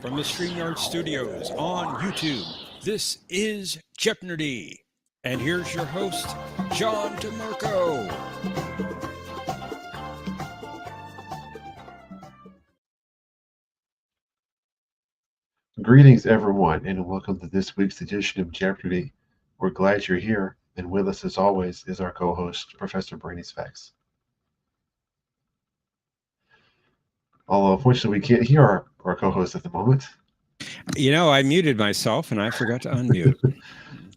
From the StreamYard Studios on YouTube, this is Jeopnerdy. And here's your host, John DeMarco. Greetings, everyone, and welcome to this week's edition of Jeopardy! We're glad you're here, and with us, as always, is our co-host, Professor Brainy Specs. Although, unfortunately, we can't hear our co-host at the moment. You know, I muted myself, and I forgot to unmute.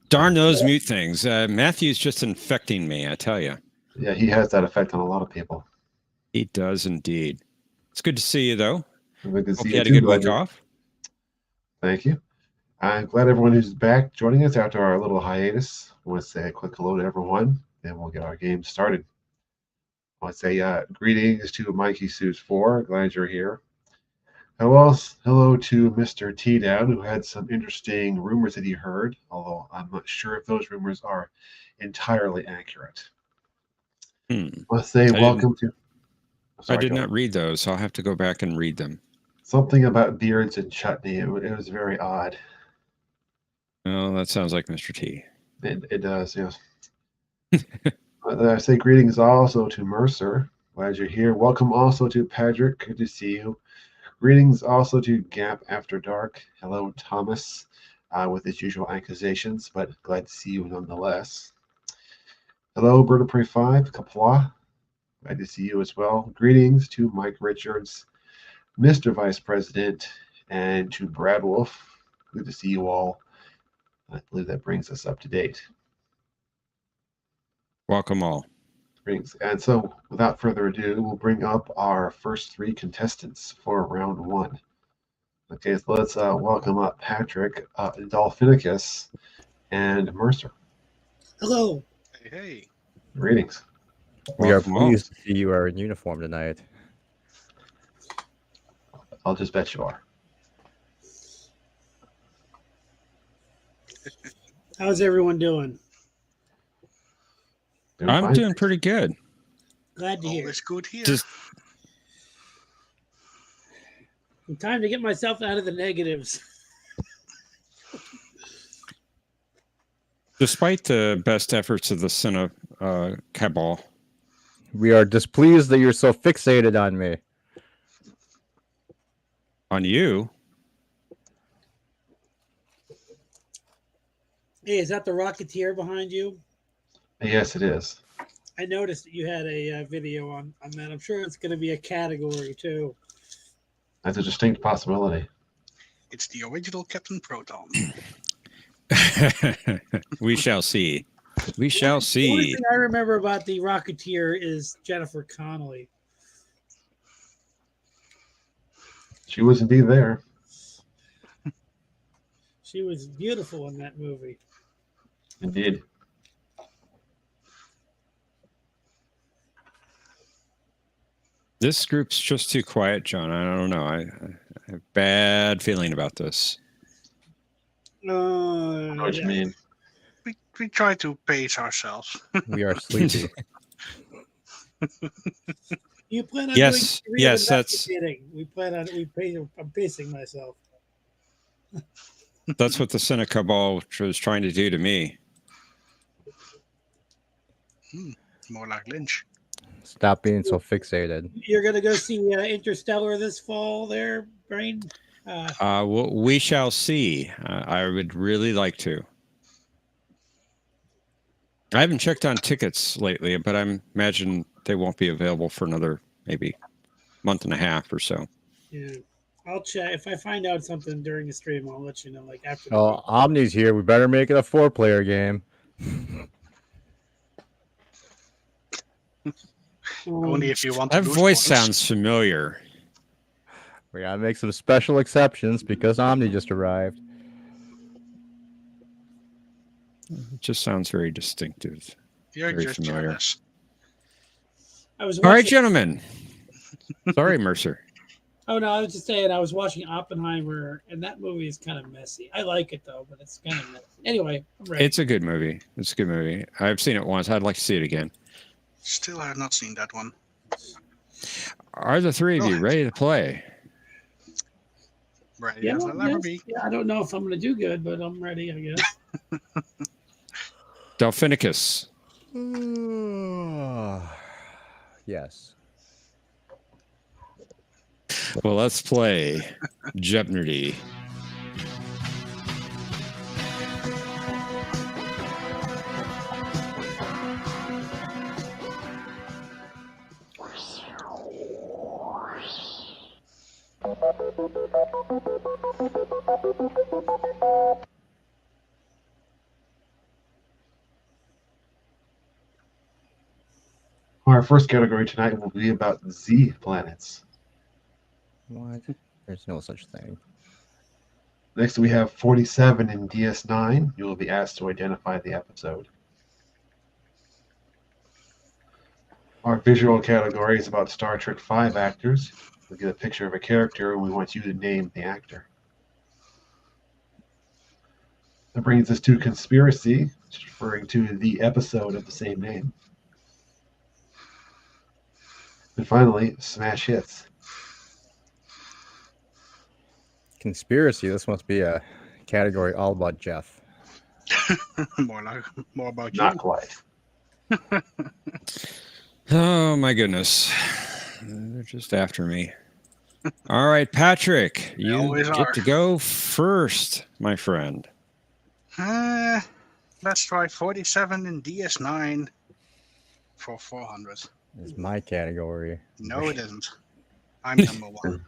Darn those mute things. Matthew's just infecting me, I tell you. Yeah, he has that effect on a lot of people. He does indeed. It's good to see you, though. Good to Hope see you had a too, good week off. Thank you. I'm glad everyone who's back joining us after our little hiatus. I want to say a quick hello to everyone, and we'll get our game started. I want to say greetings to Mikey Suits 4. Glad you're here. Hello to Mr. T-Down, who had some interesting rumors that he heard, although I'm not sure if those rumors are entirely accurate. I want to say welcome to... I did not read those, so I'll have to go back and read them. Something about beards and chutney. It was very odd. Oh, that sounds like Mr. T. It does, yes. I say greetings also to Mercer. Glad you're here. Welcome also to Patrick. Good to see you. Greetings also to Gap After Dark. Hello, Thomas, with his usual accusations, but glad to see you nonetheless. Hello, Bird of Prey 5, Kapla. Glad to see you as well. Greetings to Mike Richards, Mr. Vice President, and to Brad Wolf. Good to see you all. I believe that brings us up to date. Welcome all. Greetings. And so, without further ado, we'll bring up our first three contestants for round one. Okay, so let's welcome up Patrick, Dolphinicus, and Mercer. Hello. Hey. Greetings. We are pleased to see you are in uniform tonight. I'll just bet you are. How's everyone doing? I'm doing pretty good. Glad to hear. Always good here. Time to get myself out of the negatives. Despite the best efforts of the Senate cabal, we are displeased that you're so fixated on me. On you? Hey, is that the Rocketeer behind you? Yes, it is. I noticed that you had a video on that. I'm sure it's going to be a category, too. That's a distinct possibility. It's the original Captain Proton. We shall see. We shall see. The only thing I remember about the Rocketeer is Jennifer Connelly. She was indeed there. She was beautiful in that movie. Indeed. This group's just too quiet, John. I don't know. I have a bad feeling about this. I know what you mean. We try to pace ourselves. We are sleepy. You plan on yes, doing yes, that's. I'm pacing myself. That's what the Senate cabal was trying to do to me. More like Lynch. Stop being so fixated. You're going to go see Interstellar this fall there, Brain? Well, we shall see. I would really like to. I haven't checked on tickets lately, but I imagine they won't be available for another maybe month and a half or so. Yeah. I'll check. If I find out something during the stream, I'll let you know. Like after. Oh, Omni's here. We better make it a 4-player game. Only if you want that to. That voice sounds familiar. We gotta make some special exceptions because Omni just arrived. It just sounds very distinctive. You're very just familiar. jealous. All right, gentlemen. Sorry, Mercer. Oh, no, I was just saying I was watching Oppenheimer, and that movie is kind of messy. I like it, though, but it's kind of messy. Anyway, I'm ready. It's a good movie. It's a good movie. I've seen it once. I'd like to see it again. Still have not seen that one. Are the three of you ready to play? Ready Yeah, as well, I'll ever yes. be. Yeah, I don't know if I'm going to do good, but I'm ready, I guess. Delphinicus. Yes. Well, let's play Jeopnerdy. Our first category tonight will be about Z planets. What? There's no such thing. Next, we have 47 in DS9. You will be asked to identify the episode. Our visual category is about Star Trek V actors. We get a picture of a character and we want you to name the actor. That brings us to conspiracy, which is referring to the episode of the same name. And finally, smash hits. Conspiracy. This must be a category all about Jeff. More about Not you. quite. Oh, my goodness. They're just after me. All right, Patrick, you always get are. to go first, my friend. Let's try 47 in DS9 for 400. It's my category. No, it isn't. I'm number one.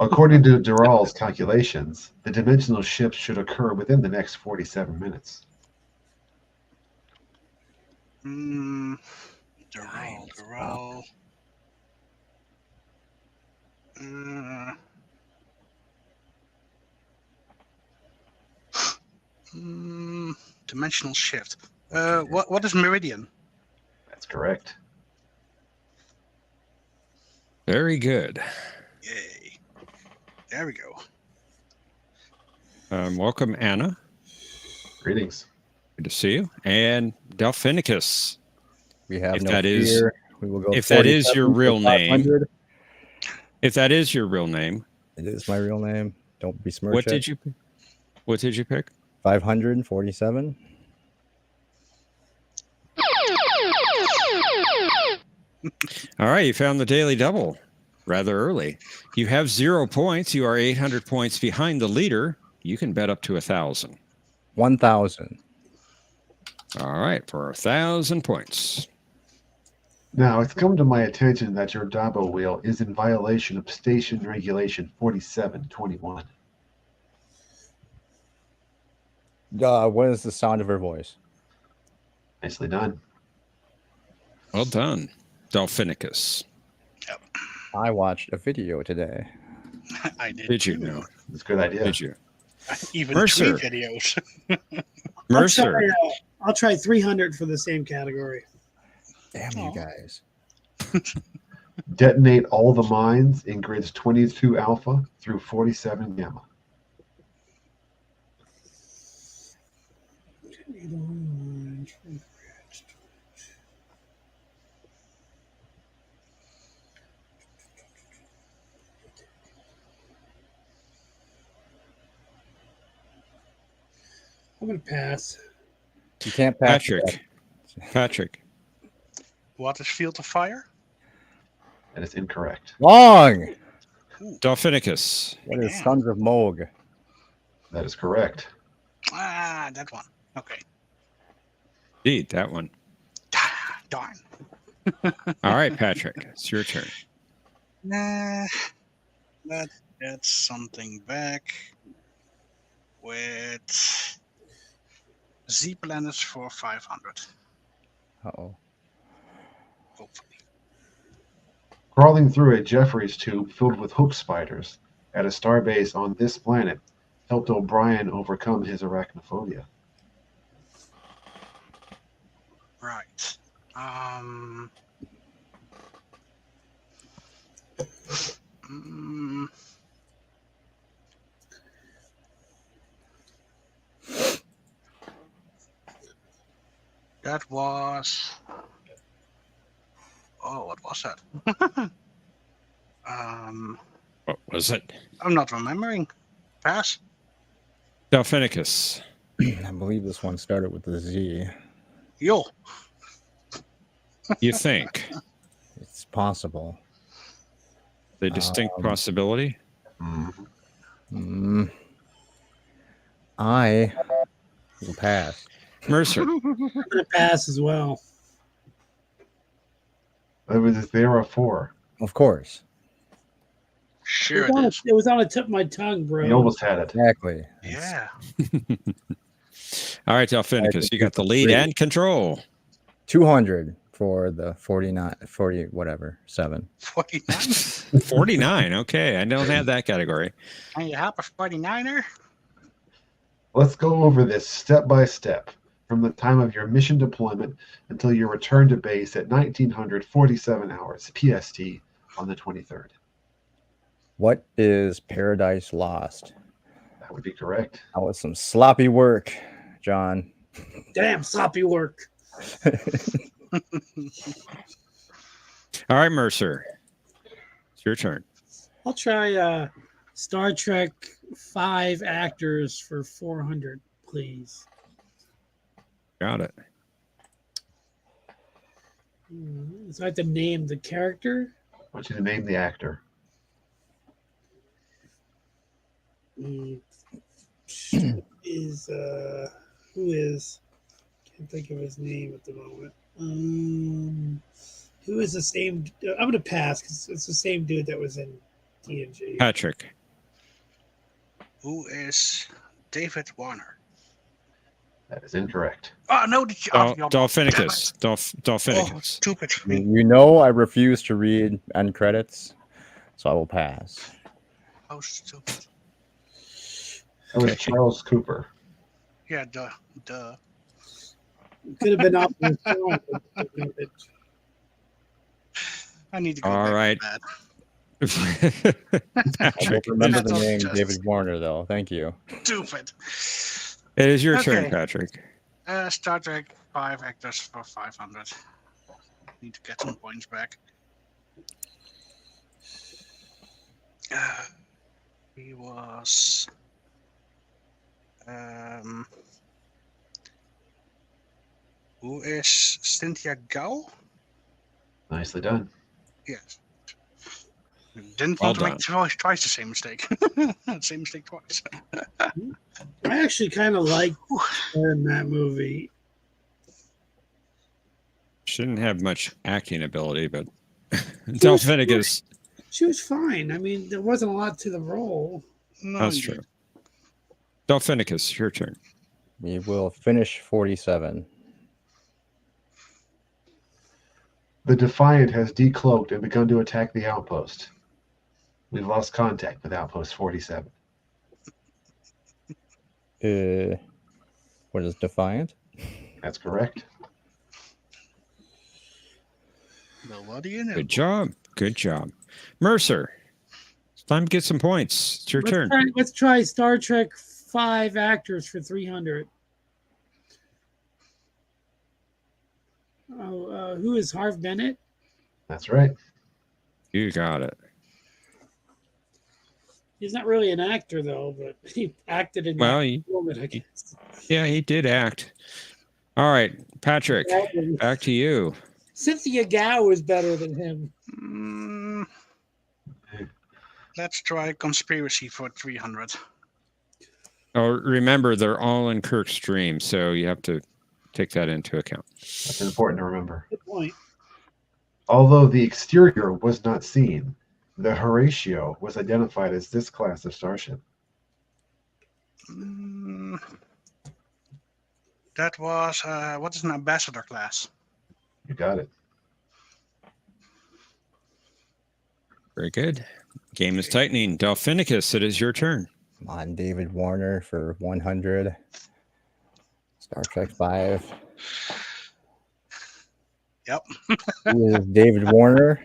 According to Dural's calculations, the dimensional shifts should occur within the next 47 minutes. Dural. Dimensional shift. What is meridian? That's correct. Very good. Yay. There we go. Welcome, Anna. Greetings. Good to see you. And Delphinicus. We have If no that is- fear. We will go. if that is your 47 for real name. 500. If that is your real name, It is my real name. Don't besmirch what it. did you pick? 547. All right, you found the daily double rather early. You have 0 points. You are 800 points behind the leader. You can bet up to 1,000. 1,000. All right, for 1,000 points. Now, it's come to my attention that your Dabo wheel is in violation of Station Regulation 4721. What is the sound of her voice? Nicely done. Well done, Delphinicus. I watched a video today. I did. Did you too. know? It's a good idea. Did you? Even Mercer. 3 videos. Mercer. I'll try 300 for the same category. Damn Oh. you guys. Detonate all the mines in grids 22 alpha through 47 gamma. I'm going to pass. You can't pass. Patrick. What is field of fire? That is incorrect. Wrong. Delphinicus. What is Damn. Sons of Moog? That is correct. That one. Okay. Indeed, that one. Darn. All right, Patrick, it's your turn. Let's get something back with Z planets for 500. Uh-oh. Hopefully. Crawling through a Jeffries tube filled with hook spiders at a starbase on this planet helped O'Brien overcome his arachnophobia. Right. That was. Oh, what was that? What was it? I'm not remembering. Pass. Delphinicus. I believe this one started with a Z. Yo. You think? It's possible. The distinct possibility? Mhm. I will pass. Mercer. I'm gonna pass as well. It was 0-4. Of course. Sure It it was, is. it was on the tip of my tongue, bro. You almost had it. Exactly. Yeah. All right, Delphinicus, you got the lead and control. 200 for the 49, 40, whatever, 7. 49? 49. Okay, I don't have that category. Can you help a 49er? Let's go over this step by step from the time of your mission deployment until your return to base at 1947 hours PST on the 23rd. What is Paradise Lost? That would be correct. That was some sloppy work, John. Damn sloppy work. All right, Mercer. It's your turn. I'll try Star Trek 5 actors for 400, please. Got it. So I have to name the character. I want you to name the actor. Who is can't think of his name at the moment. Who is the same? I'm gonna pass because it's the same dude that was in TNG. Patrick. Who is David Warner? That is incorrect. Oh, no. Dolphinicus. Oh, Dolphinicus. stupid. You know I refuse to read end credits, so I will pass. Oh, stupid. That was Okay. Charles Cooper. Yeah, duh. Could have been off the phone. I need to go All back right. to I Patrick. don't remember the That's name just- David Warner, though. Thank you. that. Stupid. It is your turn, Okay. Patrick. Star Trek 5 actors for 500. Need to get some points back. He was. Who is Cynthia Gao? Nicely done. Yes. Didn't Well want to make done. twice the same mistake. Same mistake twice. I actually kind of liked her in that movie. Shouldn't have much acting ability, but Delphinicus. She was fine. I mean, there wasn't a lot to the role. No, That's indeed. true. Delphinicus, your turn. We will finish 47. The Defiant has decloaked and begun to attack the outpost. We've lost contact with Outpost 47. What is Defiant? That's correct. Nobody in it. Good job. Good job. Mercer, it's time to get some points. It's your turn. Let's try Star Trek 5 actors for 300. Who is Harv Bennett? That's right. You got it. He's not really an actor, though, but he acted in Well, that moment, I guess. Yeah, he did act. All right, Patrick, back to you. Cynthia Gao is better than him. Let's try conspiracy for 300. Oh, remember, they're all in Kirk's stream, so you have to take that into account. That's important to remember. Good point. Although the exterior was not seen, the Horatio was identified as this class of starship. That was, what is an ambassador class? You got it. Very good. Game is tightening. Delphinicus, it is your turn. Come on, David Warner for 100. Star Trek 5. Yep. Who is David Warner?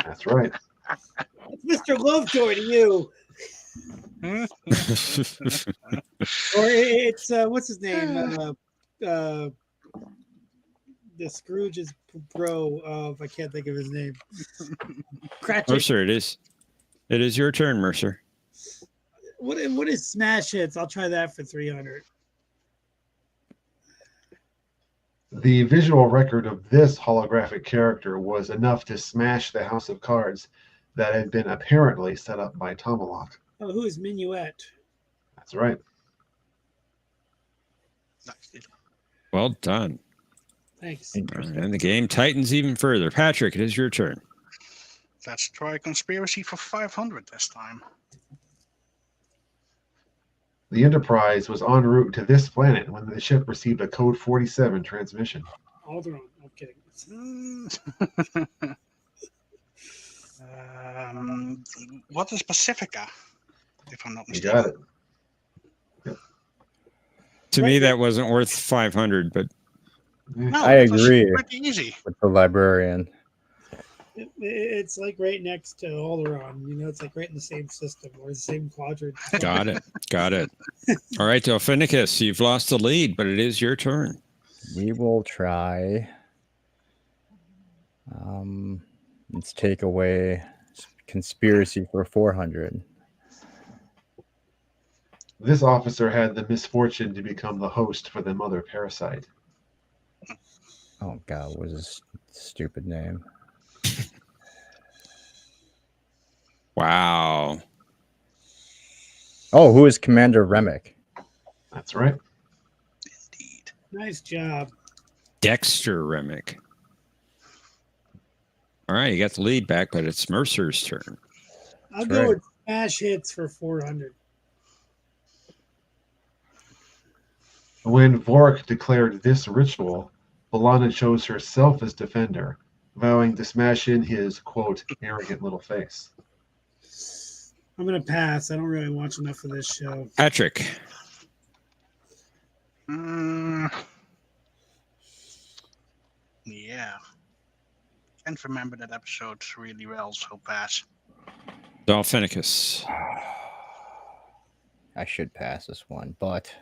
That's right. It's Mr. Lovejoy to you. Or it's, what's his name? The Scrooge's bro of, I can't think of his name. Cratchit. Mercer, it is. It is your turn, Mercer. What is smash hits? I'll try that for 300. The visual record of this holographic character was enough to smash the house of cards that had been apparently set up by Tomalak. Oh, who is Minuet? That's right. Nice. Well done. Thanks. And the game tightens even further. Patrick, it is your turn. Let's try conspiracy for 500 this time. The Enterprise was en route to this planet when the ship received a Code 47 transmission. Alderaan. I'm kidding. What is Pacifica? If I'm not You mistaken. got it. To me, that wasn't worth 500, but No, I it was agree. Pretty easy. With the librarian. It's like right next to Alderaan. You know, it's like right in the same system or the same quadrant. got it. Got it. All right, Delphinicus, you've lost the lead, but it is your turn. We will try. Let's take away conspiracy for 400. This officer had the misfortune to become the host for the mother parasite. Oh God, what was his stupid name? Wow. Oh, who is Commander Remick? That's right. Indeed. Nice job. Dexter Remick. All right, you got the lead back, but it's Mercer's turn. I'll That's go right. with smash hits for 400. When Vorik declared this ritual, B'Elanna chose herself as defender, vowing to smash in his, quote, arrogant little face. I'm going to pass. I don't really watch enough of this show. Patrick. Yeah. Can't remember that episode really well, so pass. Dolphinicus. I should pass this one, but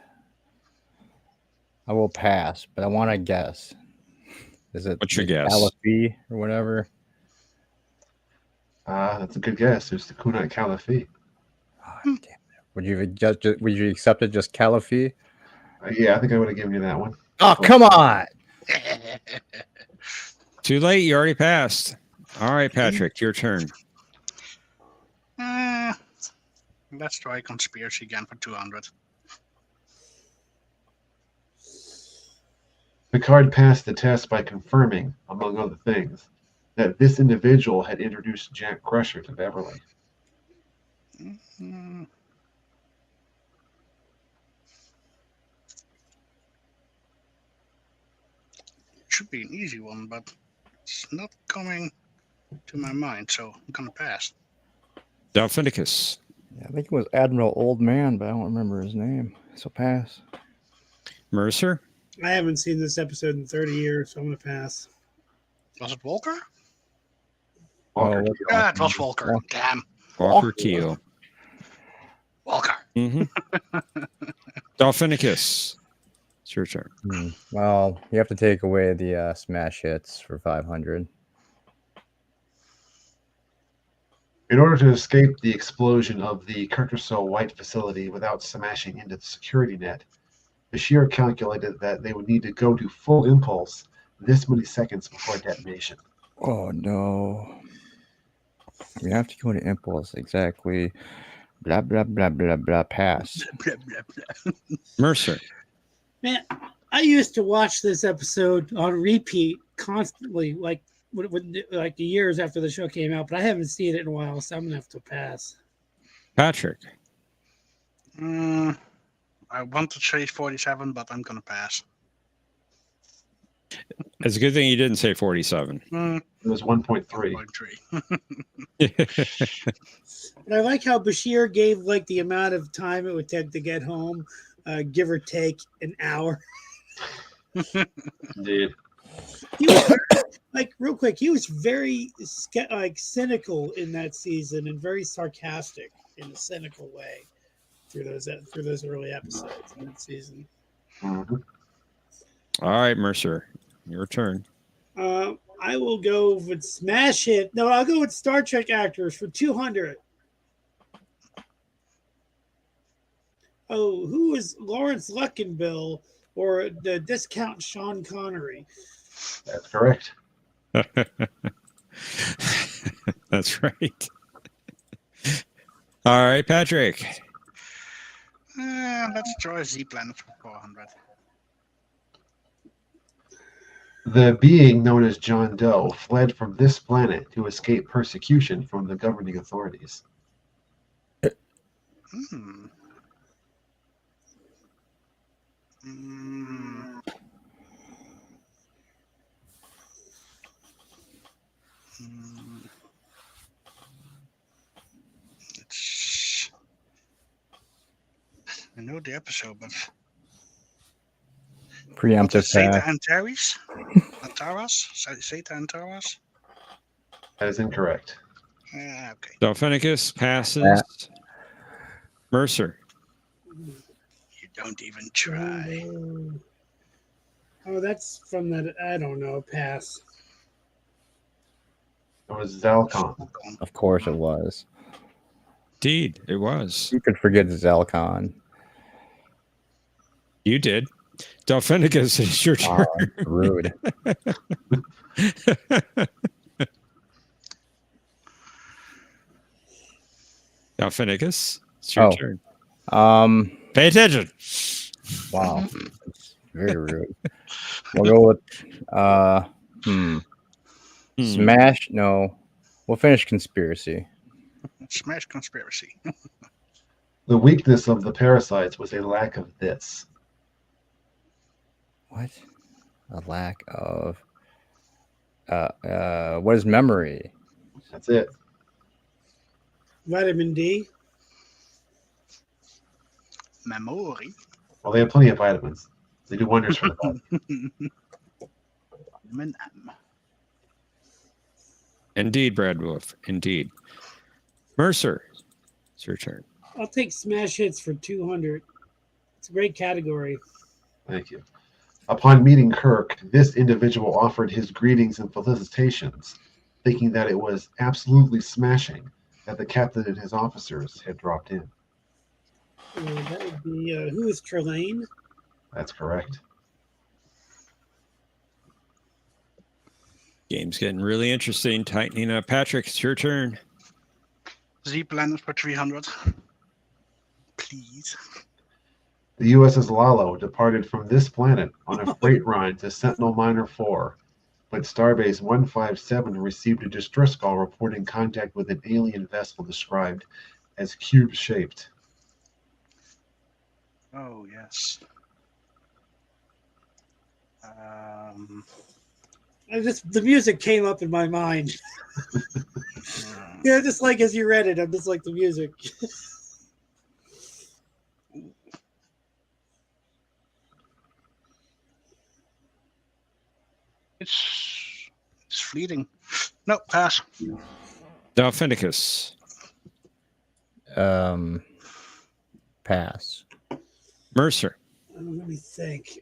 I will pass. But I want to guess. Is it What's your the guess? Caliphie or whatever? That's a good guess. It's the Kunat Caliphie. Oh, damn it. Would you accept it just Caliphie? Yeah, I think I would have given you that one. Oh, come on. Too late. You already passed. All right, Patrick, your turn. Let's try conspiracy again for 200. Picard passed the test by confirming, among other things, that this individual had introduced Jack Crusher to Beverly. Mm, Should be an easy one, but it's not coming to my mind, so I'm gonna pass. Delphinicus. Yeah, I think it was Admiral Old Man, but I don't remember his name. So pass. Mercer. I haven't seen this episode in 30 years, so I'm going to pass. Was it Walker? Walker. Oh, Yeah, it was Walker. Damn. Walker Keel. Walker. Mm-hmm. Dolphinicus. It's your turn. Well, you have to take away the smash hits for 500. In order to escape the explosion of the Kurtterso White facility without smashing into the security net, Bashir calculated that they would need to go to full impulse this many seconds before detonation. Oh, no. We have to go to impulse. Exactly. Blah, blah, blah, blah, blah. Pass. Blah, blah, blah. Mercer. Man, I used to watch this episode on repeat constantly, like the years after the show came out, but I haven't seen it in a while, so I'm going to have to pass. Patrick. I want to say 47, but I'm gonna pass. It's a good thing you didn't say 47. It was 1.3. 1.3. But I like how Bashir gave like the amount of time it would take to get home, give or take an hour. Indeed. He was like real quick. He was very cynical in that season and very sarcastic in a cynical way through those early episodes in that season. Mm-hmm. All right, Mercer. Your turn. I will go with smash hit. No, I'll go with Star Trek actors for 200. Oh, who is Lawrence Luckinbill or the discount Sean Connery? That's correct. That's right. All right, Patrick. Let's try Z Planet for 400. The being known as John Doe fled from this planet to escape persecution from the governing authorities. Hmm. Hmm. Hmm. It's... I know the episode, but Preemptive Zeta pass. and Taris? Antaras? Zeta and Taras? That is incorrect. Okay. Delphinicus passes. Yeah. Mercer. You don't even try. Oh, that's from that. I don't know. Pass. It was Zalcon. Of course it was. Indeed, it was. You could forget Zalcon. You did. Delphinicus, it's your turn. Rude. Delphinicus, it's your Oh. turn. Pay attention. Wow. That's very rude. We'll go with Smash. No. We'll finish Conspiracy. Smash Conspiracy. The weakness of the parasites was a lack of this. What? A lack of what is memory? That's it. Vitamin D. Memory. Well, they have plenty of vitamins. They do wonders for the body. Vitamin M. Indeed, Brad Wolf. Indeed. Mercer, it's your turn. I'll take smash hits for 200. It's a great category. Thank you. Upon meeting Kirk, this individual offered his greetings and felicitations, thinking that it was absolutely smashing that the captain and his officers had dropped in. That would be who is Trelane? That's correct. Game's getting really interesting. Tightening up. Patrick, it's your turn. Z Planet for 300. Please. The USS Lalo departed from this planet on a freight ride to Sentinel Minor 4, but Starbase 157 received a distress call reporting contact with an alien vessel described as cube-shaped. Oh, yes. The music came up in my mind. Yeah, just like as you read it, I'm just like the music. It's fleeting. No, pass. Delphinicus. Pass. Mercer. Let me think.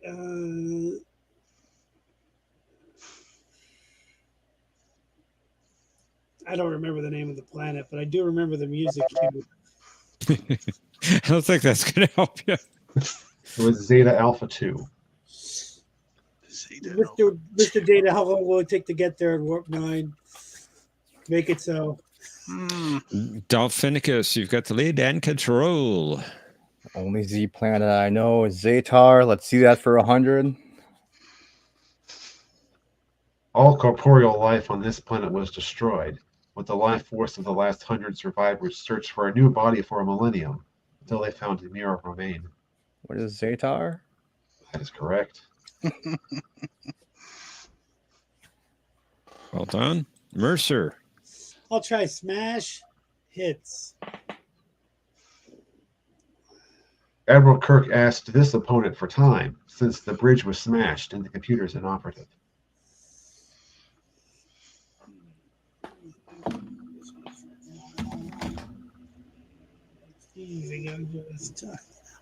I don't remember the name of the planet, but I do remember the music too. I don't think that's going to help you. It was Zeta Alpha 2. Mr. Data, how long will it take to get there in Warp 9? Make it so. Delphinicus, you've got the lead and control. Only Z planet I know is Zatar. Let's see that for 100. All corporeal life on this planet was destroyed, but the life force of the last 100 survivors searched for a new body for a millennium until they found Mira Romaine. What is Zatar? That is correct. Well done. Mercer. I'll try smash hits. Admiral Kirk asked this opponent for time, since the bridge was smashed and the computers inoperative.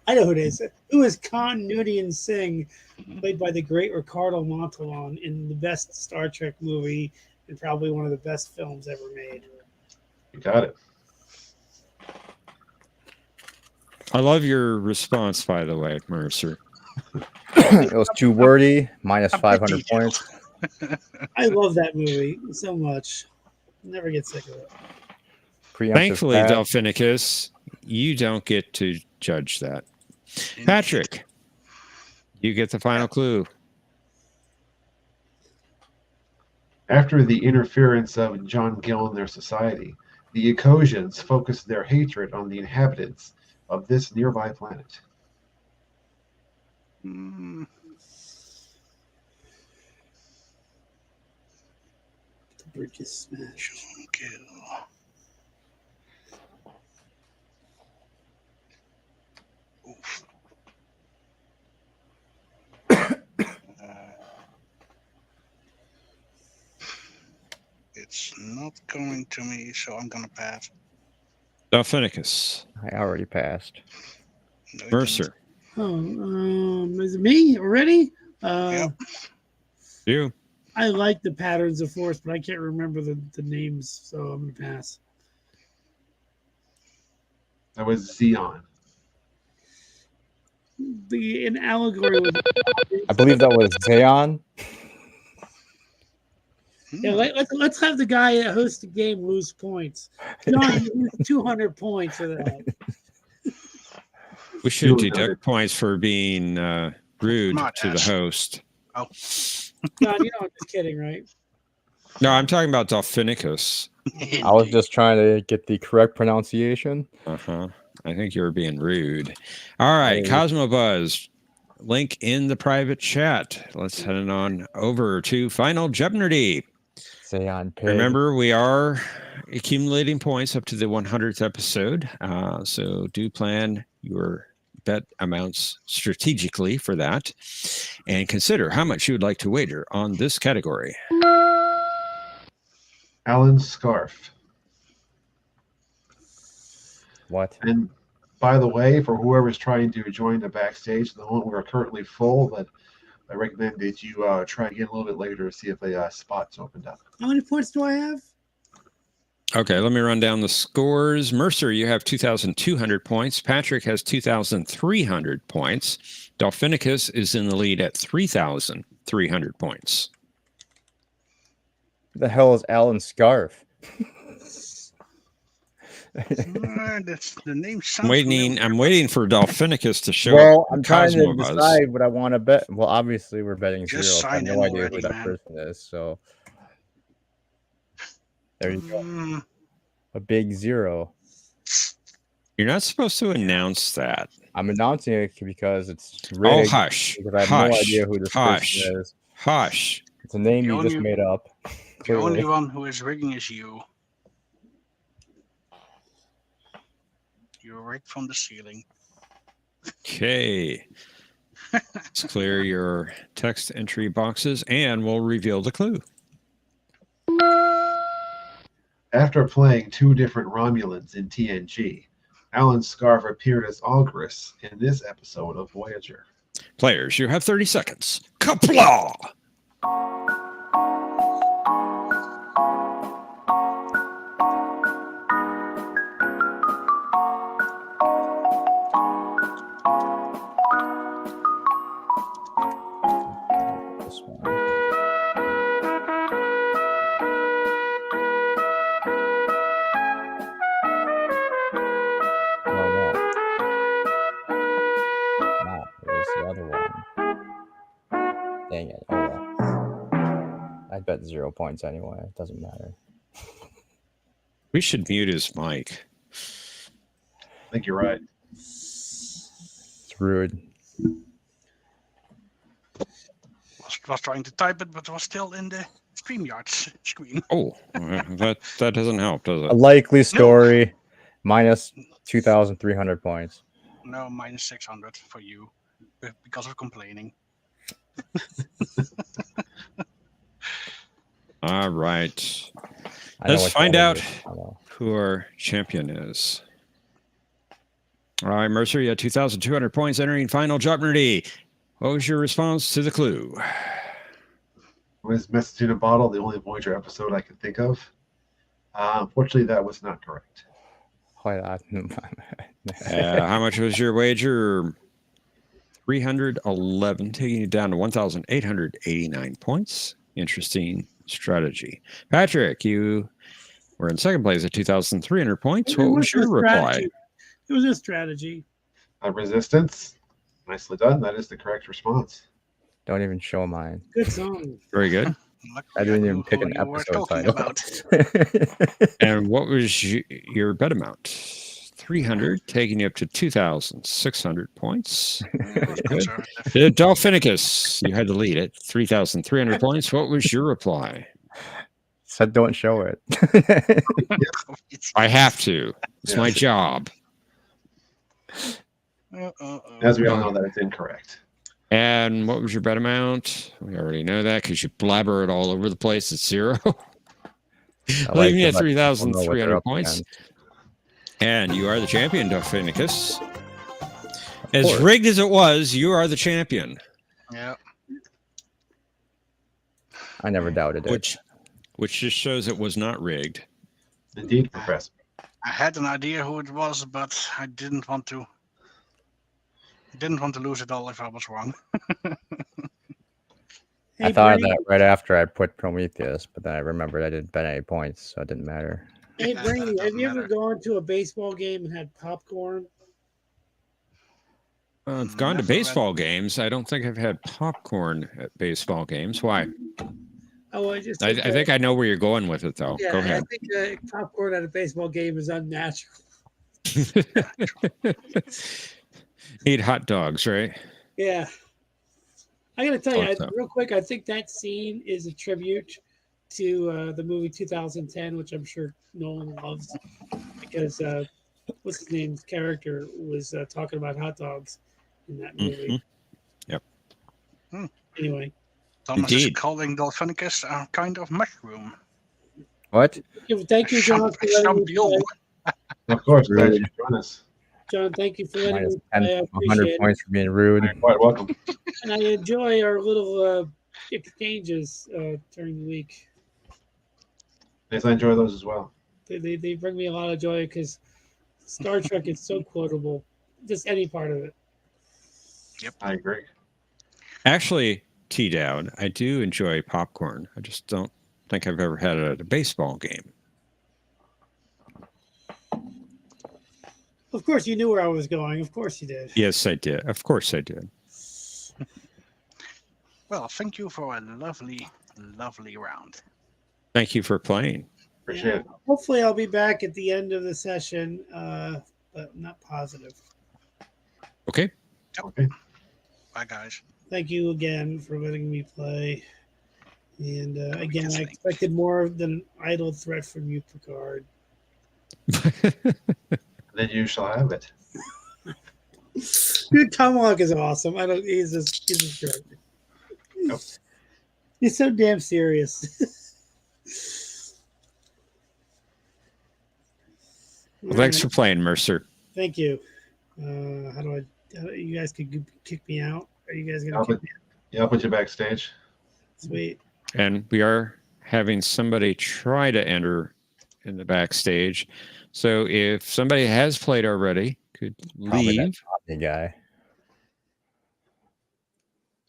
I know who it is. Who is Khan Noonien Singh, played by the great Ricardo Montalban in the best Star Trek movie and probably one of the best films ever made. You got it. I love your response, by the way, Mercer. It was too wordy. Minus A bit 500 detailed. points. I love that movie so much. Never get sick of it. Preemptive Thankfully, pass. Delphinicus, you don't get to judge that. Patrick, you get the final clue. After the interference of John Gill in their society, the Ecosians focused their hatred on the inhabitants of this nearby planet. Hmm. The bridge is smashed. Kill. Oof. It's not coming to me, so I'm gonna pass. Delphinicus, I already passed. No, you Mercer, Oh, is it me already? Yep. you. I like the patterns of force, but I can't remember the names, so I'm gonna pass. That was Xeon. An allegory was. I believe that was Zeon. didn't. Yeah, let's have the guy that hosts the game lose points. John, you lose 200 points for that. We should Duly deduct noted. points for being rude My to the ass. host. John, you know I'm just kidding, right? No, I'm talking about Delphinicus. I was just trying to get the correct pronunciation. Uh-huh. I think you were being rude. All right, Hey. Cosmobuzz. Link in the private chat. Let's head on over to Final Jeopnerdy. Zeon pig. Remember, we are accumulating points up to the 100th episode. So do plan your bet amounts strategically for that. And consider how much you would like to wager on this category. Alan's scarf. What? And by the way, for whoever's trying to join the backstage, the moment we're currently full, but I recommend that you try again a little bit later to see if a spot's opened up. How many points do I have? Okay, let me run down the scores. Mercer, you have 2,200 points. Patrick has 2,300 points. Delphinicus is in the lead at 3,300 points. Who the hell is Alan Scarf? That's the name sounds I'm familiar. waiting for Delphinicus to show Well, up. I'm trying to Cosmobuzz. decide what I want to bet. Well, obviously we're betting Just zero. I have sign no in idea already, who that man. person is. So there you go. Hmm. A big zero. You're not supposed to announce that. I'm announcing it because it's Oh, rigged. hush. Because I have Hush. no idea who this Hush. person is. Hush. It's a name The you just only- made up. The only Clearly. one who is rigging is you. You're rigged from the ceiling. Okay. Let's clear your text entry boxes and we'll reveal the clue. After playing two different Romulans in TNG, Alan Scarf appeared as Algris in this episode of Voyager. Players, you have 30 seconds. Kapla! This one. Oh, no. No, it was the other one. Dang it. Oh, well. I bet 0 points anyway. It doesn't matter. We should mute his mic. I think you're right. It's rude. Was trying to type it, but was still in the StreamYard screen. Oh, that doesn't help, does A it? likely story. Minus 2,300 points. No, minus 600 for you because of complaining. All right. I know Let's which find one it out is. I know. who our champion is. All right, Mercer, you had 2,200 points entering Final Jeopnerdy. What was your response to the clue? Was Message in a Bottle the only Voyager episode I could think of? Unfortunately, that was not correct. quite often. How much was your wager? 311, taking you down to 1,889 points. Interesting strategy. Patrick, you were in second place at 2,300 points. What was your reply? It was a strategy. Resistance. Nicely done. That is the correct response. Don't even show mine. Good song. Very good. I didn't even pick Who an you were episode talking title. about. And what was your bet amount? 300, taking you up to 2,600 points. That's Good. conservative. Dolphinicus, you had to lead it. 3,300 points. What was your reply? Said don't show it. I have to. It's my Yes. job. As we all know, that it's incorrect. And what was your bet amount? We already know that because you blabber it all over the place. It's 0. Leaving you at 3,300 points. And you are the champion, Dolphinicus. As rigged as it was, you are the champion. Yeah. I never doubted it. Which just shows it was not rigged. Indeed, Professor. I had an idea who it was, but I didn't want to. Lose it all if I was wrong. I thought of that right after I put Prometheus, but then I remembered I didn't bet any points, so it didn't matter. Hey, Yeah, Brainy, that have you doesn't ever gone to a baseball game and had popcorn? I've gone to Never baseball games. I don't think I've had popcorn at baseball games. Why? Oh, I just. I think I know where you're going with it, though. Yeah, Go ahead. I think popcorn at a baseball game is unnatural. Eat hot dogs, right? Yeah. I got to tell you, Thought so. real quick, I think that scene is a tribute to the movie 2010, which I'm sure Nolan loves because what's his name's character was talking about hot dogs in that movie. Mhm. Yep. Anyway. Thomas is Indeed. calling Dolphinicus a kind of mushroom. What? Thank you, John, for letting me Champignon. play. Of course, glad you joined us. John, thank you for letting Minus me 10, play. I 100 appreciate it. points for being rude. You're quite welcome. And I enjoy our little exchanges during the week. Yes, I enjoy those as well. They bring me a lot of joy because Star Trek is so quotable. Just any part of it. I agree. Actually, T-Down, I do enjoy popcorn. I just don't think I've ever had it at a baseball game. Of course, you knew where I was going. Of course, you did. Yes, I did. Of course I did. Well, thank you for a lovely, lovely round. Thank you for playing. Appreciate it. Hopefully, I'll be back at the end of the session, but I'm not positive. Okay. Okay. Bye, guys. Thank you again for letting me play. And again, I Thanks. expected more than an idle threat from you, Picard. Then you shall have it. Dude, Tomahawk is awesome. He's a jerk. Yep. He's so damn serious. Well, thanks for playing, Mercer. Thank you. You guys could kick me out? Are you guys gonna kick me out? Yeah, I'll put you backstage. Sweet. And we are having somebody try to enter in the backstage. So if somebody has played already, could Probably that leave. Omni guy.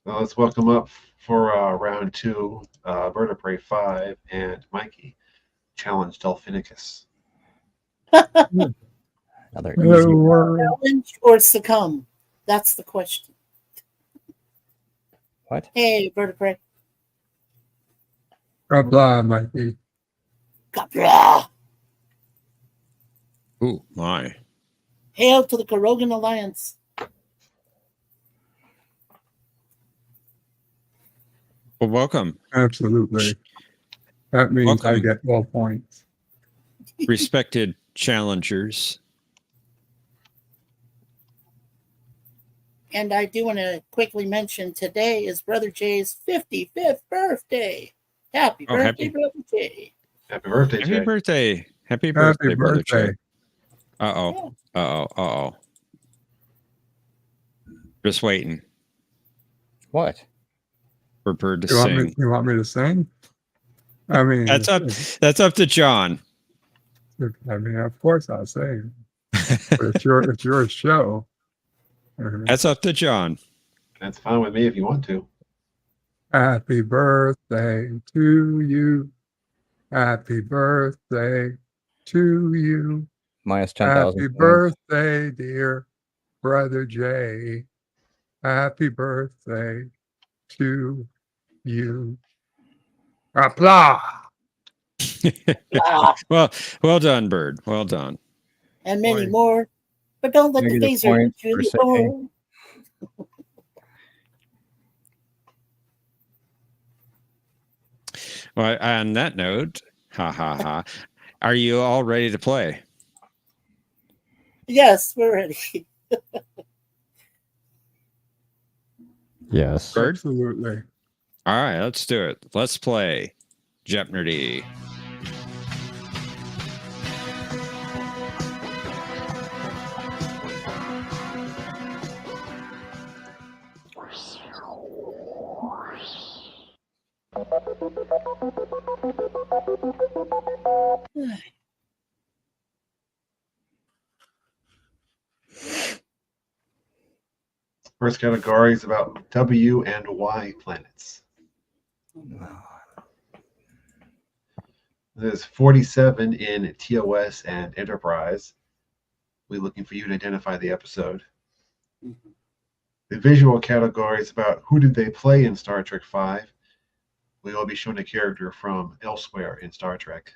Well, let's welcome up for round 2, Vertebrae 5 and Mikey. Challenge Dolphinicus. Another easy. Challenge or succumb? That's the question. What? Hey, Vertebrae. Blah, Mikey. Gabra. Ooh, my. Hail to the Karogan Alliance. Well, welcome. Absolutely. That means I Welcome. get 12 points. Respected challengers. And I do want to quickly mention today is Brother Jay's 55th birthday. Happy Oh, birthday, happy- Brother Jay. Happy birthday, Happy Jay. birthday. Happy birthday, Brother Jay. birthday. Uh-oh. Uh-oh. Just waiting What? for Bird to You want, me, sing. you want me to sing? I mean, That's up to John. I mean, of course I'll sing. It's your show. That's up to John. That's fine with me if you want to. Happy birthday to you. Happy birthday to you. Minus 10,000 Happy points. birthday, dear brother Jay. Happy birthday to you. Applause. Ah, Well done, Bird. Well done. and many Boy. more. But don't let the Negative phaser hit points you for saying- anymore. Well, on that note, ha ha ha. Are you all ready to play? Yes, we're ready. Yes. Bird? Absolutely. All right, let's do it. Let's play Jeopnerdy. First category is about W and Y planets. There's 47 in TOS and Enterprise. We're looking for you to identify the episode. The visual category is about who did they play in Star Trek V. We will be shown a character from elsewhere in Star Trek.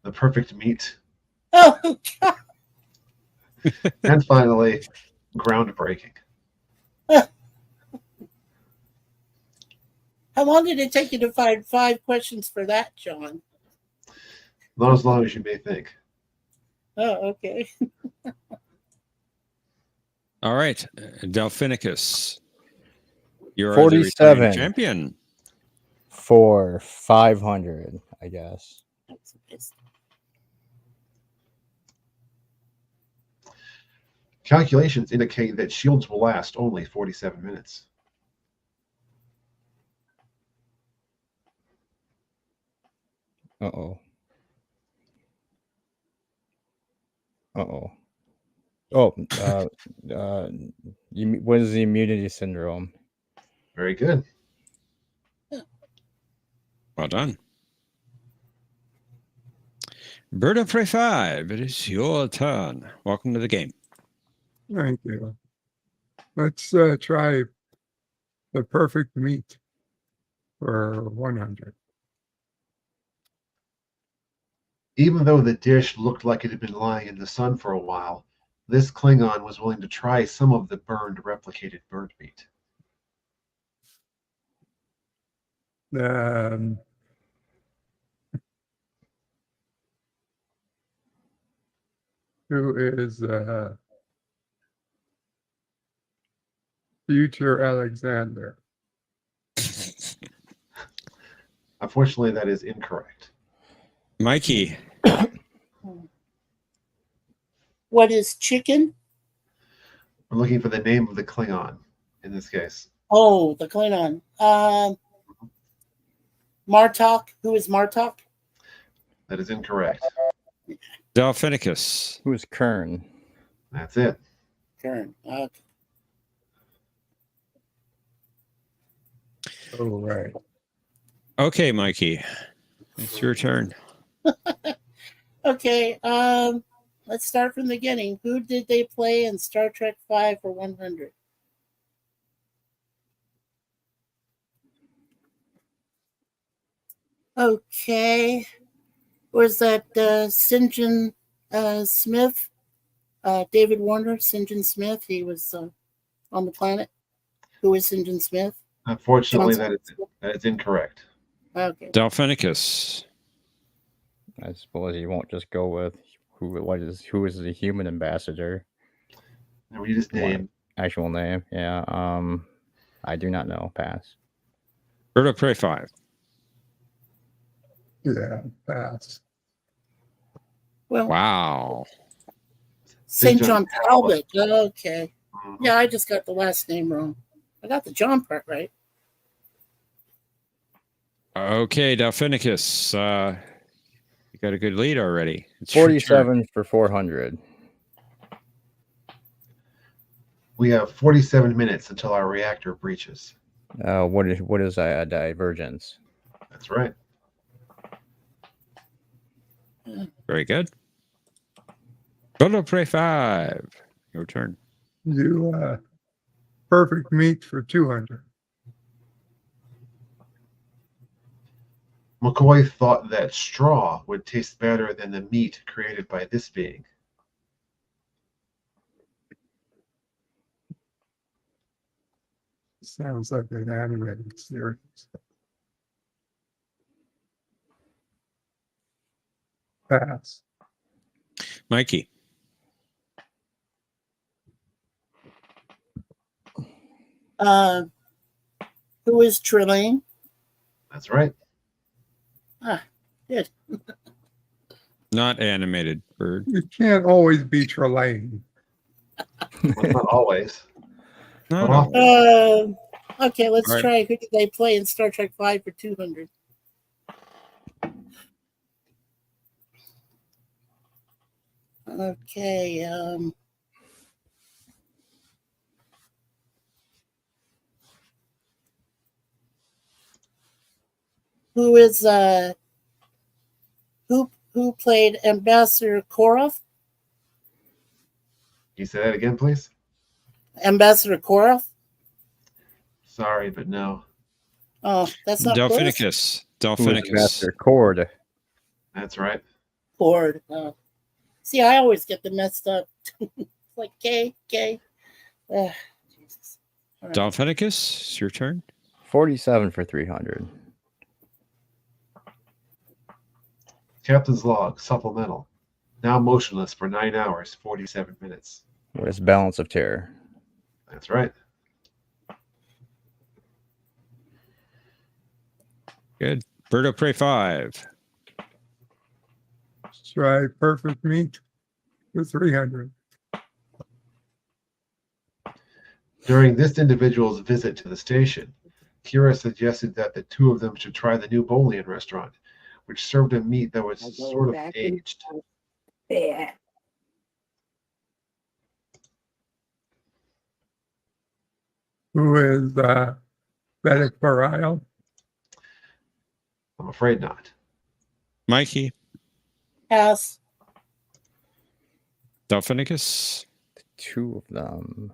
The perfect meet. Oh, And finally, groundbreaking. how long did it take you to find 5 questions for that, John? Not as long as you may think. Oh, okay. All right, Delphinicus. You're the returning 47 champion. for 500, I guess. Calculations indicate that shields will last only 47 minutes. Uh-oh. Uh-oh. Oh, what is the immunity syndrome? Very good. Well done. Bird of Prey 5, it is your turn. Welcome to the game. Thank you. Let's try the perfect meat for 100. Even though the dish looked like it had been lying in the sun for a while, this Klingon was willing to try some of the burned, replicated bird meat. Who is future Alexander? Unfortunately, that is incorrect. Mikey. What is chicken? We're looking for the name of the Klingon in this case. Oh, the Klingon. Martok. Who is Martok? That is incorrect. Delphinicus. Who's Kern? That's it. Kern. Okay. Oh, right. Okay, Mikey. It's your turn. Okay. Let's start from the beginning. Who did they play in Star Trek V for 100? Okay. Was that St. John Smith? David Warner, St. John Smith. He was on the planet. Who is St. John Smith? Unfortunately, Johnson. that is incorrect. Okay. Delphinicus. I suppose you won't just go with who is the human ambassador? Now read his name. Actual name. Yeah. I do not know. Pass. Bird of Prey 5. Yeah, pass. Well, Wow. St. John Talbot. Talbot. Okay. Yeah, I just got the last name wrong. I got the John part right. Okay, Delphinicus. got a good lead already. It's your turn. 47 for 400. We have 47 minutes until our reactor breaches. What is a divergence? That's right. Very good. Photo Prey 5. Your turn. Do perfect meat for 200. McCoy thought that straw would taste better than the meat created by this being. Sounds like an animated series. Pass. Mikey. Who is Trilling? That's right. Good. Not animated, Bird. You can't always be Trelane. Well, not always. No, But no. often. Okay, let's All right. try. Who did they play in Star Trek 5 for 200? Okay. Who is who played Ambassador Koroth? Can you say that again, please? Ambassador Koroth? Sorry, but no. Oh, that's not close. Delphinicus. Who is Delphinicus. Master Cord? That's right. Cord. See, I always get them messed up. Like K. Jesus. All right. Delphinicus, it's your turn. 47 for 300. Captain's log, supplemental. Now motionless for 9 hours, 47 minutes. What is Balance of Terror? That's right. Good. Bird of Prey 5. Try perfect meat for 300. During this individual's visit to the station, Kira suggested that the two of them should try the new Bolian restaurant, which served a meat that was sort of aged. Who is Vedic Burial? I'm afraid not. Mikey. Pass. Delphinicus. Two of them.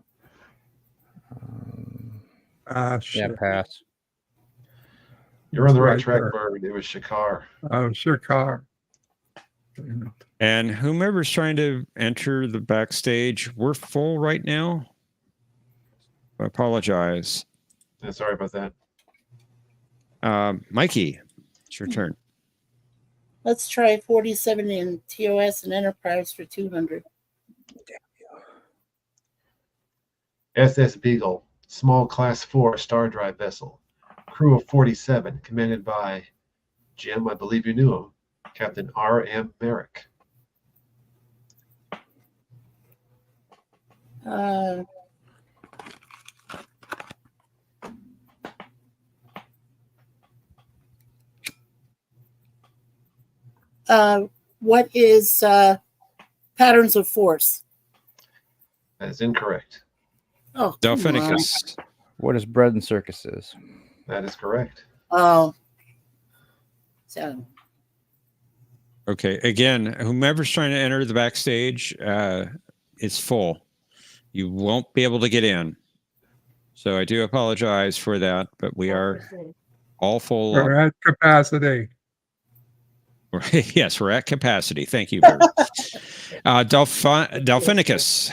Ah, Yeah, shit. pass. You're on the right Right track, there. Bird. It was Shakar. Oh, Shakar. And whomever's trying to enter the backstage, we're full right now. I apologize. Yeah, sorry about that. Mikey, it's your turn. Let's try 47 in TOS and Enterprise for 200. SS Beagle, small class 4 star drive vessel. Crew of 47, commanded by Jim, I believe you knew him, Captain R.M. Merrick. What is Patterns of Force? That is incorrect. Oh, come on. Delphinicus. What is Bread and Circuses? That is correct. Oh. So, Okay. Again, whomever's trying to enter the backstage, it's full. You won't be able to get in. So I do apologize for that, but we are all full. We're at capacity. Yes, we're at capacity. Thank you, Bird. Delphinicus.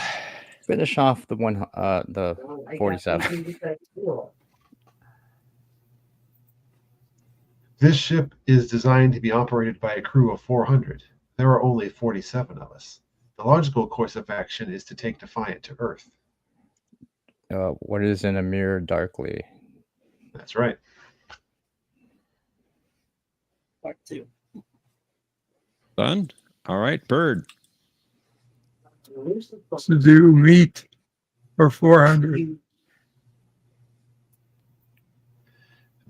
Finish off the one, the 47. This ship is designed to be operated by a crew of 400. There are only 47 of us. The logical course of action is to take Defiant to Earth. What is in a mirror darkly? That's right. part 2. Done. All right, Bird. To do meat for 400.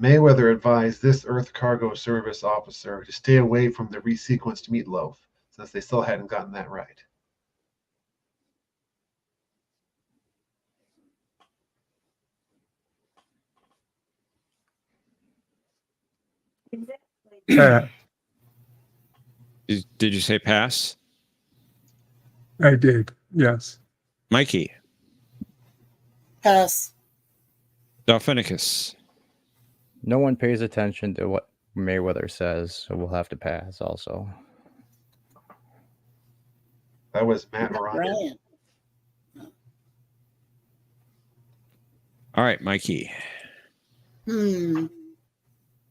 Mayweather advised this Earth Cargo Service officer to stay away from the resequenced meatloaf, since they still hadn't gotten that right. Pass. Did you say pass? I did. Yes. Mikey, Pass. Delphinicus, No one pays attention to what Mayweather says, so we'll have to pass also. That was Matt Ryan. Ryan. all right, Mikey.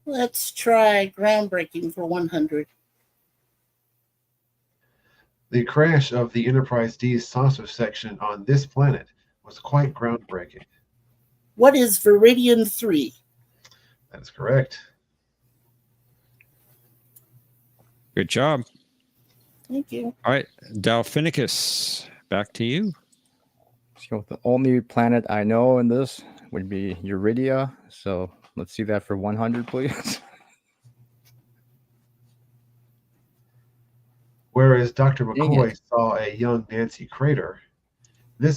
Let's try groundbreaking for 100. The crash of the Enterprise D's saucer section on this planet was quite groundbreaking. What is Viridian 3? That is correct. Good job. Thank you. All right, Delphinicus, back to you. So the only planet I know in this would be Eurydia. So let's see that for 100, please. Whereas Dr. Dang McCoy it. saw a young Nancy Crater, the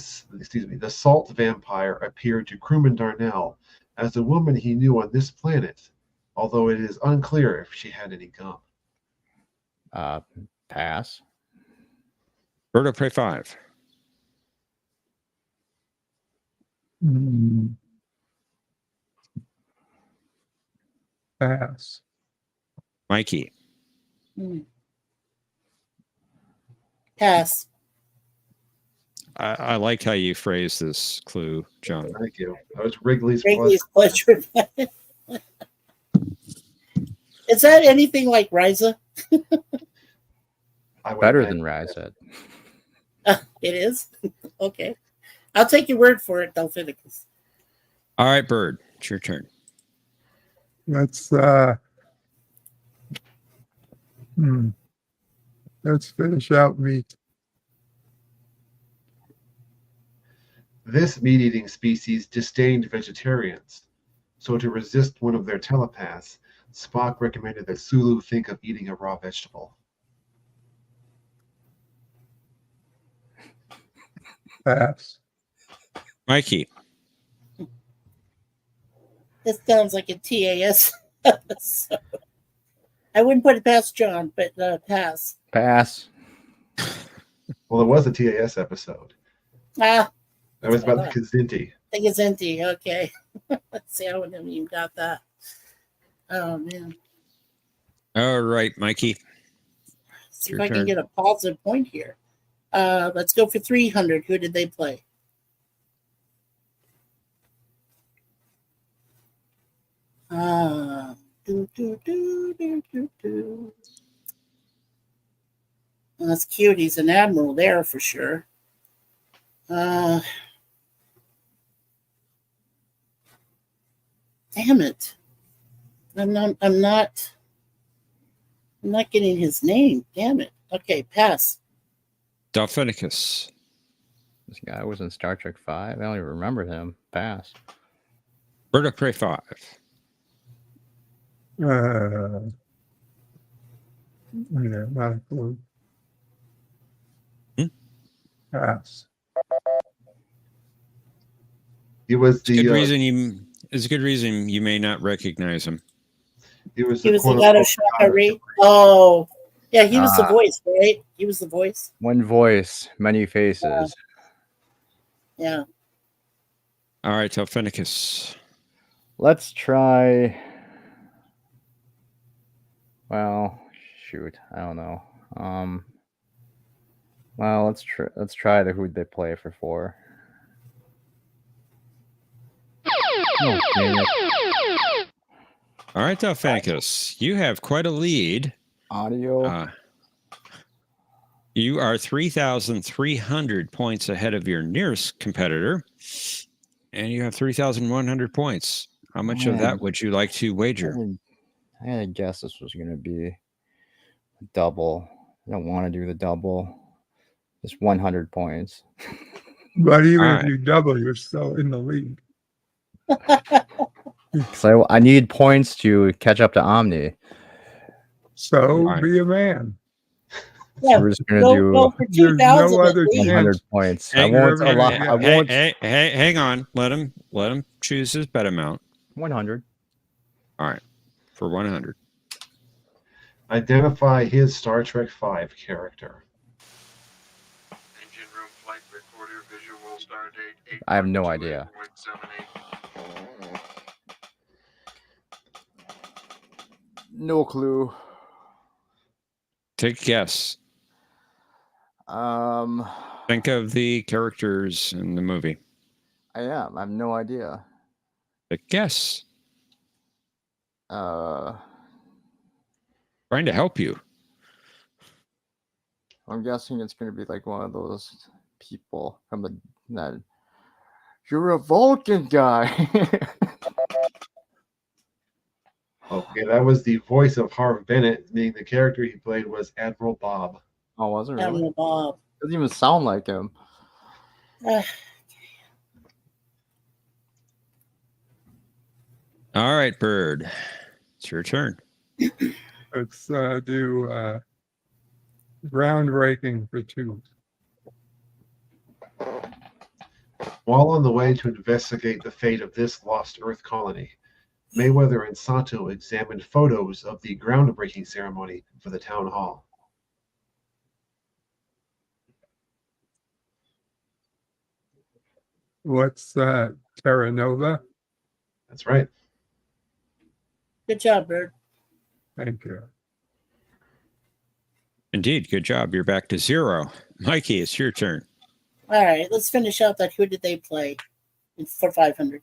salt vampire appeared to Crewman Darnell as a woman he knew on this planet, although it is unclear if she had any gum. Pass. Birdo Prey 5. Hmm. Pass. Mikey, Pass. I like how you phrase this clue, John. Thank you. That was Wrigley's Wrigley's pleasure. Is that anything like Ryza? Better than Raz said. It is? Okay. I'll take your word for it, Delphinicus. All right, Bird, it's your turn. Let's finish out meat. This meat-eating species disdained vegetarians, so to resist one of their telepaths, Spock recommended that Sulu think of eating a raw vegetable. Pass. Mikey, This sounds like a TAS episode. I wouldn't put it past John, but pass. Pass. Well, it was a TAS episode. Ah, That was about the Kazinti. I think it's empty. Okay. Let's see. I wouldn't have even got that. Oh, man. all right, Mikey. See Your if I turn. can get a positive point here. Let's go for 300. Who did they play? That's cute. He's an admiral there for sure. Damn it. I'm not getting his name. Damn it. Okay, pass. Delphinicus, This guy was in Star Trek 5. I don't even remember him. Pass. Birdo Prey 5. Yeah, not a clue. Pass. He was It's a good the reason you. It's a good reason you may not recognize him. he was He the was the quote-unquote Gato Shaka. Oh, yeah, he was the Ah. voice, right? He was the voice. One voice, many faces. Yeah. All right, Delphinicus. Let's try. Well, shoot, I don't know. Well, let's try the who'd they play for 4. Oh, dang it. All right, Delphinicus, you have quite a lead. Audio. You are 3,300 points ahead of your nearest competitor, and you have 3,100 points. How much of that would you like to wager? I had to guess this was going to be a double. I don't want to do the double. Just 100 points. But even All if right. you double, you're still in the lead. So I need points to catch up to Omni. So Right. be a man. So we're just gonna go, do go for There's 2,000 no at other least. 100 chance. points. I Hey, won't You're allow. gonna I get- won't. hang on. Let him choose his bet amount. 100. All right, for 100. Identify his Star Trek V character. Engine room flight recorder visual star date. I have no idea. 8.78. No clue. Take a guess. Think of the characters in the movie. I have no idea. Take a guess. I'm Trying to help you. guessing it's gonna be like one of those people from that. You're a Vulcan guy. Okay, that was the voice of Harv Bennett, meaning the character he played was Admiral Bob. Oh, was it really? Admiral Bob. Doesn't even sound like him. All right, Bird. It's your turn. Let's do groundbreaking for 2. While on the way to investigate the fate of this lost Earth colony, Mayweather and Sato examined photos of the groundbreaking ceremony for the town hall. What's that? Terra Nova? That's right. Good job, Bird. Thank you. Indeed, good job. You're back to 0. Mikey, it's your turn. All right, let's finish out that. Who did they play for 500?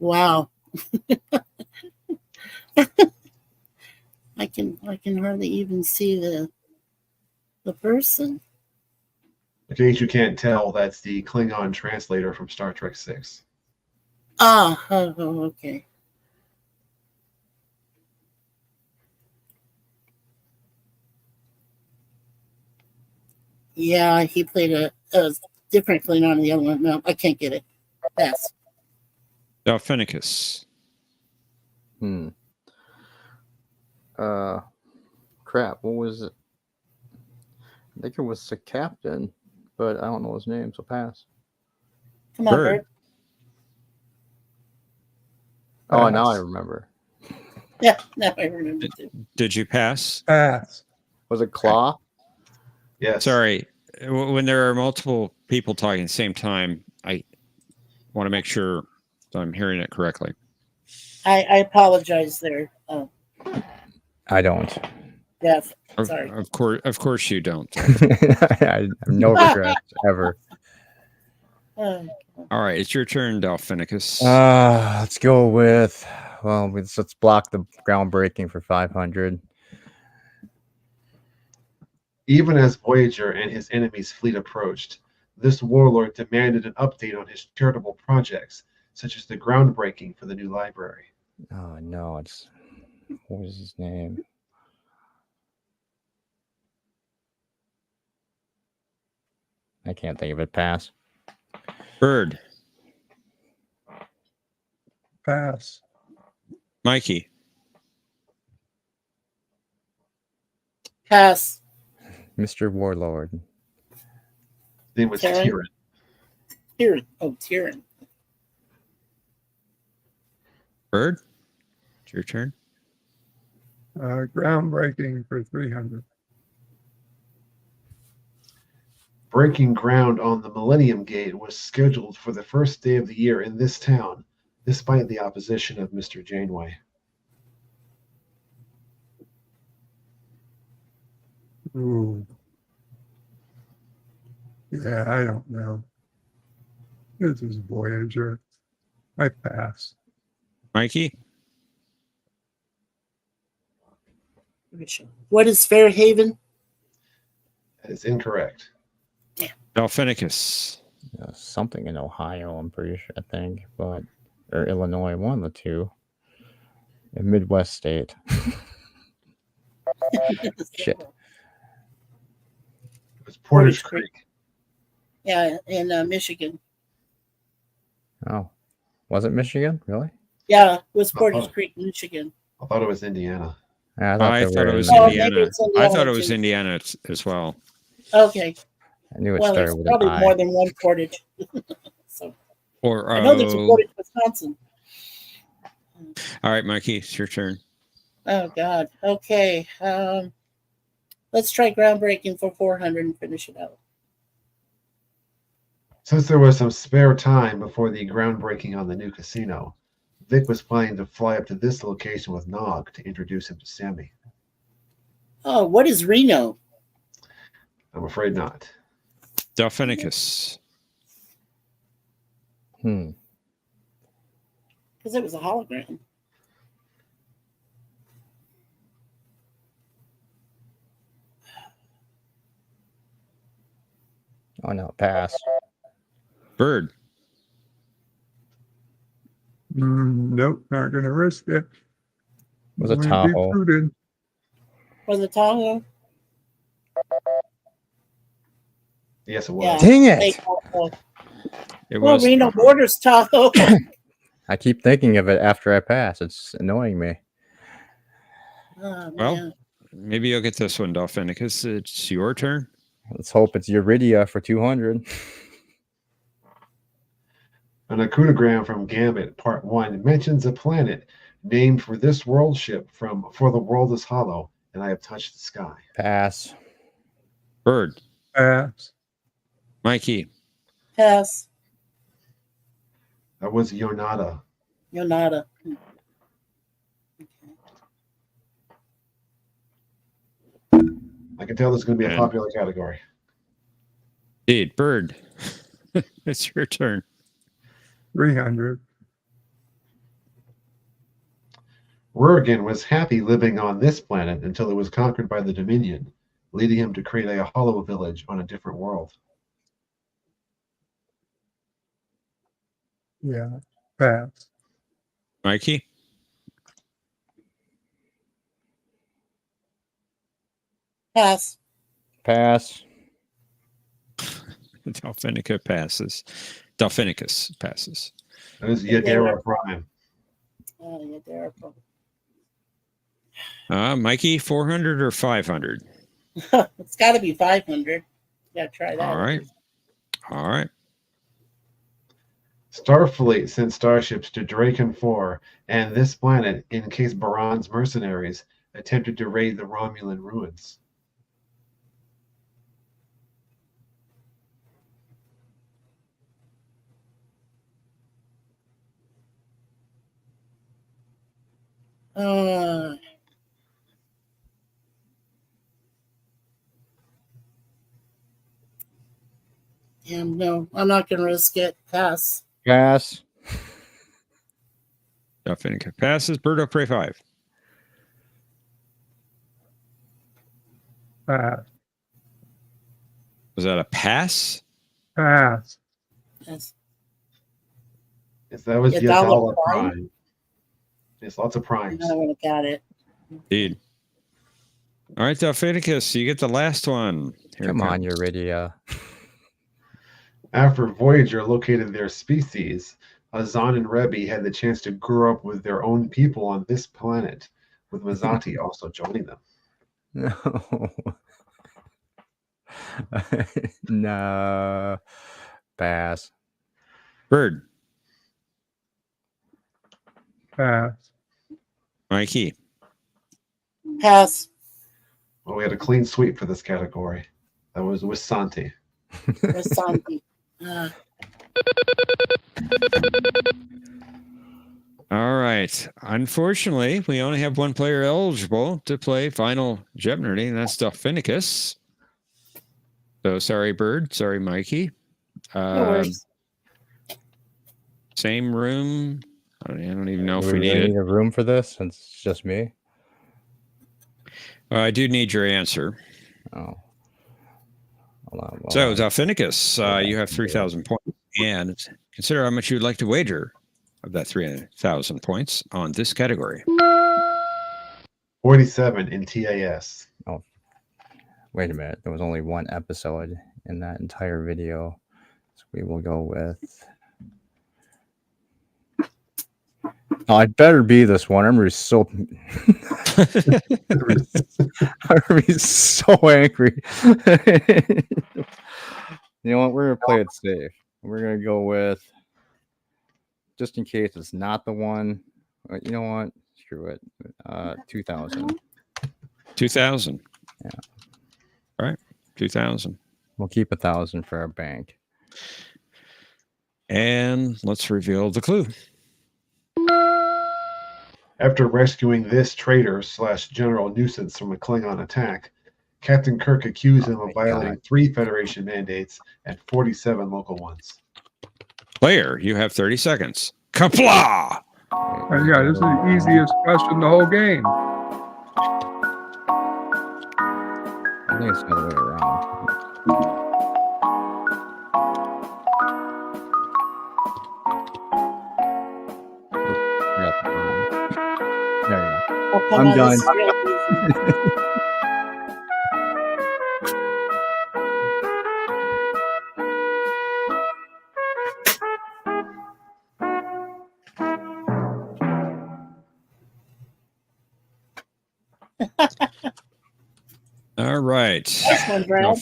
Wow. I can hardly even see the person. In case you can't tell, that's the Klingon translator from Star Trek VI. Okay. Yeah, he played a different Klingon on the other one. No, I can't get it. Pass. Delphinicus. Crap. What was it? I think it was the captain, but I don't know his name, so pass. Come on, Bird. Bird. Oh, now I Pass. remember. Yeah, now I remember too. Did you pass? Pass. Was it Claw? Yes. Sorry. When there are multiple people talking at the same time, I want to make sure that I'm hearing it correctly. I apologize there, I don't. Jeff. Of, Sorry. of course you don't. I have no regrets ever. Uh, All right, it's your turn, Delphinicus. Let's go with. Well, let's block the groundbreaking for 500. Even as Voyager and his enemy's fleet approached, this warlord demanded an update on his charitable projects, such as the groundbreaking for the new library. Oh no, it's what was his name? I can't think of it. Pass. Bird. Pass. Mikey. pass. Mr. Warlord. His name was Karen? Tyrion. Tyrion. Oh, Tyrion. Bird. It's your turn. Groundbreaking for 300. Breaking ground on the Millennium Gate was scheduled for the first day of the year in this town, despite the opposition of Mr. Janeway. Ooh. Yeah, I don't know. This is Voyager. I pass. Mikey. What is Fairhaven? That is incorrect. Delphinicus. Something in Ohio, I'm pretty sure, I think, but or Illinois, one of the two. A Midwest state. Shit. It was Portage Portage Creek. Creek. Yeah, in Michigan. Oh, was it Michigan? Really? Yeah, it was Oh, Portage oh. Creek, Michigan. I thought it was Indiana. Yeah, I they thought were it was in- Oh, maybe Indiana. it's Indiana. I thought it was too. Indiana as well. Okay. I knew it Well, started there's with an probably I. more than one Portage. So Or I know there's a Portage, Wisconsin. all right, Mikey, it's your turn. Oh God. Okay. Let's try groundbreaking for 400 and finish it out. Since there was some spare time before the groundbreaking on the new casino, Vic was planning to fly up to this location with Nog to introduce him to Sammy. Oh, what is Reno? I'm afraid not. Delphinicus. Because it was a hologram. Oh no, pass. Bird. Nope, not going to risk it. Was a I'm gonna be Tahoe. prudent. Was it Tahoe? Yes, it was. Yeah. Dang They it! Tahoe. It Well, was Reno borders Tahoe. I keep thinking of it after I pass. It's annoying me. Oh, Well, man. maybe you'll get this one, Delphinicus. It's your turn. Let's hope it's Uridia for 200. An acunogram from Gambit Part 1 mentions a planet named for this world ship from For the World is Hollow, and I have touched the sky. Pass. Bird. Pass. Mikey. Pass. That was Yonada. Yonada. I can tell this is going to be a And- popular category. Indeed. Bird. It's your turn. 300. Rurgan was happy living on this planet until it was conquered by the Dominion, leading him to create a hollow village on a different world. Yeah. Pass. Mikey. Pass. Pass. Delphinica passes. Delphinicus passes. That is Yadera Prime. Oh, yeah, there. Mikey, 400 or 500? It's got to be 500. Yeah, try that. All right. All right. Starfleet sent starships to Draken 4 and this planet in case Baran's mercenaries attempted to raid the Romulan ruins. Damn, no, I'm not going to risk it. Pass. Pass. Delphinica passes. Bird of Prey 5. Pass. Was that a pass? Pass. Yes. Yes, that was Yadala Yadala Prime? Prime. Yes, lots of primes. I would have got it. Indeed. All right, Delphinicus, you get the last one. Here it Come on, comes. Uridia. After Voyager located their species, Azan and Rebbe had the chance to grow up with their own people on this planet, with Mazati also joining them. No. No. Pass. Bird. Pass. Mikey. Pass. Well, we had a clean sweep for this category. That was Wisanti. Rasanti. All right. Unfortunately, we only have one player eligible to play Final Jeopnerdy, and that's Delphinicus. So sorry, Bird. Sorry, Mikey. No worries. Same room. I don't even know Do if we we need really it. need a room for this since it's just me? I do need your answer. Oh. Hold on. So, Delphinicus, you have 3,000 points. And consider how much you'd like to wager of that 3,000 points on this category. 47 in TAS. Wait a minute. There was only one episode in that entire video. So we will go with Oh, I better be this one. I'm gonna be so angry. You know what? We're gonna play it safe. We're gonna go with, just in case it's not the one. You know what? Screw it. 2000. 2000. Yeah. Right. 2000. We'll keep 1,000 for our bank. And let's reveal the clue. After rescuing this traitor / general nuisance from a Klingon attack, Captain Kirk accused him of violating 3 Federation mandates and 47 local ones. Player, you have 30 seconds. Kapla! Yeah, this is the easiest question in the whole game. I think it's the other way around. There you go. Oh, come I'm on, done. this is real easy. All right. Nice one, Brad.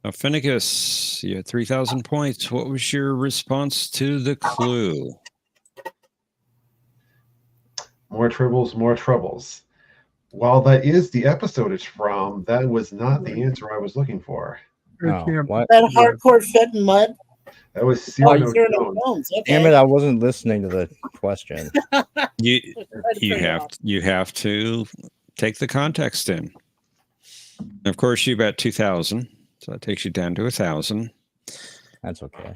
Now, Finnicus, you had 3,000 points. What was your response to the clue? More tribbles, more troubles. While that is the episode it's from, that was not the answer I was looking for. Oh, what? That hardcore fed in mud. That was Oh, Cyrano Cyrano Jones. Jones. Okay. Damn it! I wasn't listening to the question. You Try to you figure it have out. you have to take the context in. And of course, you bet 2,000, so that takes you down to 1,000. That's okay.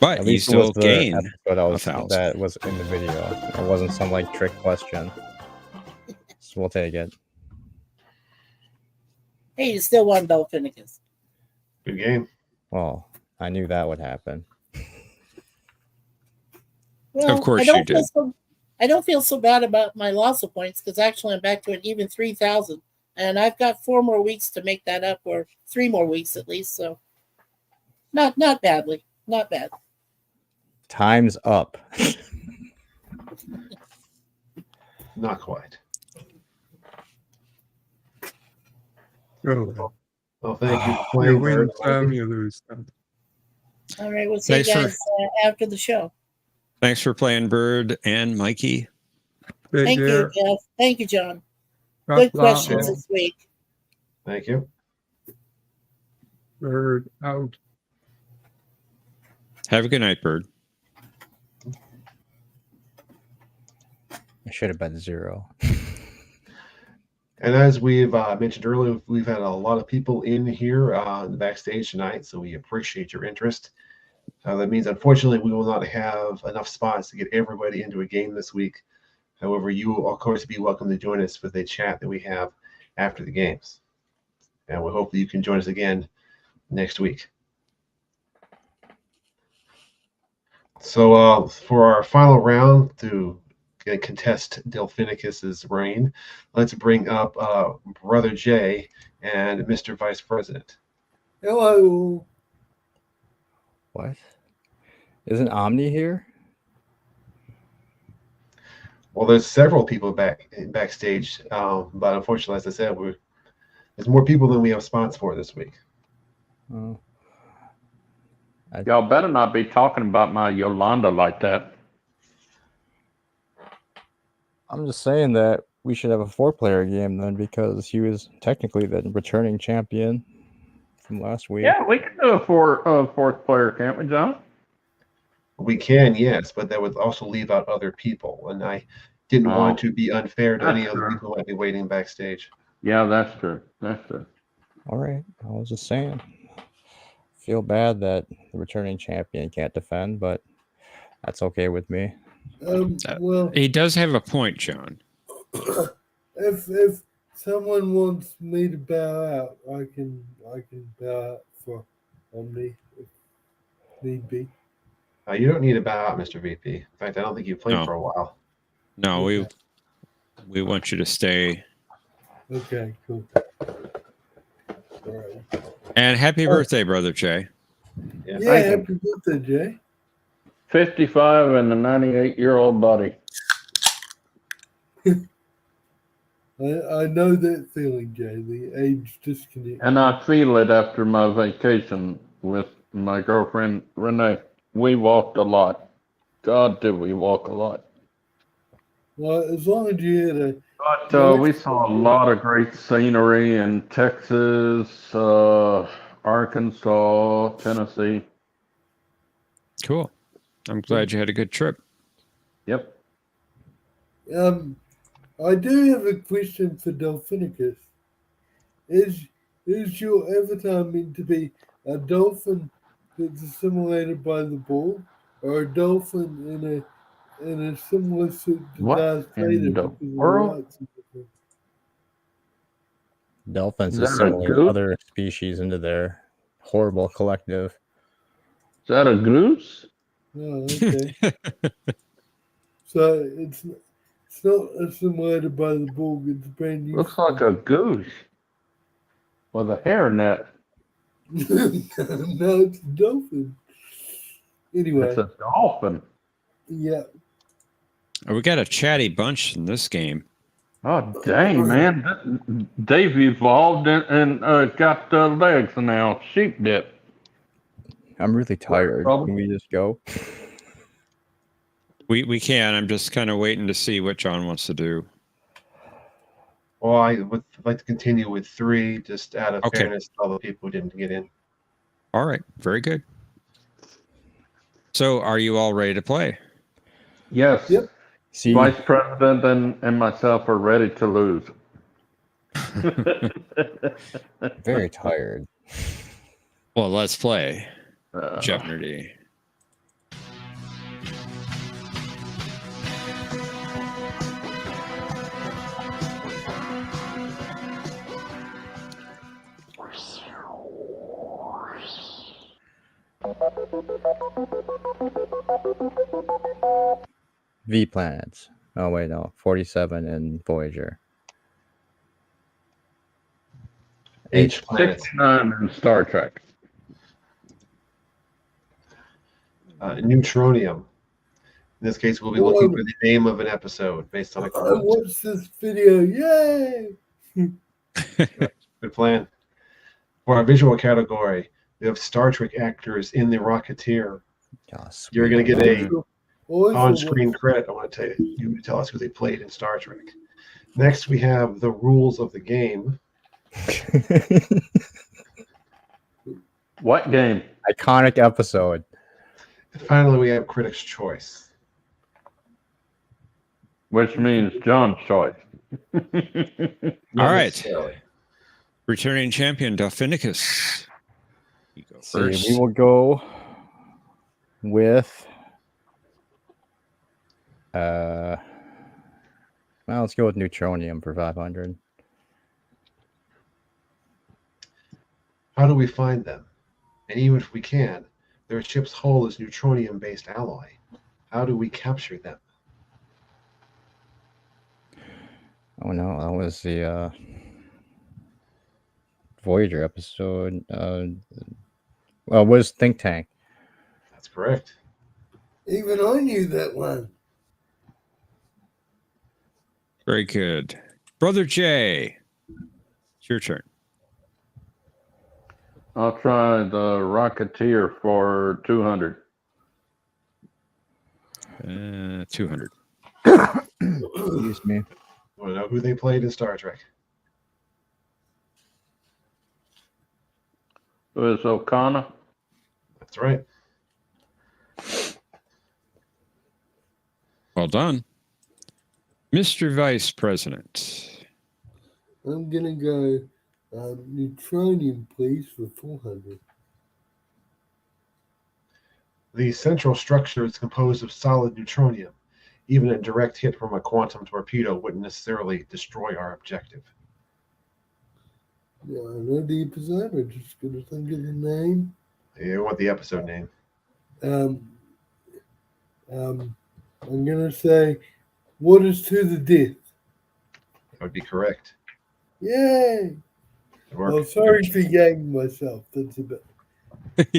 But At you least it was still the gain episode 1,000. that was in the video. It wasn't some like trick question. So we'll take it. Hey, you still won though, Finnicus. Good game. Well, I knew that would happen. Well, Of course I don't you did. I don't feel so bad about my loss of points because actually I'm back to an even 3,000, and I've got 4 more weeks to make that up, or 3 more weeks at least. So, not badly, not bad. Time's up. Not quite. Oh, Well, thank you for you playing. win Bird. some, you lose some. All right, we'll see you Thanks for- guys after the show. Thanks for playing, Bird and Mikey. Take Thank care. you, Jeff. Thank you, John. God Good bless questions all. this week. Thank you. Bird out. Have a good night, Bird. I should have bet 0. And as we've mentioned earlier, we've had a lot of people in here in the backstage tonight, so we appreciate your interest. That means, unfortunately, we will not have enough spots to get everybody into a game this week. However, you will, of course, be welcome to join us for the chat that we have after the games. And we hope that you can join us again next week. So for our final round to contest Delphinicus's reign, let's bring up Brother Jay and Mr. Vice President. Hello. What? Isn't Omni here? Well, there's several people backstage, but unfortunately, as I said, there's more people than we have spots for this week. Oh. Y'all better not be talking about my Yolanda like that. I'm just saying that we should have a 4-player game then, because he was technically the returning champion from last week. Yeah, we can do a fourth player, can't we, John? We can, yes, but that would also leave out other people, and I didn't want to be unfair to That's any other true. people who might be waiting backstage. Yeah, that's true. That's true. All right. I was just saying. Feel bad that the returning champion can't defend, but that's okay with me. Well, He does have a point, John. if someone wants me to bow out, I can bow out for Omni if need be. You don't need to bow out, Mr. VP. In fact, I don't think you've played No. for a while. No, Okay. we want you to stay. Okay, cool. All right. And happy birthday, Brother Jay. Yeah, Yeah, thank you. happy birthday, Jay. 55 and a 98-year-old body. I know that feeling, Jay. The age disconnect. And I feel it after my vacation with my girlfriend, Renee. We walked a lot. God, did we walk a lot. Well, as long as you had a But we saw a lot of great scenery in Texas, Arkansas, Tennessee. Cool. I'm glad you had a good trip. Yep. I do have a question for Dolphinicus. Is your avatar meant to be a dolphin that's assimilated by the ball, or a dolphin in a similar suit to What Darth in Vader the because of the world? lights and everything? Dolphins Is that a assimilate goose? other species into their horrible collective. Is that a goose? Oh, okay. So it's not assimilated by the ball. It's brand new. Looks like a goose with a hairnet. No, it's a dolphin. Anyway, It's a dolphin. yeah. We got a chatty bunch in this game. Oh, dang, man. They've evolved and got legs now. Sheep dip. I'm really tired. Problem? Can we just go? We can. I'm just kind of waiting to see what John wants to do. Well, I would like to continue with 3, just out of Okay. fairness to all the people who didn't get in. All right. Very good. So are you all ready to play? Yes. Yep. See, Vice President and myself are ready to lose. very tired. Well, let's play. Uh, Jeopnerdy. V planets. Oh wait, no, 47 and Voyager. H planets. 69 in Star Trek. Neutronium. In this case, we'll be looking for the name of an episode based on a I quote. watched this video. Yay! Good plan. For our visual category, we have Star Trek actors in The Rocketeer. Oh, You're going to get a Also on-screen credit. I want to tell you, you tell us who they played in Star Trek. Next, we have the rules of the game. What game? Iconic episode. And finally, we have Critics' Choice. Which means John's choice. Not All right. necessarily. Returning champion Dolphinicus. You go See, first. we will go with well, let's go with Neutronium for 500. How do we find them? And even if we can, their ship's hull is neutronium-based alloy. How do we capture them? Oh no, that was the Voyager episode. Well, it was Think Tank. That's correct. even I knew that one. Very good. Brother Jay, it's your turn. I'll try the Rocketeer for 200. 200. Excuse me. Want to know who they played in Star Trek? Who is O'Connor? That's right. Well done. Mr. Vice President. I'm gonna go Neutronium, please, for 400. The central structure is composed of solid neutronium. Even a direct hit from a quantum torpedo wouldn't necessarily destroy our objective. Yeah, I know the episode. I'm just gonna think of the name. You want the episode name? I'm gonna say Waters to the Death. That would be correct. Yay! Good work. Oh, sorry for yanking myself. That's a bit.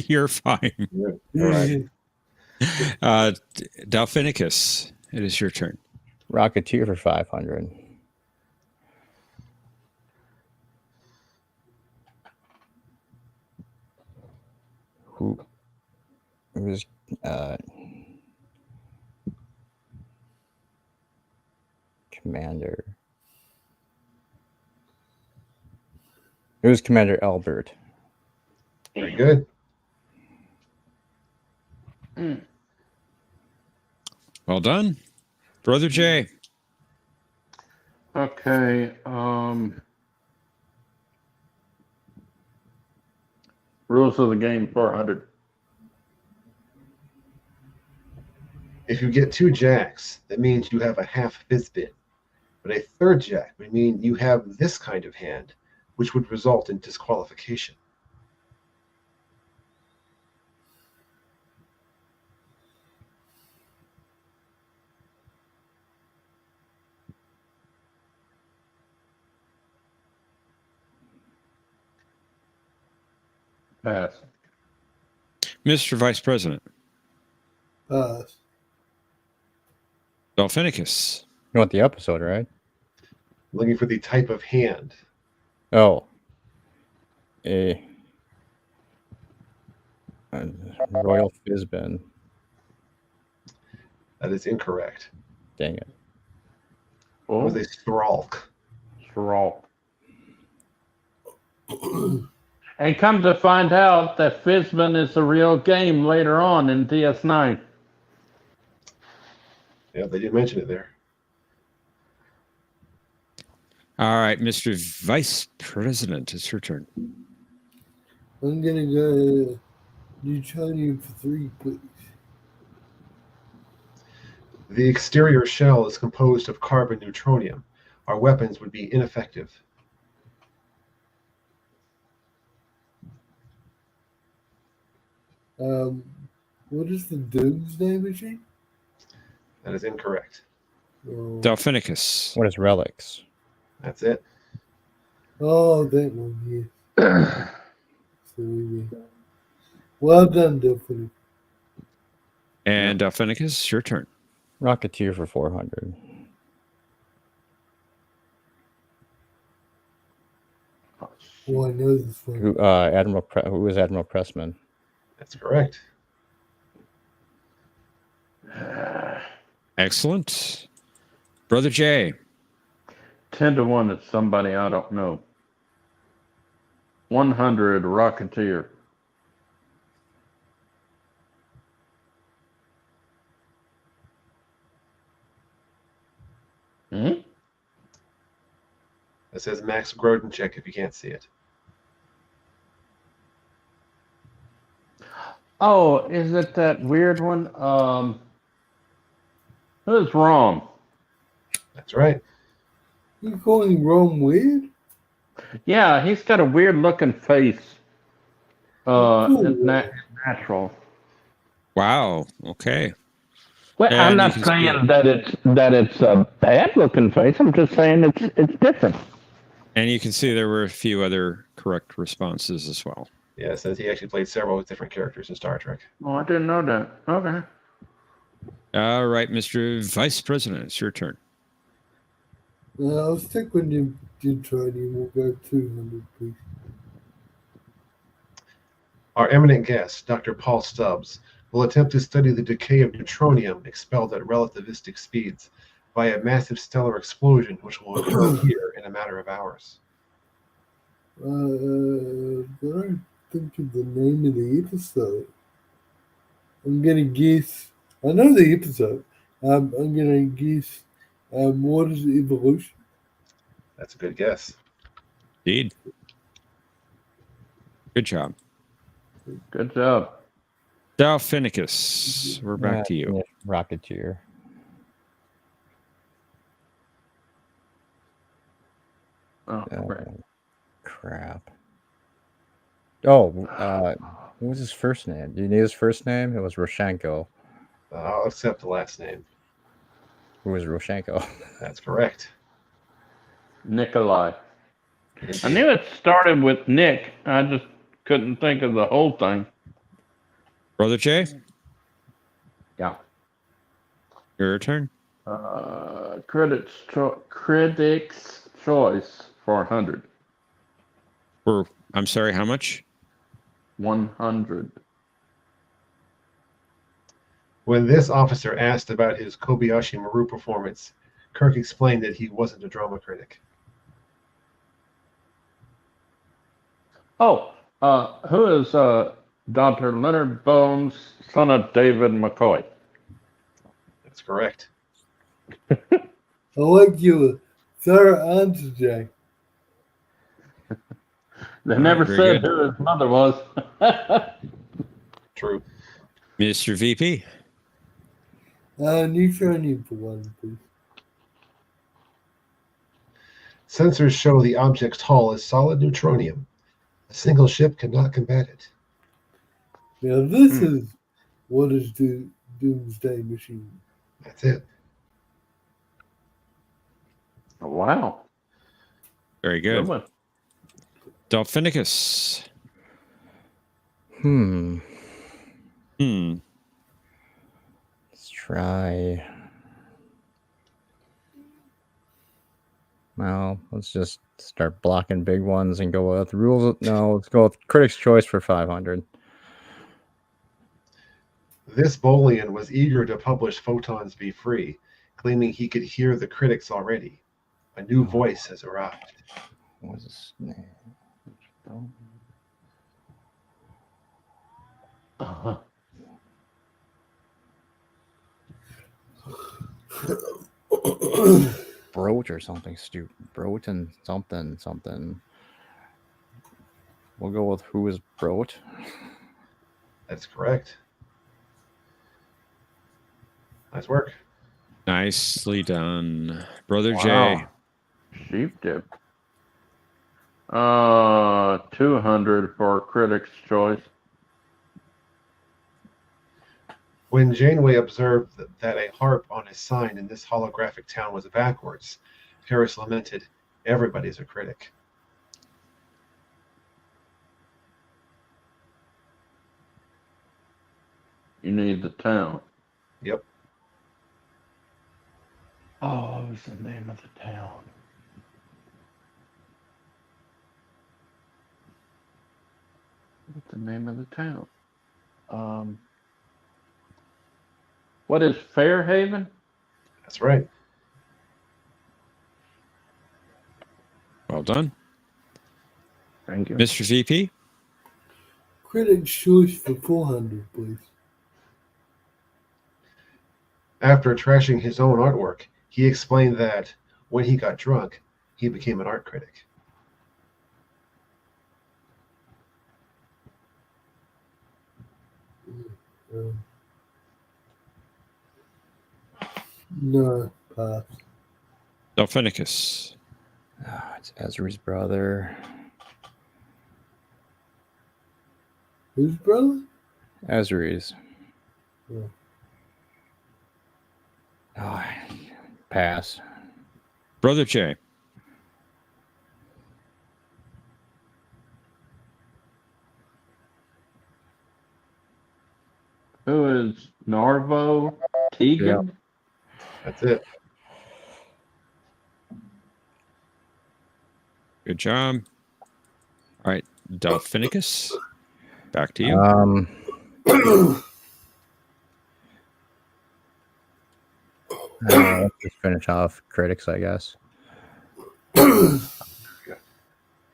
You're fine. All right. Delphinicus, it is your turn. Rocketeer for 500. Who's Commander? Who's Commander Albert? Very good. Well done. Brother Jay. Okay. Rules of the game 400. If you get 2 jacks, that means you have a half fizbin. But a third jack would mean you have this kind of hand, which would result in disqualification. Pass. Mr. Vice President. Pass. Delphinicus. You want the episode, right? Looking for the type of hand. Oh. A Royal Fizbin. That is incorrect. Dang it. It was a Thralk. Thralk. And come to find out that Fizbin is a real game later on in DS9. Yeah, they did mention it there. All right, Mr. Vice President, it's your turn. I'm gonna go Newtonium for 3, please. The exterior shell is composed of carbon neutronium. Our weapons would be ineffective. What is the Doomsday Machine? That is incorrect. Oh, Delphinicus. What is relics? That's it. oh that one, yeah. So, well done, Delphine. And Delphinicus, your turn. Rocketeer for 400. Oh, I know this one. Who who is Admiral Pressman? That's correct. Excellent. Brother Jay. 10-1, it's somebody I don't know. 100 Rocketeer. Hmm? It says Max Grodenchik if you can't see it. Oh, is it that weird one? Who's wrong? That's right. You calling Rome weird? Yeah, he's got a weird looking face. It's natural. Wow. Okay. Well, And I'm you not can saying that it's a bad looking face. I'm just saying it's different. And you can see there were a few other correct responses as well. Yeah, it says he actually played several different characters in Star Trek. Oh, I didn't know that. Okay. All right, Mr. Vice President, it's your turn. I'll stick with you, Neutronium. We'll go 200, please. Our eminent guest, Dr. Paul Stubbs, will attempt to study the decay of neutronium expelled at relativistic speeds by a massive stellar explosion which will occur here in a matter of hours. I don't think of the name of the episode. I'm gonna guess. I know the episode. I'm gonna guess. What is evolution? That's a good guess. Indeed. Good job. Good job. Delphinicus, we're back to you. Rocketeer. Oh, right. Crap. Oh, what was his first name? Do you need his first name? It was Roshenko. I'll accept the last name. Who was Roshenko? That's correct. Nikolai. I knew it started with Nick. I just couldn't think of the whole thing. Brother Jay? Yeah. Your turn. Critics' choice for 100. I'm sorry, how much? 100. When this officer asked about his Kobayashi Maru performance, Kirk explained that he wasn't a drama critic. Oh, who is Dr. Leonard Bones, son of David McCoy? That's correct. I like your thorough answer, Jay. They never very said good. who his mother was. True. Mr. VP. Neutronium for one, please. Sensors show the object's hull as solid neutronium. A single ship cannot combat it. Now this is what is Doomsday Machine. That's it. Wow. Very good. one. Dolphinicus. Let's try. Well, let's just start blocking big ones and go with rules. No, let's go with Critics' Choice for 500. This Bolian was eager to publish Photons Be Free, claiming he could hear the critics already. A new voice has arrived. What was his name? Uh-huh. Broach or something stupid. Broach and something. We'll go with who is Broach. That's correct. Nice work. Nicely done. Brother Wow. Jay. Sheep dip. 200 for Critics' Choice. When Janeway observed that a harp on a sign in this holographic town was backwards, Paris lamented, "Everybody's a critic." You need the town. Yep. Oh, what was the name of the town? What's the name of the town? What is Fairhaven? That's right. Well done. Thank you. Mr. VP. Critics' Choice for 400, please. After trashing his own artwork, he explained that when he got drunk, he became an art critic. No, pass. Dolphinicus. It's Ezra's brother. Whose brother? Ezra's. Yeah. Oh, pass. Brother Jay. Who is Narvo Tegan? That's it. Good job. All right. Dolphinicus. Back to you. Let's just finish off Critics, I guess.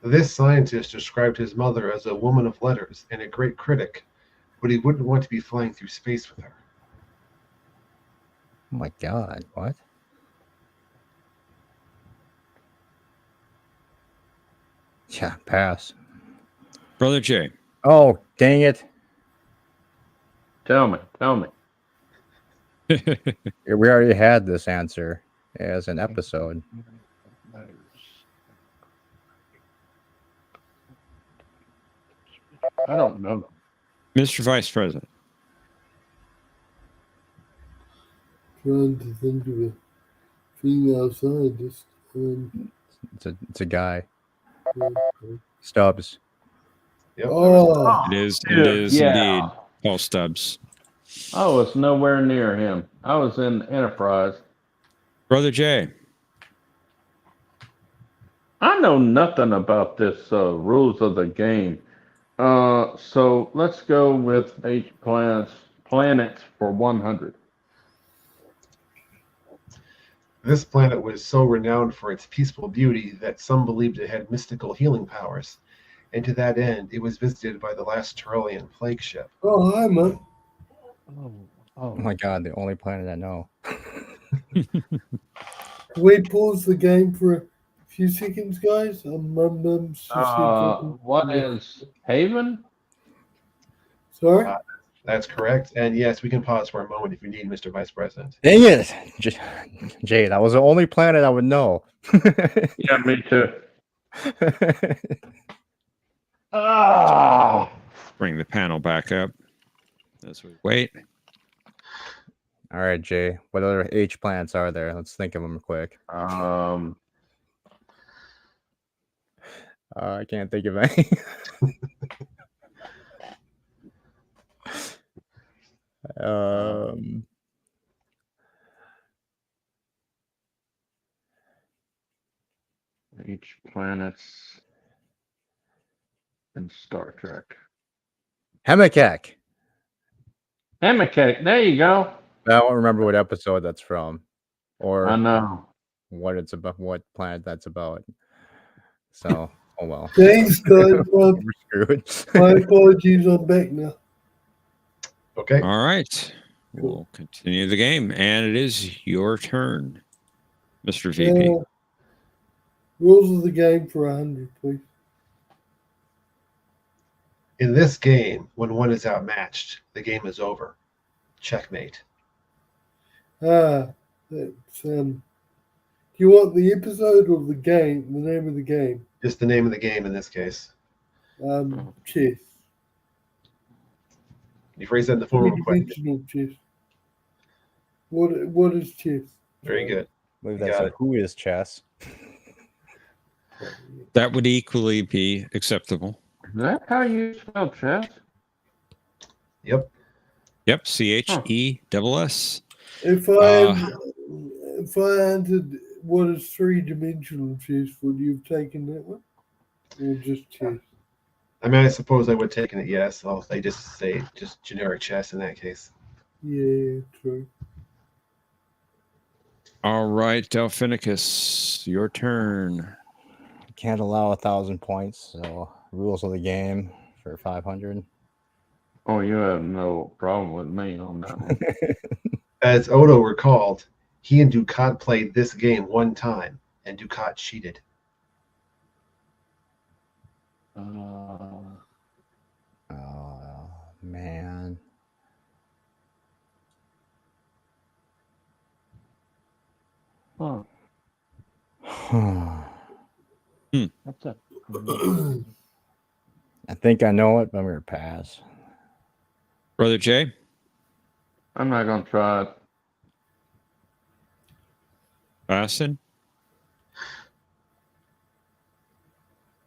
This scientist described his mother as a woman of letters and a great critic, but he wouldn't want to be flying through space with her. Oh my God, what? Yeah, pass. Brother Jay. Oh, dang it. Tell me. We already had this answer as an episode. I don't know. Mr. Vice President. Trying to think of a female scientist. It's a guy. Stubbs. Yep. Oh, It is yeah. indeed Paul Stubbs. I was nowhere near him. I was in Enterprise. Brother Jay. I know nothing about this rules of the game. So let's go with H planets for 100. This planet was so renowned for its peaceful beauty that some believed it had mystical healing powers, and to that end, it was visited by the last Turelian plague ship. Oh, hi, man. Oh my god, the only planet I know. Can we pause the game for a few seconds, guys? What is Haven? Sorry? That's correct. And yes, we can pause for a moment if you need, Mr. Vice President. Dang it! Jay, that was the only planet I would know. Yeah, me too. Ah! Bring the panel back up as we wait. All right, Jay. What other H planets are there? Let's think of them quick. I can't think of any. H planets in Star Trek. Hemikek. Hemikek, there you go. I don't remember what episode that's from, or I know what it's about, what planet that's about. So, oh well. Thanks, guys. We're screwed. My apologies, I'm back now. Okay. All right. We'll continue the game, and it is your turn, Mr. VP. Rules of the game for 100, please. In this game, when one is outmatched, the game is over. Checkmate. That's do you want the episode or the game? The name of the game? Just the name of the game in this case. Chess. You phrase that in the form of a question. Three-dimensional chess. What is chess? Very good. Believe You that's got a it. who is chess. That would equally be acceptable. Is that how you spell chess? Yep. Yep. CHESS. If I answered what is three-dimensional chess, would you have taken that one, or just chess? I mean, I suppose I would have taken it, yes. I'll they just say just generic chess in that case. Yeah, true. All right, Delphinicus, your turn. Can't allow 1,000 points. So rules of the game for 500. Oh, you have no problem with me on that one. As Odo recalled, he and Ducat played this game one time, and Ducat cheated. Oh man. Huh. What's that? I think I know it, but I'm gonna pass. Brother Jay? I'm not gonna try it. Passing?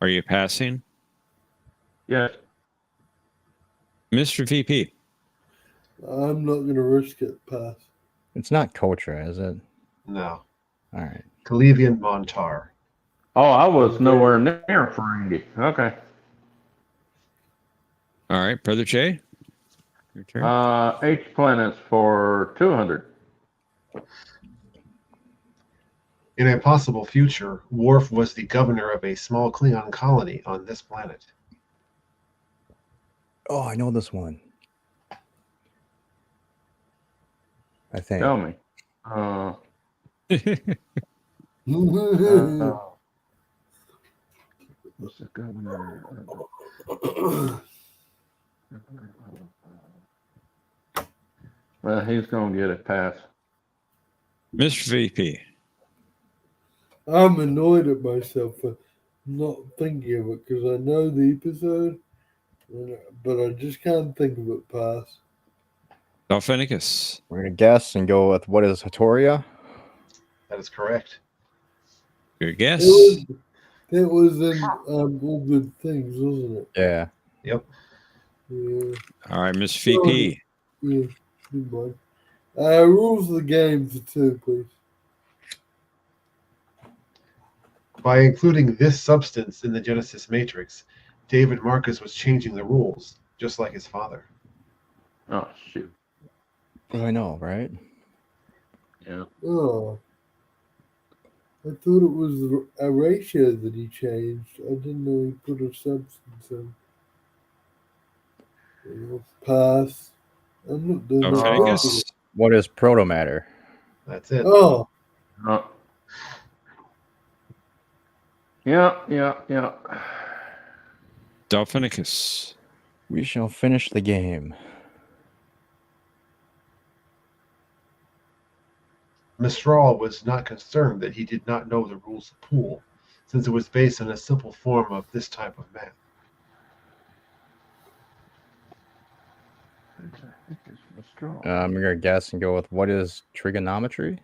Are you passing? Yes. Mr. VP? I'm not going to risk it. Pass. It's not Kotra, is it? No. All right. Calevian Montar. Oh, I was nowhere near Ferengi. Okay. All right, Brother Jay? Your turn. H planets for 200. In a possible future, Worf was the governor of a small Klingon colony on this planet. Oh, I know this one. I think. Tell me. What's the governor? Well, he's gonna get a pass. Mr. VP? I'm annoyed at myself for not thinking of it because I know the episode, but I just can't think of it. Pass. Delphinicus? We're gonna guess and go with what is Hatoria? That is correct. Good guess. It was in All Good Things, wasn't it? Yeah. Yep. Yeah. All right, Mr. VP. Yeah. Never mind. Rules of the game for 2, please. By including this substance in the Genesis matrix, David Marcus was changing the rules, just like his father. Oh, shoot. I know, right? Yeah. Oh. I thought it was a ratio that he changed. I didn't know he put a substance in. Pass. I'm not doing that. Delphinicus. What is protomatter? That's it. Oh, Yeah. Delphinicus. We shall finish the game. Mistral was not concerned that he did not know the rules of pool, since it was based on a simple form of this type of math. I'm gonna guess and go with what is trigonometry?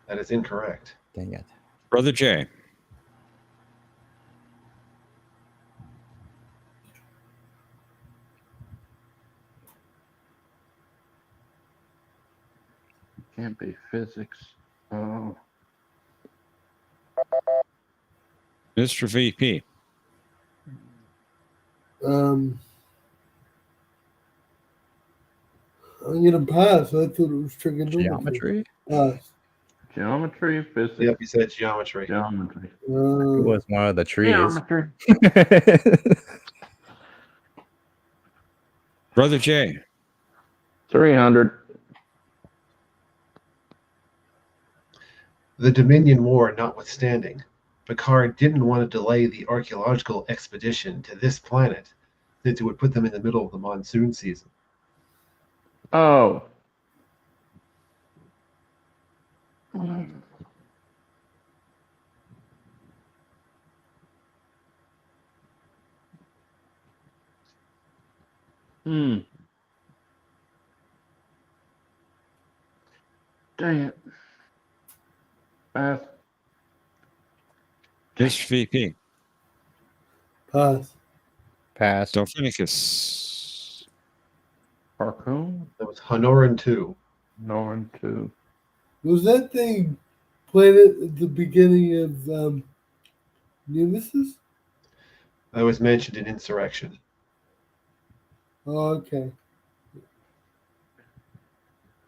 That is incorrect. Dang it. Brother J. Can't be physics. Oh. Mr. VP. I'm gonna pass. I thought it was trigonometry. Geometry? Pass. Geometry, physics. Yep, he said geometry. Geometry. It was one of the trees. Geometry. Brother J. 300. The Dominion War notwithstanding, Picard didn't want to delay the archaeological expedition to this planet, since it would put them in the middle of the monsoon season. Oh. Dang it. Pass. Mr. VP. Pass. Pass. Delphinicus. Harpoon. That was Honoran 2. Norn 2. Was that thing planet at the beginning of Nemesis? That was mentioned in Insurrection. Oh, okay.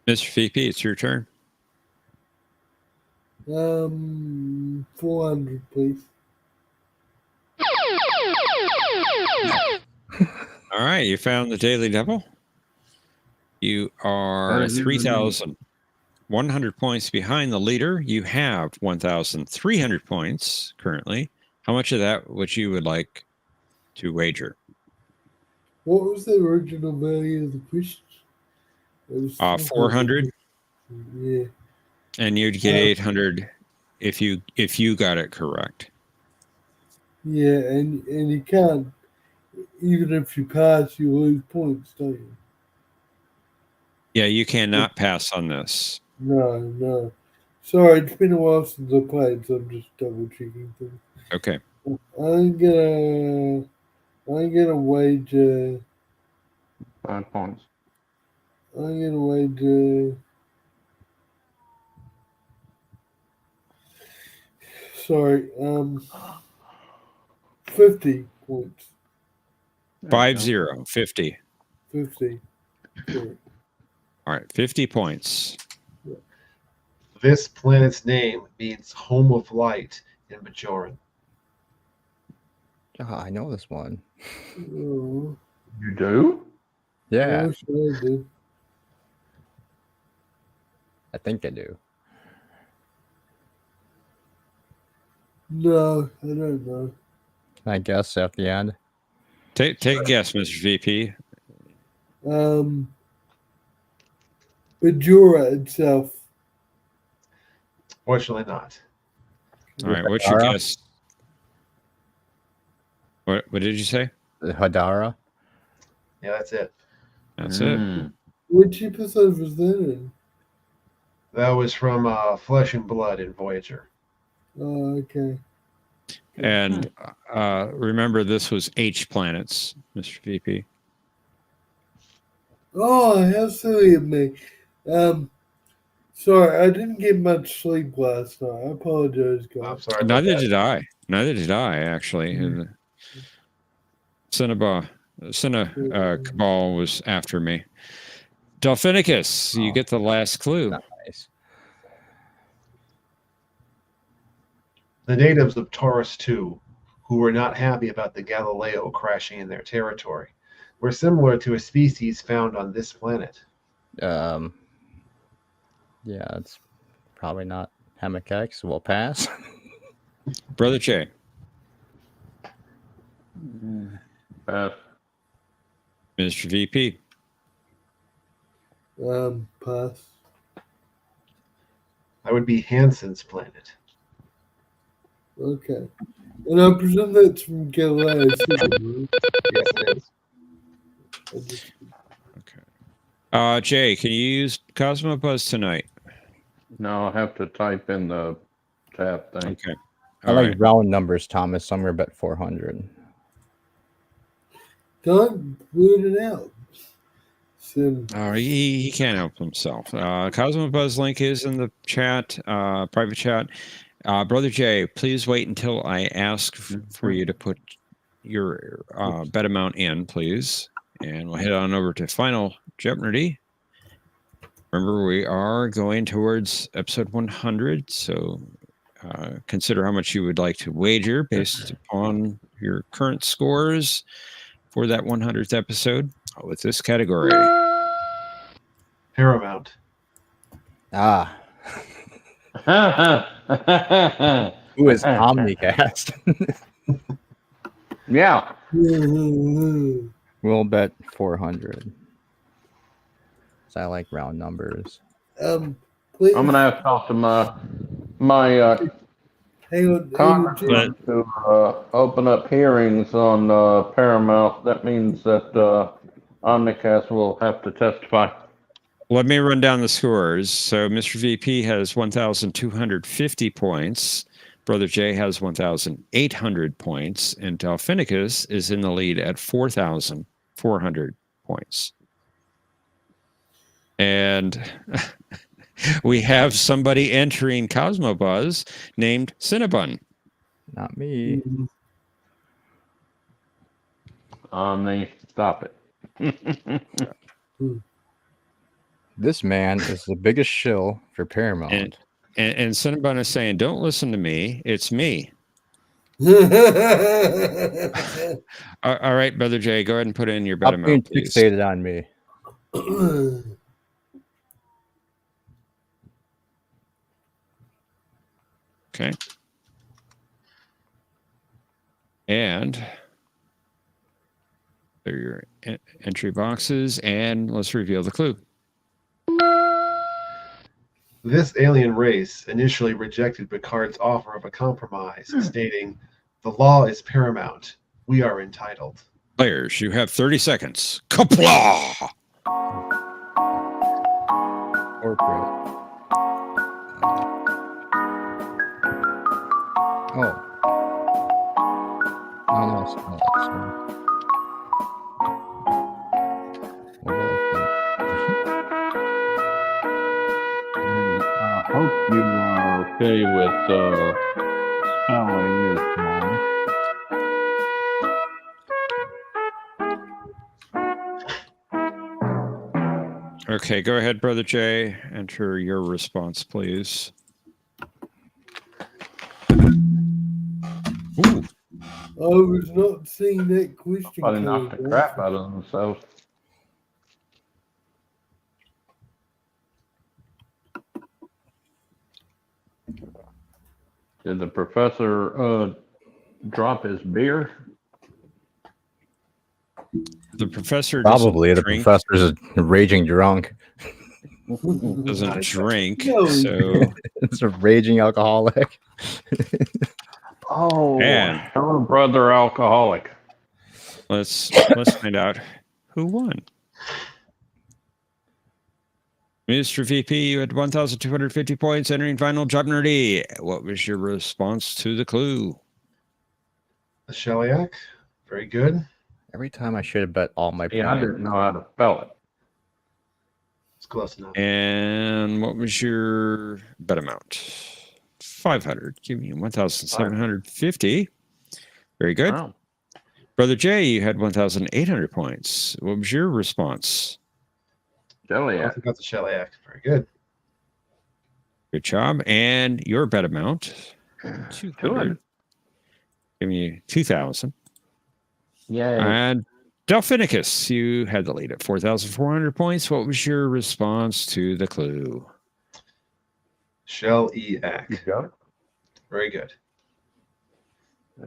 Mr. VP, it's your turn. 400, please. All right, you found the Daily Devil. You are 3,100 points behind the leader. You have 1,300 points currently. How much of that would you like to wager? What was the original value of the question? It was 400, Yeah. and you'd get 800 if you got it correct. Yeah, and you can't, even if you pass, you lose points, don't you? Yeah, you cannot pass on this. No. Sorry, it's been a while since I played, so I'm just double checking things. Okay. I'm gonna wager. 5 points. I'm gonna wager. Sorry, 50 points. 50. 50. Sorry. All right, 50 points. This planet's name means home of light in Bajoran. Oh, I know this one. Oh, You do? I Yeah, wish I did. I think I do. No, I don't know. Can I guess at the end? Take a guess, Mr. VP. Bajura itself. Fortunately not. All right, what's your guess? What did you say? Hadara. Yeah, that's it. That's it. Which episode was that in? That was from Flesh and Blood in Voyager. Oh, okay. And remember, this was H planets, Mr. VP. Oh, how silly of me. Sorry, I didn't get much sleep last night. I apologize, I'm guys. sorry about Neither that. did I. Neither did I, actually. Cinnabon Cabal was after me. Delphinicus, you get the last clue. Nice. The natives of Taurus II, who were not happy about the Galileo crashing in their territory, were similar to a species found on this planet. Yeah, it's probably not Hemikex. We'll pass. Brother Jay. Pass. Mr. VP. Pass. That would be Hansen's planet. Okay. And I presume that's from Galileo. Yes, it is. Okay. Jay, can you use Cosmobuzz tonight? No, I have to type in the tab thing. Okay. I All like right. round numbers, Thomas. Somewhere bet 400. Don't rule it out. So, He can't help himself. Cosmobuzz link is in the chat, private chat. Brother Jay, please wait until I ask for you to put your bet amount in, please. And we'll head on over to final Jeopnerdy. Remember, we are going towards episode 100, so consider how much you would like to wager based upon your current scores for that 100th episode with this category. Paramount. Ah. Who is Omnicast? Yeah. We'll bet 400. So I like round numbers. please. I'm gonna have to talk to my Hang on. congressman to open up hearings on Paramount. That means that Omnicast will have to testify. Let me run down the scores. So Mr. VP has 1,250 points. Brother Jay has 1,800 points. And Delphinicus is in the lead at 4,400 points. And we have somebody entering Cosmobuzz named Cinnabon. Not me. Stop it. This man is the biggest shill for Paramount. And Cinnabon is saying, don't listen to me. It's me. All right, Brother Jay, go ahead and put in your bet Stop being amount, please. fixated on me. Okay. And there are your entry boxes, and let's reveal the clue. This alien race initially rejected Picard's offer of a compromise, stating, "The law is paramount. We are entitled." Players, you have 30 seconds. Kapla! Corporate. Oh. Oh, no, it's not. Sorry. What do I hope you are okay with spelling this one. Okay, go ahead, Brother Jay. Enter your response, please. Ooh. I was not seeing that question. Probably knocked the crap out of themselves. Did the professor drop his beer? The professor Probably. The drink, professor's a raging drunk. doesn't drink, No. so It's a raging alcoholic. Oh, Man. hello, brother alcoholic. let's find out who won. Mr. VP, you had 1,250 points entering final Jeopnerdy. What was your response to the clue? The Shellyak. Very good. Every time I should have bet all my Yeah, I points. didn't know how to spell it. It's close enough. And what was your bet amount? 500. Give me 1,750. Very good. Wow. Brother Jay, you had 1,800 points. What was your response? I Jelly. also got the Shellyak. Very good. Good job. And your bet amount? 200. Give me 2,000. Yay. And Delphinicus, you had the lead at 4,400 points. What was your response to the clue? Shellyak. Got it? Very good.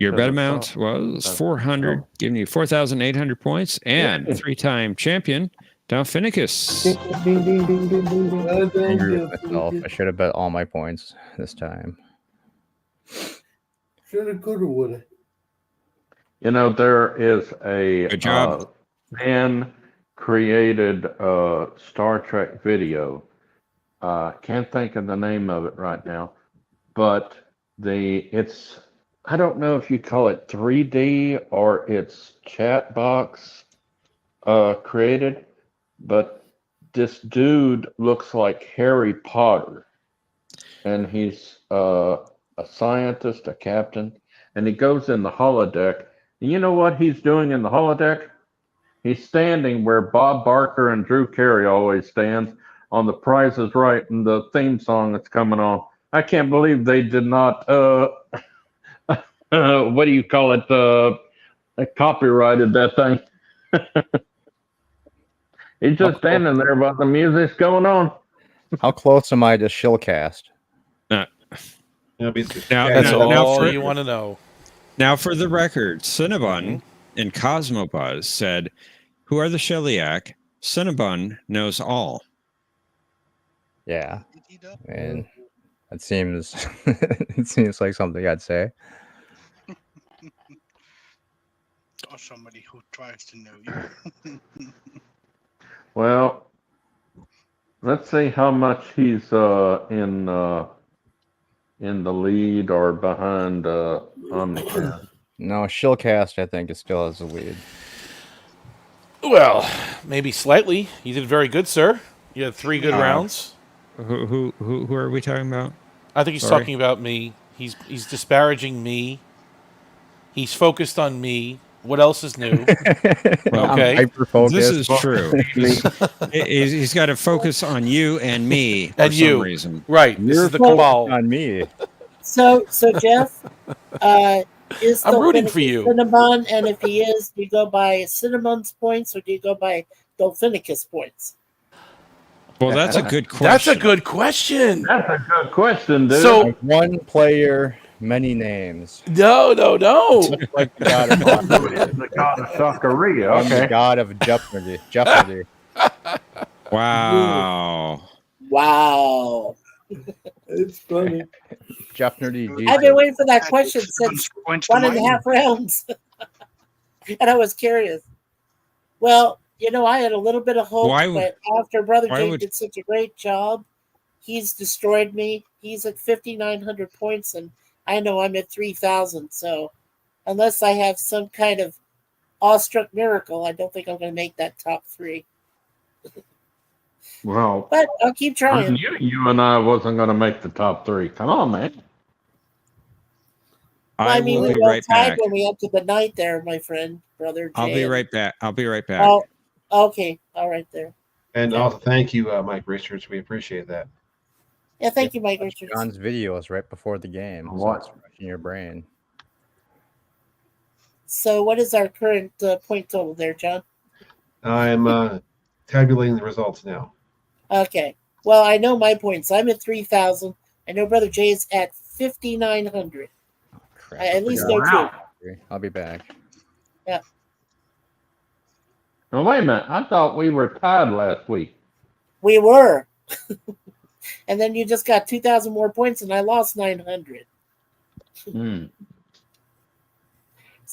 Your bet amount was 400, giving you 4,800 points. And three-time champion, Delphinicus. Well done, Angry with myself. Delphinicus. I should have bet all my points this time. Shoulda, coulda, woulda. You know, there is a Good job. fan created Star Trek video. Can't think of the name of it right now, but it's I don't know if you call it 3D or it's chat box created, but this dude looks like Harry Potter, and he's a scientist, a captain, and he goes in the holodeck. And you know what he's doing in the holodeck? He's standing where Bob Barker and Drew Carey always stands on The Price is Right and the theme song that's coming on. I can't believe they did not, what do you call it, copyrighted that thing. He's just standing there while the music's going on. How close am I to Shillcast? Now, That's all you want to know. Now, for the record, Cinnabon and Cosmobuzz said, "Who are the Shellyak? Cinnabon knows all." Yeah, and it seems it seems like something I'd say. Or somebody who tries to know you. Well, let's see how much he's in the lead or behind Omnicast. No, Shillcast, I think, is still has the lead. Well, maybe slightly. You did very good, sir. You had 3 good rounds. Who are we talking about? I think he's talking about me. He's disparaging me. He's focused on me. What else is new? Okay, hyper-focused. This is true. He's got to focus on you and me for and some you, reason. right? This You're is the cabal. on me. So Jeff, is I'm rooting for you. Cinnamon, and if he is, do you go by Cinnamon's points or do you go by Dolphinicus points? Well, that's a good question. That's a good question. That's a good question, dude. So Like one player, many names. no. Just like the god of the god of Socceria. I'm the Okay. god of Jeopardy. Wow. Wow. It's funny. Jeopnerdy. I've been waiting for that question since Points to 1.5 rounds. And I was curious. Well, I had a little bit of hope, but after Brother Jay did such a great job, he's destroyed me. He's at 5,900 points, and I know I'm at 3,000. So unless I have some kind of awestruck miracle, I don't think I'm going to make that top 3. Well, But I'll keep I trying. knew you and I wasn't going to make the top 3. Come on, man. Well, I mean, will we be were right tied back. when we entered the night there, my friend, Brother Jay. I'll be right back. I'll be right back. Oh, okay. All right there. And also, thank you, Mike Richards. We appreciate that. Yeah, thank you, Mike Richards. John's videos right before the game. So it's fresh in your brain. So what is our current point total there, John? I'm tabulating the results now. Okay. Well, I know my points. I'm at 3,000. I know Brother Jay's at 5,900. Crap. I at least know two. I'll be back. Yeah. Now, wait a minute. I thought we were tied last week. We were. And then you just got 2,000 more points, and I lost 900. So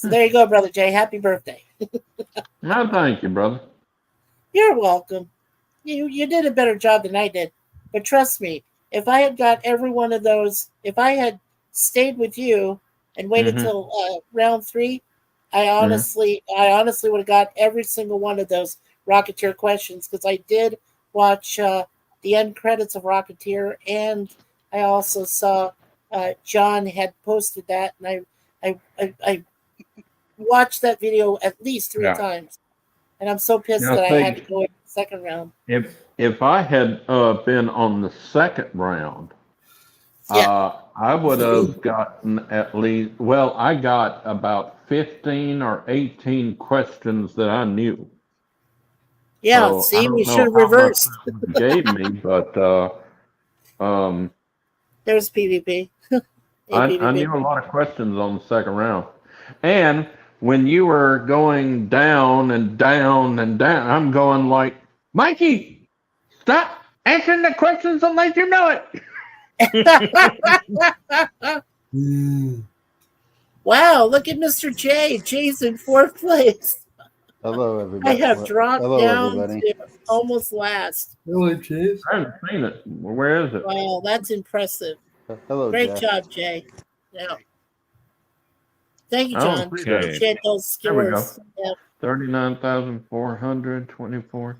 there you go, Brother Jay. Happy birthday. No, thank you, brother. You're welcome. You did a better job than I did. But trust me, if I had got every one of those, if I had stayed with you and waited till round 3, I honestly would have got every single one of those Rocketeer questions because I did watch the end credits of Rocketeer, and I also saw John had posted that, and I watched that video at least 3 times, and I'm so pissed Now, that I had to think go in the second round. if I had been on the second round, I would have gotten at least. Well, I got about 15 or 18 questions that I knew. Yeah, So I see, don't we know should have how much reversed. that gave me, but There's PvP. I knew a lot of questions on the second round. And when you were going down and down and down, I'm going like, Mikey, stop answering the questions unless you know it. Wow, look at Mr. J. Jay's in 4th place. Hello, everybody. I have dropped Hello, down everybody. to almost last. Hello, Chase. I haven't seen it. Where is it? Wow, that's impressive. Hello, Great Jeff. job, Jay. Yeah. Thank you, I John. don't see that. Appreciate those There we go. scores. Yeah. 39,424.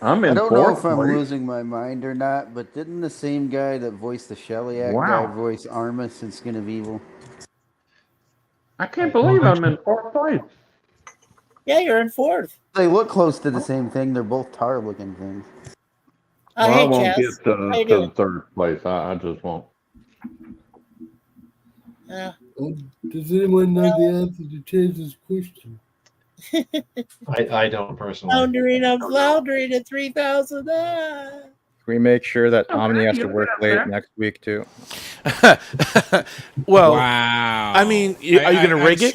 I'm in I don't know fourth if I'm place. losing my mind or not, but didn't the same guy that voiced the Shellyak Wow. guy voice Armus in Skin of Evil? I can't believe I'm in fourth place. Yeah, you're in 4th. They look close to the same thing. They're both tar-looking things. Well, I Hey, won't Jess. get How you to doing? the third place. I just won't. Does anyone know the answer to Chase's question? I don't personally. I'm floundering at 3,000. Can we make sure that Omni has to work late next week too? Well, wow. I mean, are you going to rig it?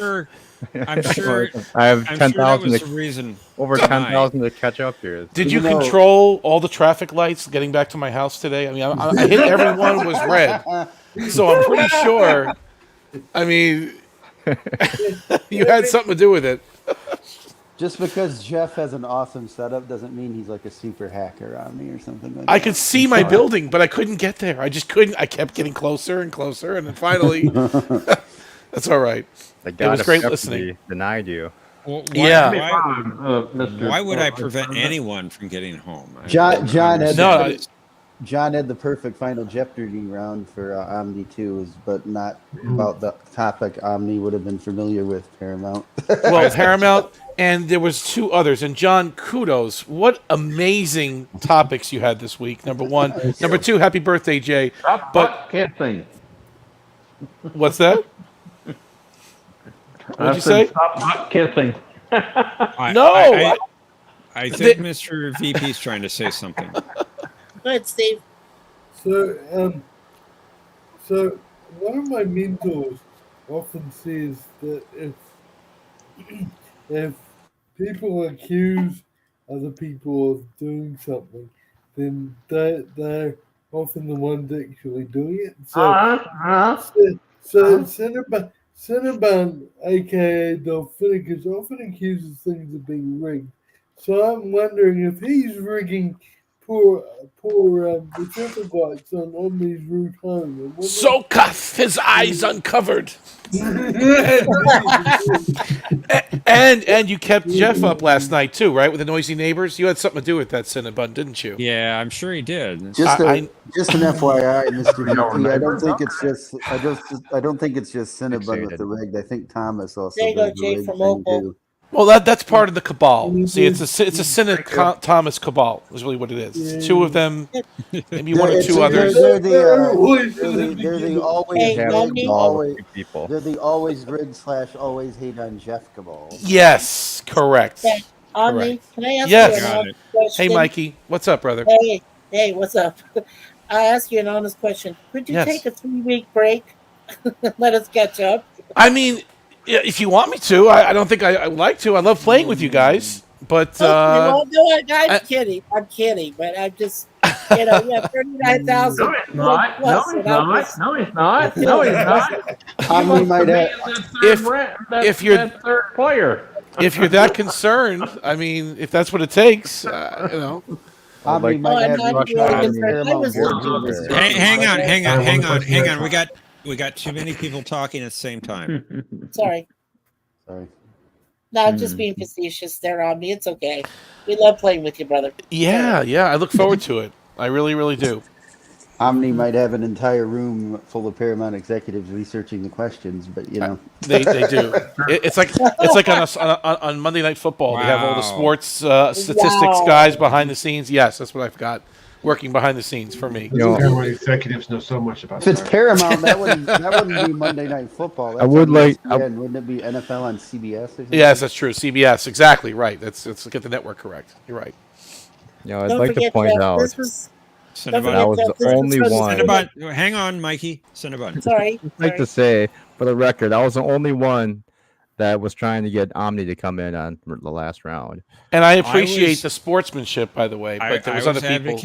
I'm sure. I have I'm 10,000 sure that was the reason. over 10,000 to catch up here. Did you control all the traffic lights getting back to my house today? I mean, I hit every one was red, so I'm pretty sure. I mean, you had something to do with it. Just because Jeff has an awesome setup doesn't mean he's like a super hacker on me or something like that. I could see my building, but I couldn't get there. I just couldn't. I kept getting closer and closer, and then finally, that's all right. It was great listening. Denied you. Well, Mr. Why would I prevent anyone from getting home? John had No, John had the perfect final Jeopardy round for Omni 2, but not about the topic Omni would have been familiar with, Paramount. well, Paramount, and there was 2 others. And John, kudos! What amazing topics you had this week. Number 1, number 2. Happy birthday, Jay! But can't sing. What's that? What'd you say? Stop not kissing. No! I think Mr. VP is trying to say something. Go ahead, Steve. So one of my mentors often says that if people accuse other people of doing something, then they're often the ones actually doing it. So Cinnabon, aka Dolphinicus, often accuses things of being rigged. So I'm wondering if he's rigging poor the traffic lights on Omni's route home. So cuff his eyes uncovered. And you kept Jeff up last night too, right? With the noisy neighbors. You had something to do with that, Cinnabon, didn't you? Yeah, I'm sure he did. Just an FYI, Mr. VP, I don't think it's just Cinnabon with the rigged. I think Thomas also There you go, does the Jay rigged from thing Opal. too. Well, that's part of the cabal. See, it's a Thomas cabal is really what it is. It's 2 of them, maybe 1 or 2 others. They're the always rigged / always hate on Jeff cabal. Yes, correct. Okay. Omni, can I ask Yes. you an honest question? Hey, Mikey, what's up, brother? Hey, what's up? I ask you an honest question. Could you Yes. take a 3-week break? Let us catch up. I mean, if you want me to, I don't think I would like to. I love playing with you guys, but I'm kidding. I'm kidding, but I'm just, you have 39,000. No, it's not. No, it's not. Omni might have. If you're that third player. If you're that concerned, I mean, if that's what it takes, Omni might have Hang on. We got too many people talking at the same time. Sorry. No, I'm just being facetious there, Omni. It's okay. We love playing with you, brother. Yeah, yeah. I look forward to it. I really, really do. Omni might have an entire room full of Paramount executives researching the questions, but you know They do. It's like on Monday Night Football. They have all the Wow. sports statistics guys behind the scenes. Yes, that's what I've got working behind the scenes for me. Those Paramount executives know so much about. if it's Star Trek. Paramount, that wouldn't be Monday Night Football. That's would on like- ESPN. Wouldn't it be NFL on CBS? Or something? Yes, that's true. CBS, exactly right. Let's get the network correct. You're right. I'd Don't like to forget point that out this was. Don't Cinnabon. that was forget the this only was one. Cinnabon. Hang on, Mikey. Cinnabon. Sorry. I'd like to say, for the record, that was the only one that was trying to get Omni to come in on the last round. And I appreciate the sportsmanship, by the way. But there was other people.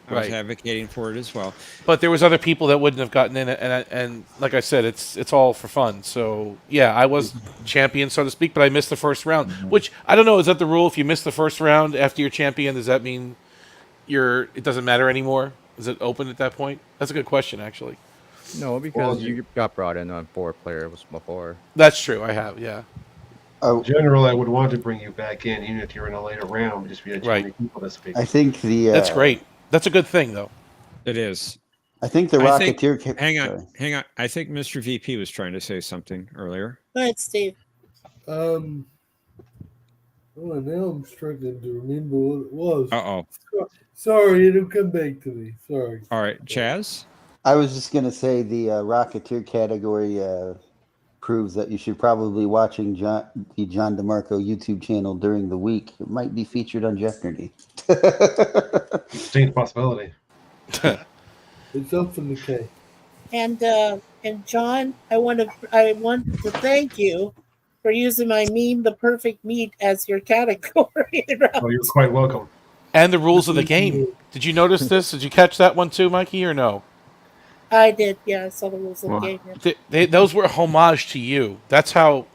I was advocating for it as well. But there was other people that wouldn't have gotten in it, and like I said, it's all for fun. So yeah, I was champion, so to speak, but I missed the first round. Which I don't know. Is that the rule? If you miss the first round after you're champion, does that mean it doesn't matter anymore? Is it open at that point? That's a good question, actually. No, because you got brought in on 4 players before. That's true. I have, yeah. In general, I would want to bring you back in, even if you're in a later round, just be a too many people this week. I think that's great. That's a good thing, though. It is. I think the Rocketeer. Hang on. I think Mr. VP was trying to say something earlier. Go ahead, Steve. Oh, now I'm struggling to remember what it was. Uh-oh. Sorry, it'll come back to me. Sorry. All right, Chaz? I was just going to say the Rocketeer category proves that you should probably watching the John DeMarco YouTube channel during the week. It might be featured on Jeopnerdy. Distinct possibility. It's up in the case. And John, I want to thank you for using my meme, the perfect meat, as your category. Oh, you're quite welcome. And the rules of the game. Did you notice this? Did you catch that one too, Mikey, or no? I did. Yeah, I saw the rules of the game. Those were a homage to you. That's how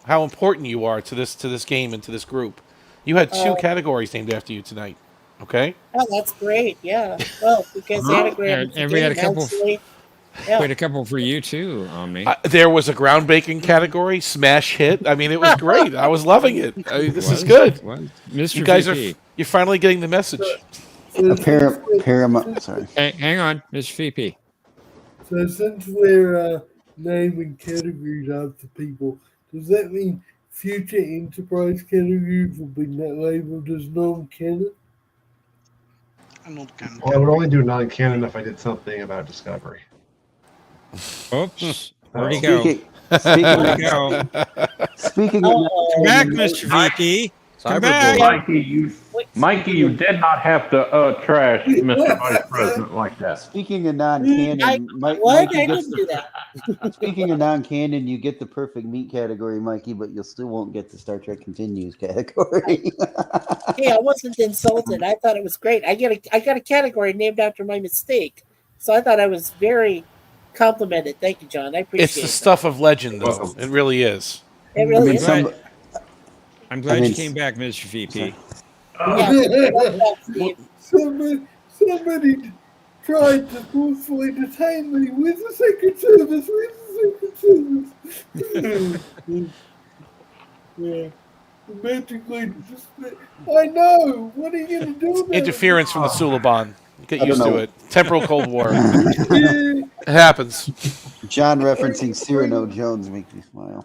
how important you are to this game and to this group. You had 2 categories named after you tonight. Okay. Oh, that's great. Yeah. Well, because anagrams. And we had a couple. Actually, We had a couple for you too, Omni. There was a ground baking category, smash hit. I mean, it was great. I was loving it. I mean, this is good. Mr. You guys VP. you're finally getting the message. Paramount. Sorry. Hang on, Mr. VP. So since we're naming categories after people, does that mean future Enterprise categories will be labeled as non-canon? Well, I would only do non-canon if I did something about Discovery. Oops. Where'd he go? Speaking Where'd he go? Come back, Mr. VP. Come back. Mikey, you did not have to trash Mr. Vice President like that. Speaking of non-canon, Mikey I gets didn't do that. Speaking of non-canon, you get the perfect meat category, Mikey, but you still won't get the Star Trek Continues category. Hey, I wasn't insulted. I thought it was great. I got a category named after my mistake, so I thought I was very complimented. Thank you, John. I appreciate It's the it. stuff of legend, though. It really is. It really is. I'm glad you came back, Mr. VP. Somebody tried to forcefully detain me with the Secret Service. Yeah. Magically, I know. What are you going to do about Interference from the Suliban. Get I used don't to know. it. Temporal Cold War. it? It happens. John referencing Cyrano Jones makes me smile.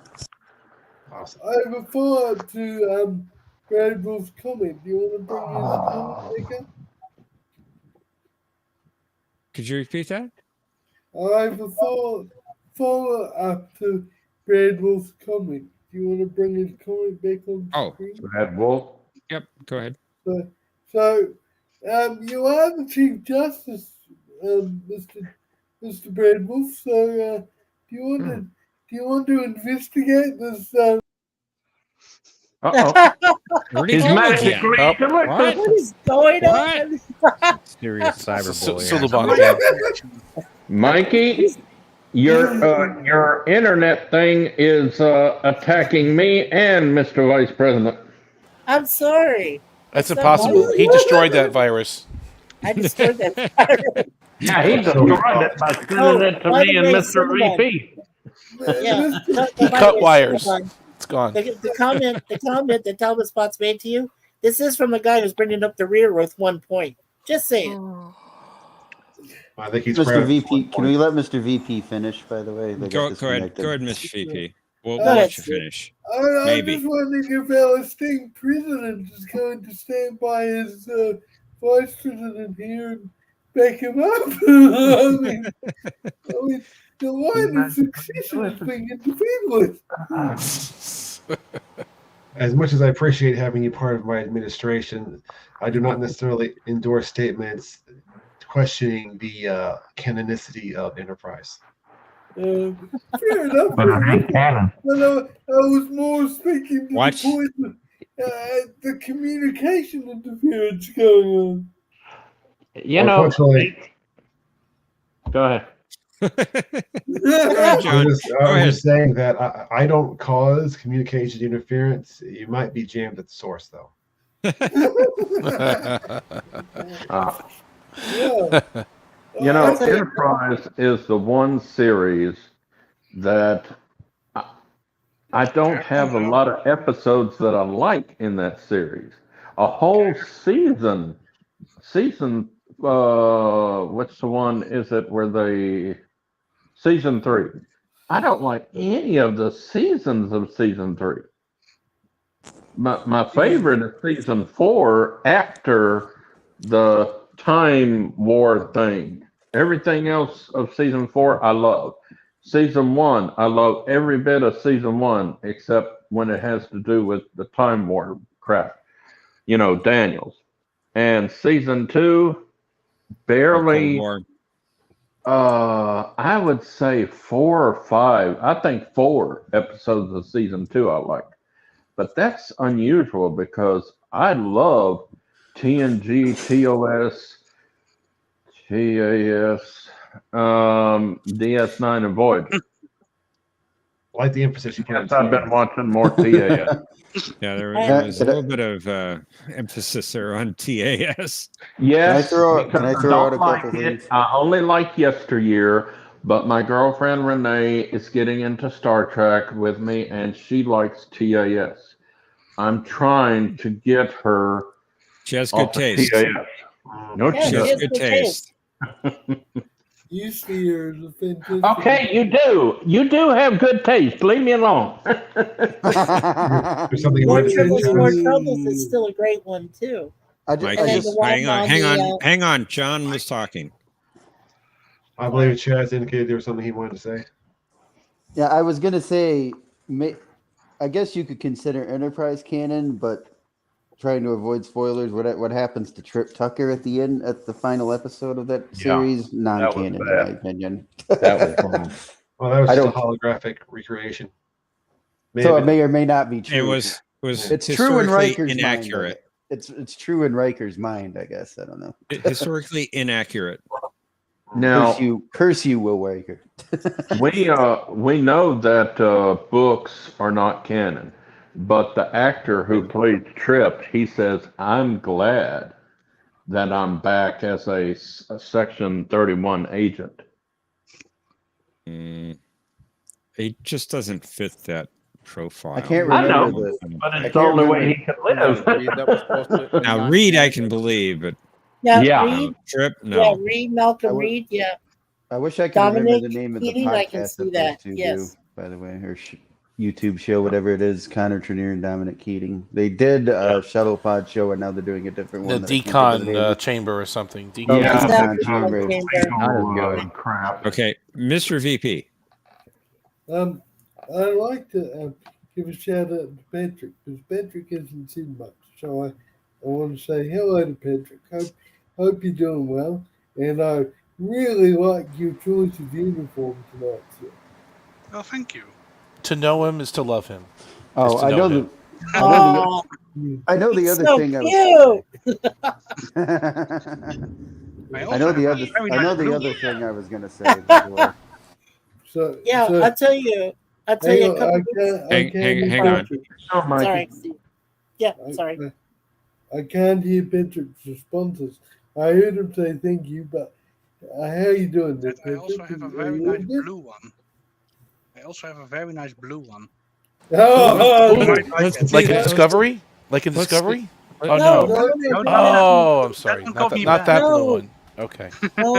Awesome. I have a follow-up to Bradwell's comment. Do you want to bring in a comment, Mika? Could you repeat that? I have a follow-up to Bradwell's comment. Do you want to bring his comment back on the screen? Brad Wolf. Yep, go ahead. So, you are the Chief Justice, Mr. Bradwell. So, do you want to investigate this? Where'd he His go magic again? green What? What is going on? Serious cyberbullying. Suliban again. Mikey, your internet thing is attacking me and Mr. Vice President. I'm sorry. That's impossible. He destroyed that virus. I destroyed that. Yeah, he destroyed it by sending it to by me the and way, Mr. Cinnabon. VP. Yeah. He cut wires. It's gone. The comment that Talbot Spots made to you. This is from the guy who's bringing up the rear with 1 point. Just saying. I think he's Mr. VP, can we let Mr. VP finish? By the way, they Go got ahead, disconnected. Mr. VP. We'll Go ahead, let you Steve. finish. I'm Maybe. just wondering if our esteemed president is going to stand by his vice president here and back him up. I mean, the line of succession is being interfered with. As much as I appreciate having you part of my administration, I do not necessarily endorse statements questioning the canonicity of Enterprise. Fair enough. But it ain't canon. But I was more speaking to Watch. the point of the communication interference going on. You know, Unfortunately, go ahead. Go ahead, John. I was just saying that I don't cause communication interference. You might be jammed at the source, though. Yeah. You know, Enterprise is the one series that I don't have a lot of episodes that I like in that series. A whole season, what's the one is it where they, season 3. I don't like any of the seasons of season 3. My favorite is season 4 after the time war thing. Everything else of season 4 I love. Season 1, I love every bit of season 1 except when it has to do with the time war crap. You know, Daniels. And season 2, barely. I would say 4 or 5. I think 4 episodes of season 2 I like. But that's unusual because I love TNG, TOS, TAS, DS9, and Voyager. I like the emphasis you put on I've been watching more TAS. Yeah, there was a little bit of emphasis there on TAS. Yes, can I throw out a like couple it. things? I only like Yesteryear, but my girlfriend Renee is getting into Star Trek with me, and she likes TAS. I'm trying to get her. She has good taste. TAS. No, Yeah, She has good taste. Yesteryear is a fantastic. Okay, you do have good taste. Leave me alone. There's something you More wanted to say, Tribbles, More Chaz? Troubles is still a great one too. Hang on. John was talking. I believe Chaz indicated there was something he wanted to say. Yeah, I was gonna say, I guess you could consider Enterprise canon, but trying to avoid spoilers. What happens to Trip Tucker at the end, at the final episode of that series? Non-canon, in my opinion. That was wrong. Well, that was just a holographic recreation. So it may or may not be true. It was It's true in historically Riker's inaccurate. mind. It's true in Riker's mind, I guess. I don't know. Historically inaccurate. Now, curse you, Will Riker. we know that books are not canon, but the actor who played Trip, he says, "I'm glad that I'm back as a Section 31 agent." It just doesn't fit that profile. I can't remember but it's the only way he could live. Now, Reed, I can believe, but Reed, Trip, no. Yeah, Reed, Malcolm Reed, yeah. I wish I could Dominic remember the name of the Keating, I can podcast see that that, those two yes. do, by the way, or YouTube show, whatever it is, Connor Trenier and Dominic Keating. They did Shuttle Pod show, and now they're doing a different one. The Decon Chamber or something. Decon Chamber. Crap. Okay, Mr. VP. I'd like to give a shout out to Patrick, because Patrick hasn't seen much. So I want to say hello to Patrick. Hope you're doing well. And I really like your choice of uniform tonight, sir. Oh, thank you. To know him is to love him. Oh, I know him. I know the other so thing. Cute. I know the other thing I was going to say before. So yeah, so, I'll tell you. I'll tell you a couple. Hang on. Sorry. Yeah, sorry. I can't hear Patrick's responses. I heard him say thank you, but how are you doing there, I also have a very nice blue one. I also have a very nice blue one. Oh, Ooh, Let's like do in that. Discovery? Like in Let's Discovery? do- Oh No, no. no, no, no, Oh, I'm sorry. one Not called me not back. that blue no, one. Okay. no.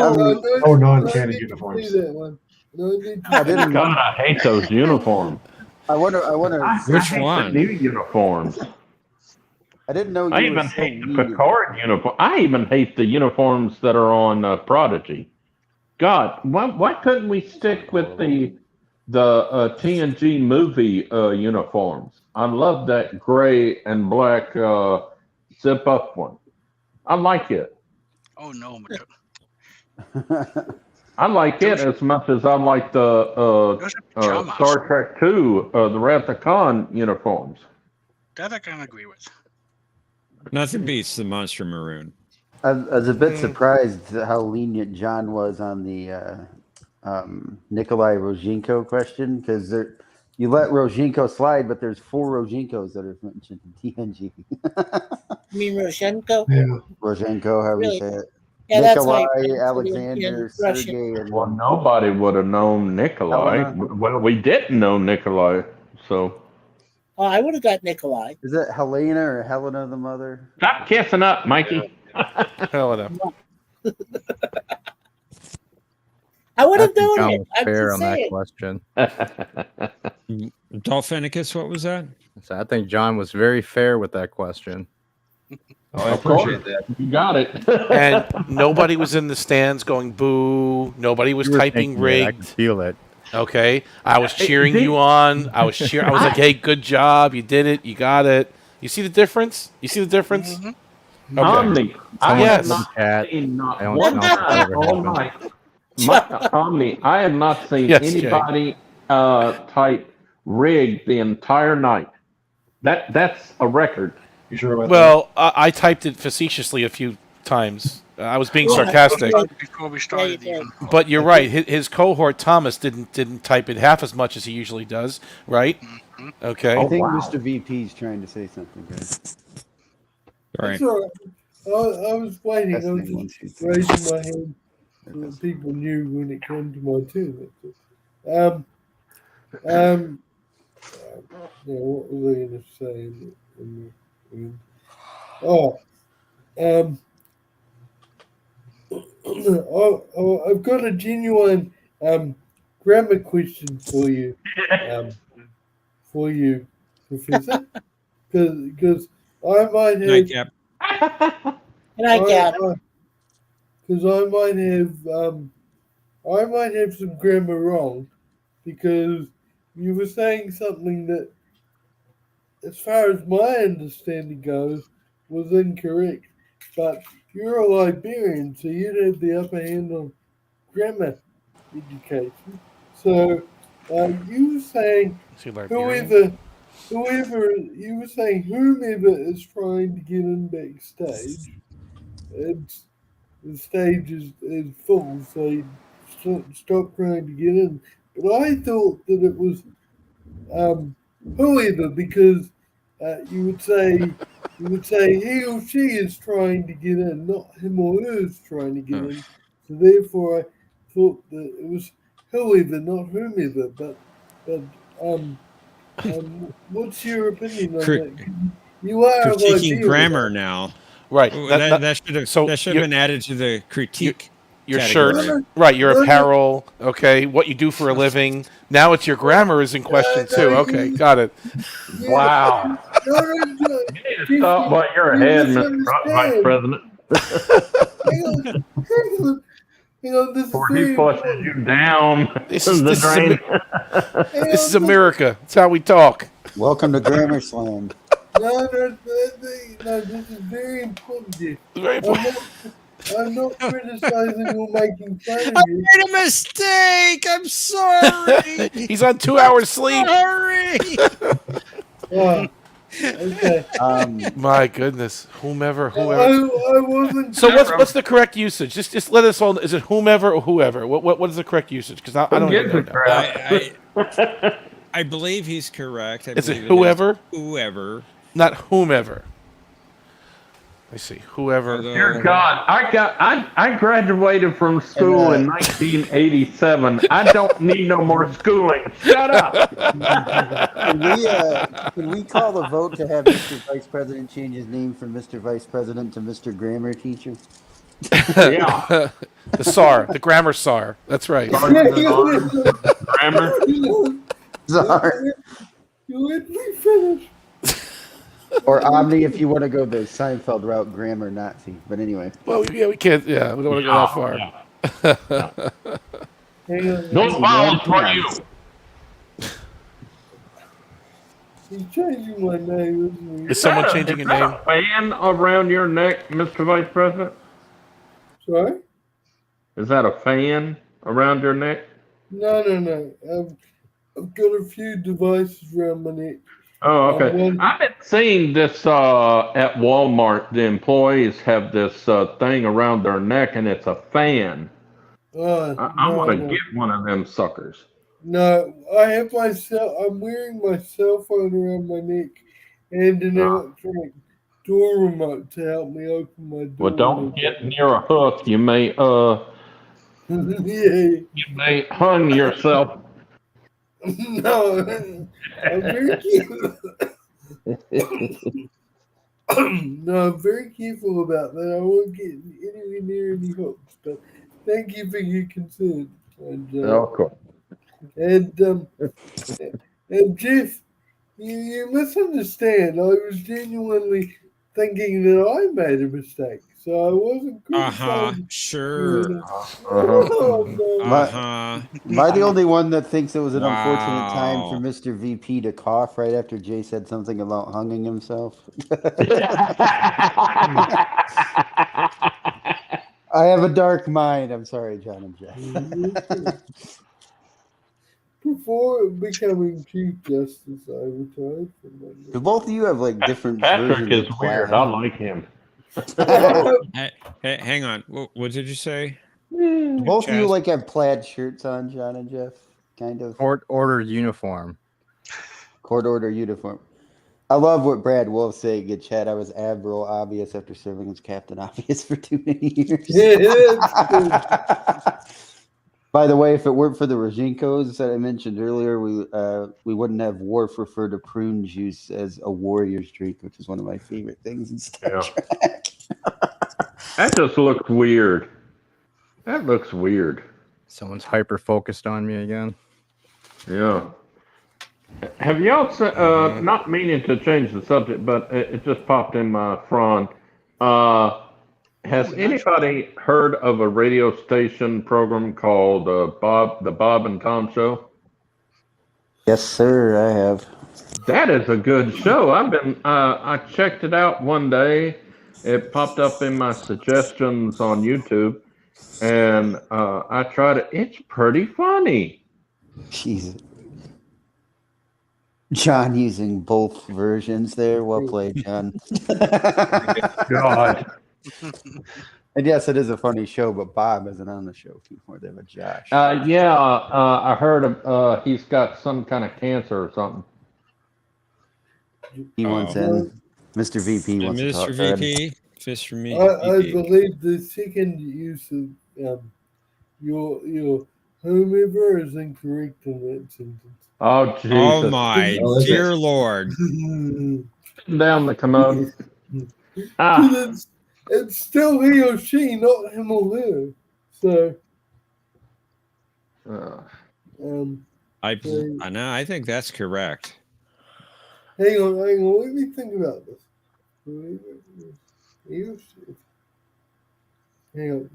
Oh, no non-canon need to uniforms. see that one. No need to I see didn't. God, I hate those uniforms. I wonder. I Which hate the one? new uniforms. I didn't know I you were even so hate the lenient. Picard uniform. I even hate the uniforms that are on Prodigy. God, why couldn't we stick with the TNG movie uniforms? I love that gray and black zip up one. I like it. Oh no, I like it as much as I like the those are pajamas. Star Trek II, the Wrath of Khan uniforms. That I can agree with. Nothing beats the Monster Maroon. I was a bit surprised at how lenient John was on the Nikolai Rozhenko question, because you let Rozhenko slide, but there's 4 Rozhenkos that are mentioned in TNG. You mean Roshenko? Yeah. Rozhenko, however Really? you say it. Yeah, that's how Nikolai, you pronounce it in Alexander, Russian. Sergey, and Well, nobody would have known Nikolai. Helena. Well, we didn't know Nikolai, so Oh, I would have got Nikolai. Is it Helena or Helena the mother? stop kissing up, Mikey. Helena. I would I have think known John it. was I'm fair just on that saying. question. Dolphinicus, what was that? So I think John was very fair with that question. Oh, I appreciate that. You got it. And nobody was in the stands going boo. Nobody was You were typing thinking it. I rigged. could feel it. Okay, I was cheering did- you on. I was like, "Hey, good job! You did it. You got it." You see the difference? You see the difference? Mhm. Okay. Omni, I Someone have Yes. not Cat. seen I not don't one know if that time ever all happened. night. Omni, I have not seen Yes, Jay. anybody type rig the entire night. That's a record. You sure about Well, I typed it facetiously a few times. I was being Yeah, sarcastic, yeah. Before we Yeah, started, you did. even. but you're right. His cohort Thomas didn't type it half as much as he usually does, right? Mhm. Okay. I Oh, think wow. Mr. VP is trying to say something, guys. All right. That's all right. I was waiting. I was Testing, 1, just 2, 3. raising my hand so that people knew when it came to my turn. Yeah, what was I going to say? Oh, I've got a genuine grammar question for you, Professor, because I might have Nightcap. And I got because I might have some grammar wrong, because you were saying something that, as far as my understanding goes, was incorrect. But you're a Liberian, so you'd have the upper hand on grammar education. So you were saying Is he Liberian? you were saying whomever is trying to get in backstage, the stage is full, so you stop trying to get in. But I thought that it was whoever, because you would say he or she is trying to get in, not him or her is trying to get in. So therefore, I thought that it was whoever, not whomever. But what's your opinion on Cri- that? You are a Critiquing Liberian. grammar now. Right. Oh, That- that should have so that should you- have been added to the critique. your category. shirt, right? Your No, no. apparel, okay? What you do for a living. Now it's your grammar is in question too. Okay, got it. Yeah. Wow. No, You need to stop while you're you ahead, Mr. Vice misunderstand. President, Hang on, this is before very he flushes important. you down This is- the this is drain. This is America. That's how we talk. Welcome to Grammar Slam. No, this is very important. Here. Very important. I'm not criticizing or making fun of I you. made a mistake. I'm sorry. He's on 2 hours sleep. Sorry. Oh, okay. My goodness, whomever. I wasn't. So what's the correct usage? Just let us all. Is it whomever or whoever? What is the correct usage? Because I don't even know. I believe he's correct. Is it whoever? Whoever. Not whomever. me see. Whoever. Dear God, I graduated from school in 1987. I don't need no more schooling. Shut up. Can we call the vote to have Mr. Vice President change his name from Mr. Vice President to Mr. Grammar Teacher? Yeah. The SAR, the grammar SAR. That's right. Grammar. Czar. You let me finish. Or Omni if you want to go the Seinfeld route, grammar Nazi. But anyway. Well, yeah, we can't. Yeah, we don't want to go that far. No vowels for you. He's changing my name, isn't he? Is someone changing your name? A fan around your neck, Mr. Vice President? Sorry? Is that a fan around your neck? No. I've got a few devices around my neck. Oh, okay. I've been seeing this at Walmart. The employees have this thing around their neck, and it's a fan. I want to get one of them suckers. No, I have I'm wearing my cell phone around my neck and an electronic door remote to help me open my door. Well, don't get near a hook. You may you may hung yourself. No, I'm very careful. No, I'm very careful about that. I won't get anywhere near any hooks. But thank you for your concern. And, of course. And Jeff, you misunderstand. I was genuinely thinking that I made a mistake, so I wasn't. Sure. Am I the only one that thinks it was an unfortunate time for Mr. VP to cough right after Jay said something about hanging himself? I have a dark mind. I'm sorry, John and Jeff. Before becoming Chief Justice, I retired from my. Both of you have like different Patrick versions is of weird. I like him. Hey, hang on. What did you say? Both of you like have plaid shirts on, John and Jeff, kind of. Court order uniform. Court order uniform. I love what Brad Wolf saying in chat. I was Admiral Obvious after serving as Captain Obvious for too many years. By the way, if it weren't for the Rajinkos that I mentioned earlier, we wouldn't have Worf refer to prune juice as a warrior's drink, which is one of my favorite things in Star Trek. That just looks weird. That looks weird. Someone's hyper focused on me again. Yeah. Have y'all not meaning to change the subject, but it just popped in my front. Has anybody heard of a radio station program called the Bob and Tom Show? Yes, sir, I have. That is a good show. I checked it out one day. It popped up in my suggestions on YouTube, and I tried it. It's pretty funny. Jesus. John using both versions there. Well played, John. God. And yes, it is a funny show, but Bob isn't on the show anymore. They have a Josh. I heard he's got some kind of cancer or something. He wants in. Mr. VP wants to talk. Mr. VP, fist for me. I believe the second use of your whomever is incorrect in that sentence. Oh, Jesus. Oh, my dear Lord. Down the commode. It's still he or she, not him or her. So, I know. I think that's correct. hang on. Let me think about this. Hang on.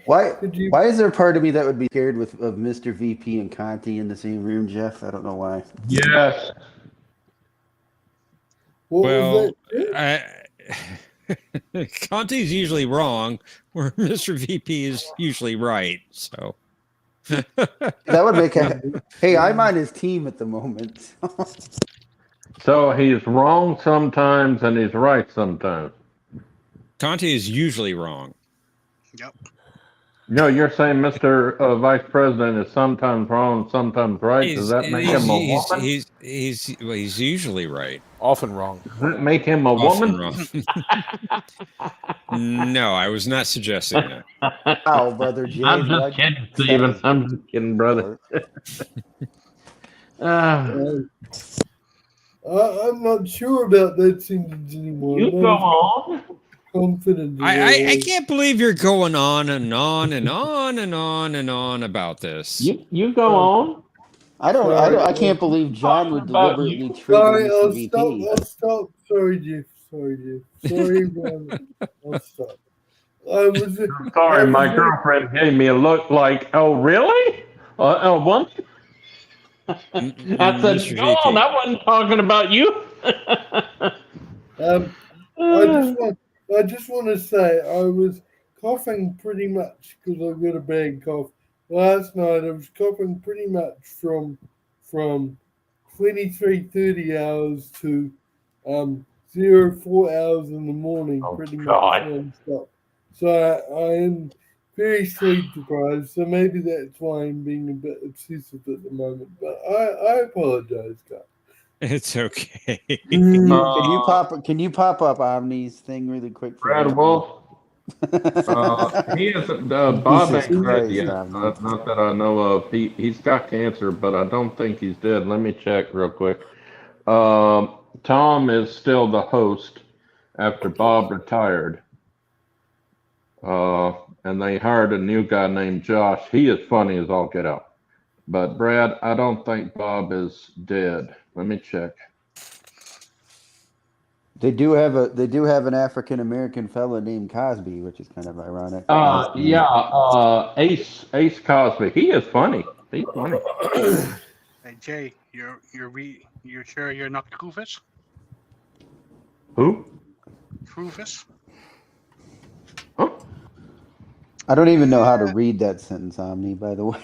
Why is there a part of me that would be scared of Mr. VP and Conti in the same room, Jeff? I don't know why. Yes. Conti's usually wrong, where Mr. VP is usually right. So that would make hey, I'm on his team at the moment. So he's wrong sometimes and he's right sometimes. Conti is usually wrong. Yep. No, you're saying Mr. Vice President is sometimes wrong, sometimes right. Does that make him a woman? He's usually right. Often wrong. Does that make him a Often woman? wrong. No, I was not suggesting that. Oh, brother Jay. I'm just why'd you kidding, say Steven. his I'm just kidding, brother. I'm not sure about that sentence anymore. You I'm go not on. confident. I can't believe you're going on and on and on and on and on about this. You go on. I can't believe John would deliberately trigger Sorry, Mr. I'll VP. stop. Sorry, Jeff. Sorry, Brian. I'll stop. I was. I'm sorry, my girlfriend gave me a look like, oh, really? What? I said, Mr. go on. I wasn't talking about you. I just want to say I was coughing pretty much because I've got a bad cough. Last night I was coughing pretty much from 23:30 hours to 04 hours in the morning, pretty much non-stop. So I am very sleep deprived. So maybe that's why I'm being a bit obsessive at the moment. But I apologize, guys. It's okay. Can you pop up Omni's thing really quick? For Brad me? Wolf. He isn't. Bob ain't dead yet. Christ, Not that I know of. He's got cancer, but I don't think he's dead. Let me check real quick. Tom is still the host after Bob retired. And they hired a new guy named Josh. He is funny as all get out. But Brad, I don't think Bob is dead. Let me check. They do have an African American fella named Cosby, which is kind of ironic. Ace Cosby. He is funny. He's funny. Hey Jay, you're sure you're not Rufus? Who? Rufus? Huh? I don't even know how to read that sentence, Omni, by the way.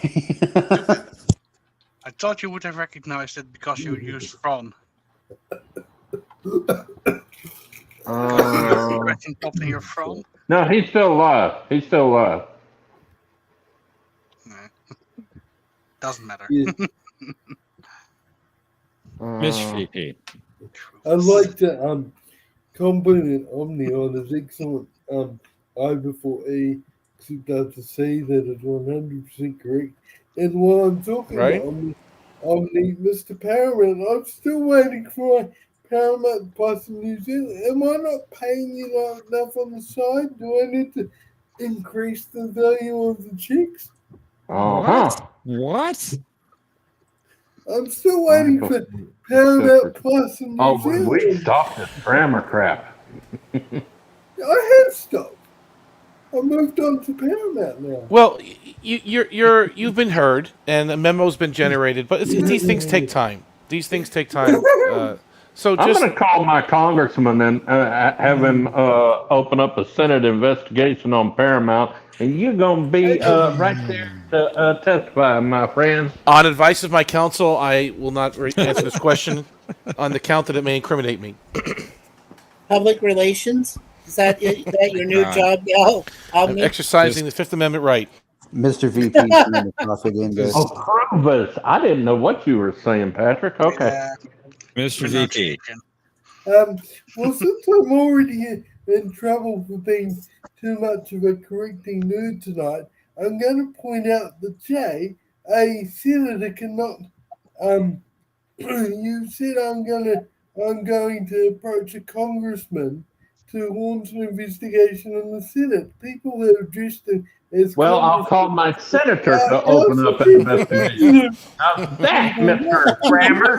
I thought you would have recognized it because you used from. Correcting something you're from? No, he's still alive. He's still alive. Doesn't matter. Mr. VP. I'd like to compliment Omni on his excellent I before A, except to say that it's 100% correct. And while I'm talking about Omni, Mr. Paramount, I'm still waiting for my Paramount Plus in New Zealand. Am I not paying you enough on the side? Do I need to increase the value of the chicks? What? I'm still waiting for Paramount Plus in New Oh, Zealand. we stopped this grammar crap. I have stopped. I moved on to Paramount now. Well, you've been heard, and a memo's been generated, but these things take time. These things take time. So I'm going to call my congressman and have him open up a Senate investigation on Paramount, and you're going to be right there to testify, my friend. On advice of my counsel, I will not answer this question on the count that it may incriminate me. Public relations? Is that your new job now? I'm exercising the Fifth Amendment right. Mr. VP, Oh, Cruvis. I didn't know what you were saying, Patrick. Okay. Mr. VP. Well, since I'm already in trouble for being too much of a correcting nerd tonight, I'm going to point out that Jay, a senator, cannot. You said I'm going to approach a congressman to launch an investigation in the Senate. People that are dressed as I'll call my senator to open up an investigation. How's that, Mr. Grammar?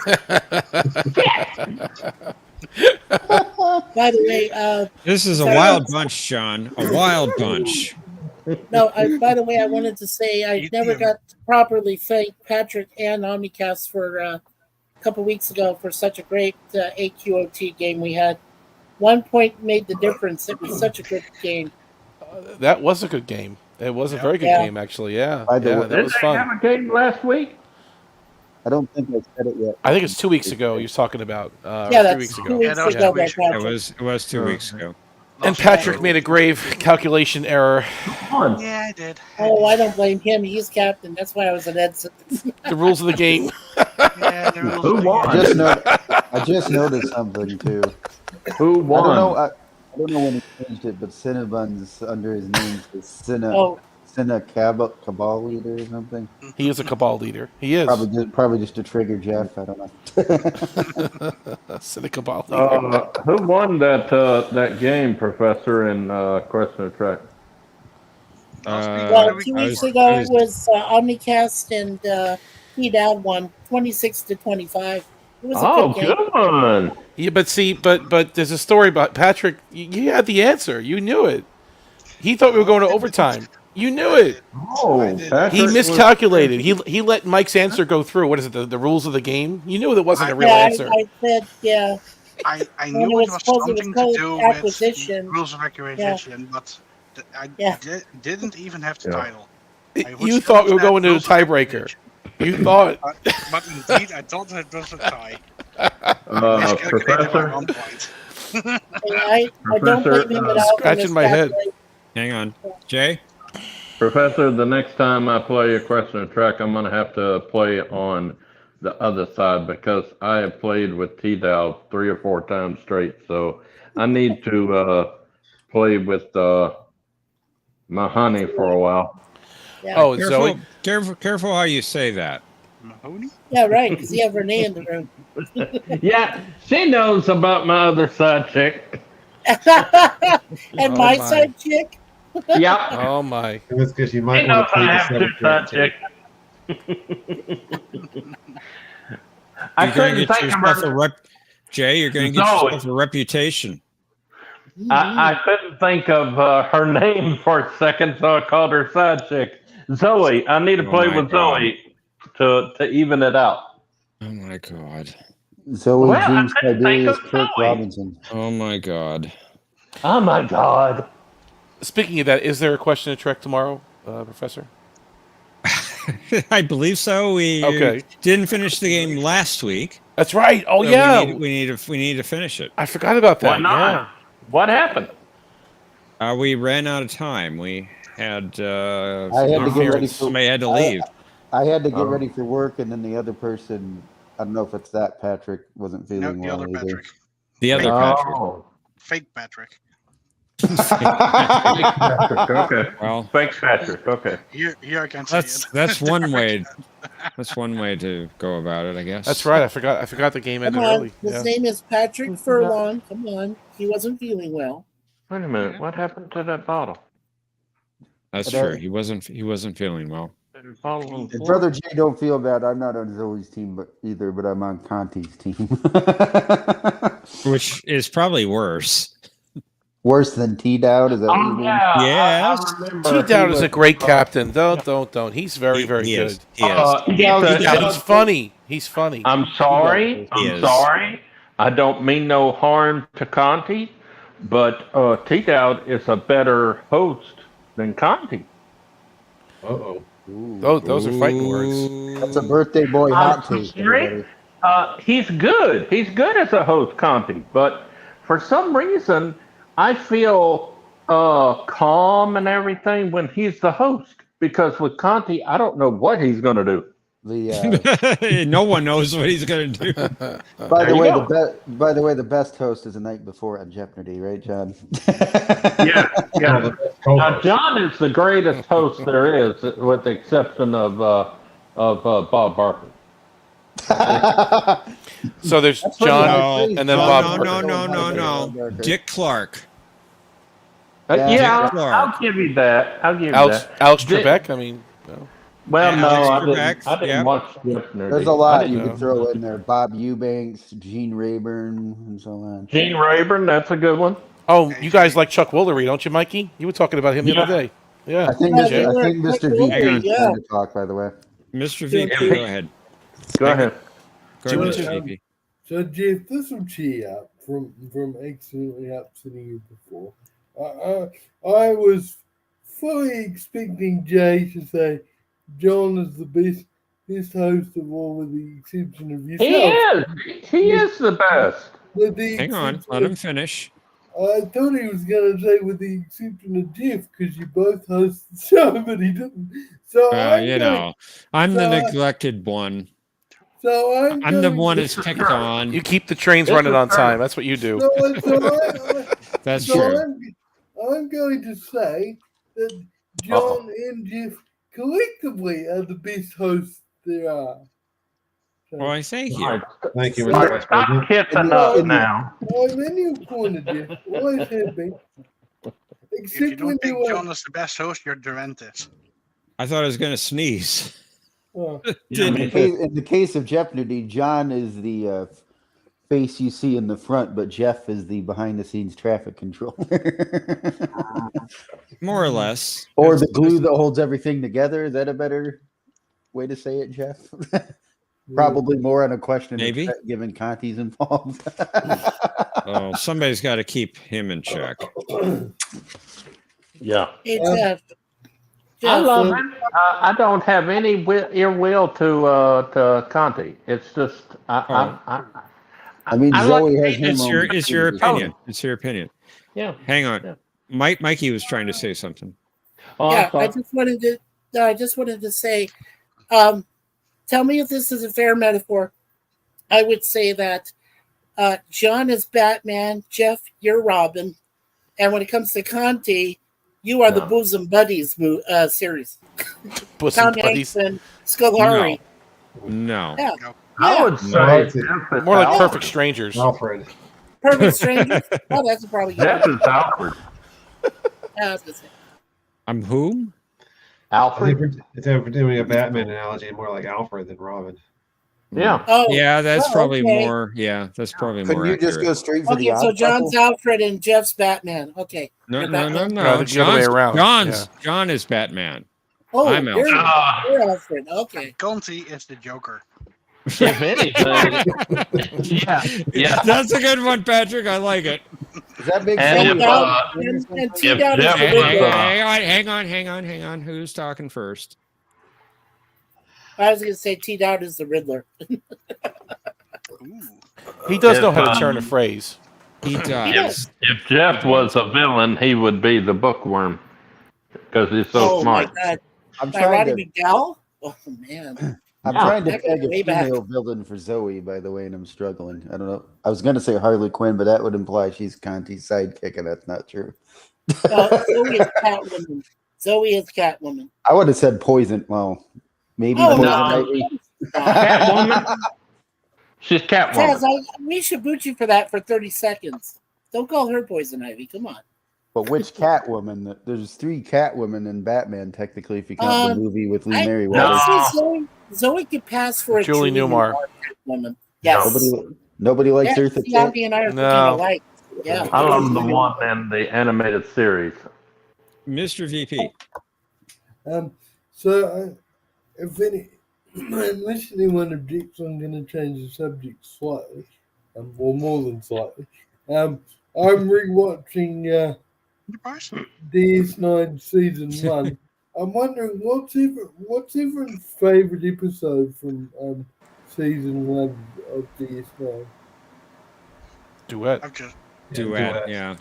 By the way, this is a wild bunch, John. A wild bunch. No, by the way, I wanted to say I never got to properly thank Patrick and Omnicast for a couple weeks ago for such a great AQOT game we had. 1 point made the difference. It was such a good game. That was a good game. It was a very good game, actually. Yeah, that was fun. Did they have a game last week? I don't think I said it yet. I think it's 2 weeks ago. You're talking about 3 weeks ago. 2 weeks ago. It was 2 weeks ago. And Patrick made a grave calculation error. Yeah, I did. Oh, I don't blame him. He's captain. That's why I was an Edson. The rules of the game. Yeah, the rules Who of the won? game. I just noticed something too. Who won? I don't know when he changed it, but Cinnabon's under his name is Oh. Cinna Cabal leader or something. He is a cabal leader. He is. Probably just to trigger Jeff. I don't know. Cinna cabal leader. Who won that game, Professor, in Question of Track? Well, 2 weeks ago it was Omnicast and he down one 26-25. It was a good one. Yeah, but see, but there's a story about Patrick. You had the answer. You knew it. He thought we were going to overtime. You knew it. Oh, He miscalculated. He let Mike's answer go through. What is it? The rules of the game? You knew that wasn't a real answer. I said, yeah. I When knew it was supposed something called to do acquisition. with rules of acquisition, but I didn't even have the title. You thought we were going to a tiebreaker. You thought. But indeed, I thought it was a tie. Professor? At one point. I don't blame him at all. Scratching my head. Hang on. Jay? Professor, the next time I play a Question of Track, I'm going to have to play on the other side because I have played with T-Dow 3 or 4 times straight. So I need to play with my honey for a while. Yeah. Oh, Careful, Zoe. careful how you say that. Mahoney? Yeah, right, because you have Renee in the room. Yeah, she knows about my other side chick. And my side chick? Yeah. Oh, my. It was because you might She want knows to play I the have 2 subject side too. chicks. I You're going to couldn't get think of yourself her. Jay, you're going to get Zoe. yourself a reputation. I couldn't think of her name for a second, so I called her side chick. Zoe. I need to play my with God. Zoe to even it out. Oh my God. Zoe Well, I Jean couldn't think Sibelius of Kirk Zoe. Robinson. Oh my God. Oh my God. Speaking of that, is there a question of Trek tomorrow, Professor? I believe so. We didn't finish the game last week. That's right. Oh, So yeah. we need to finish it. I forgot about that. Why not? Yeah. What happened? We ran out of time. We had I had to get ready for. somebody had to leave. I had to get ready for work, and then the other person. I don't know if it's that Patrick wasn't feeling The well other either. Patrick. The other Patrick. Fake Patrick. Okay. Well, Fake Patrick. Okay. Here I can see it. that's one way. That's one way to go about it, I guess. That's right. I forgot the game Come ended on. early. His Yeah. name is Patrick Furlong. Come on. He wasn't feeling well. Wait a minute. What happened to that bottle? That's But, true. He wasn't feeling well. And Brother Jay, don't feel bad. I'm not on Zoe's team, but I'm on Conti's team. Which is probably worse. Worse than T Dowd? Is that what you mean? Yes. T Dowd is a great captain. Don't. He's very good. He is. He's funny. He's funny. I'm sorry. Sorry. I don't mean no harm to Conti, but T-Dowd is a better host than Conti. Uh-oh. Those are fighting words. That's a birthday boy hot take. everybody. He's good. He's good as a host, Conti. But for some reason, I feel calm and everything when he's the host. Because with Conti, I don't know what he's going to do. No one knows what he's going to do. By the way, the best host is the night before at Jeopnerdy, right, John? Yeah. Now, John is the greatest host there is, with the exception of Bob Barker. So there's John and then Bob. No. Dick Clark. Yeah, I'll give you that. Alex Trebek. I mean, no. Well, no, Alex I didn't watch Jeopnerdy. There's a lot you could throw in there. Bob Eubanks, Gene Rayburn, and so on. Gene Rayburn, that's a good one. Oh, you guys like Chuck Woolery, don't you, Mikey? You were talking about him the other day. Yeah. I think Mr. V is trying to talk, by the way. Mr. V, go ahead. Go ahead. Go ahead, Mr. V. So, Jeff, this will cheer up from accidentally upsetting you before. I was fully expecting Jay to say John is the best host of all, with the exception of yourself. He is the best. Hang on, let him finish. I thought he was going to say with the exception of Jeff, because you both host the show, but he didn't. So I'm the neglected one. I'm the one that's picked on. You keep the trains running on time. That's what you do. That's true. I'm going to say that John and Jeff collectively are the best hosts there are. Well, I thank you. Thank you, Mr. Vice President. Kissing up now. I'm in your corner, Jeff. Always have been. If you don't think John is the best host, you're Durantis. I thought I was going to sneeze. Oh. In the case of Jeopnerdy, John is the face you see in the front, but Jeff is the behind-the-scenes traffic controller. More or less. Or the glue that holds everything together. Is that a better way to say it, Jeff? Probably more on a question Maybe. Given Conti's involved. Oh, somebody's got to keep him in check. Yeah. Hey, Jeff. I love him. I don't have any ill will to Conti. It's just I mean, Zoe has him. It's your opinion. It's your opinion. Yeah. Hang on. Yeah. Mikey was trying to say something. Oh, yeah, I just wanted to say, tell me if this is a fair metaphor. I would say that John is Batman, Jeff, you're Robin, and when it comes to Conti, you are the Bosom Buddies series. Bosom Buddies and Scolari. No. Yeah. I would say more like Perfect Strangers. Alfred. Perfect Strangers. Oh, that's probably good. Jeff is Alfred. Yeah, I was gonna say. I'm whom? Alfred. If we're doing a Batman analogy, more like Alfred than Robin. Yeah. Oh, yeah, that's probably okay. more. Yeah, that's probably Couldn't more. you accurate. just go straight for Okay, the so John's Alfred and Jeff's Batman. Okay. No. It's the other way around. John is Batman. Oh, I'm you're Alfred. Okay. Conti is the Joker. If anything, yeah. That's a good one, Patrick. I like it. Does that make And sense? Hang on. Who's talking first? I was going to say T-Dot is the Riddler. He does know how to turn a phrase. He does. If Jeff was a villain, he would be the bookworm because he's so smart. My God. I'm By Roddy trying to. McDowell? Oh, man. I'm trying to That peg goes a way back. female villain for Zoe, by the way, and I'm struggling. I don't know. I was going to say Harley Quinn, but that would imply she's Conti's sidekick, and that's not true. Zoe is Catwoman. Zoe is Catwoman. I would have said Poison. Well, maybe Poison Ivy. Catwoman. She's Catwoman. Taz, we should boot you for that for 30 seconds. Don't call her Poison Ivy. Come on. But which Catwoman? There's 3 Catwomen in Batman, technically, if you count the movie with Lee Merriweather. Zoe could pass for a Julie Newmar. Catwoman. Yes. Nobody likes Eartha Kitt. Andy and I are thinking alike. Yeah. I love the one in the animated series. Mr. VP. So, unless anyone objects, I'm going to change the subject slightly, or more than slightly. I'm rewatching DS9 season 1. I'm wondering what's everyone's favorite episode from season 1 of DS9? Duet. Duet, yeah.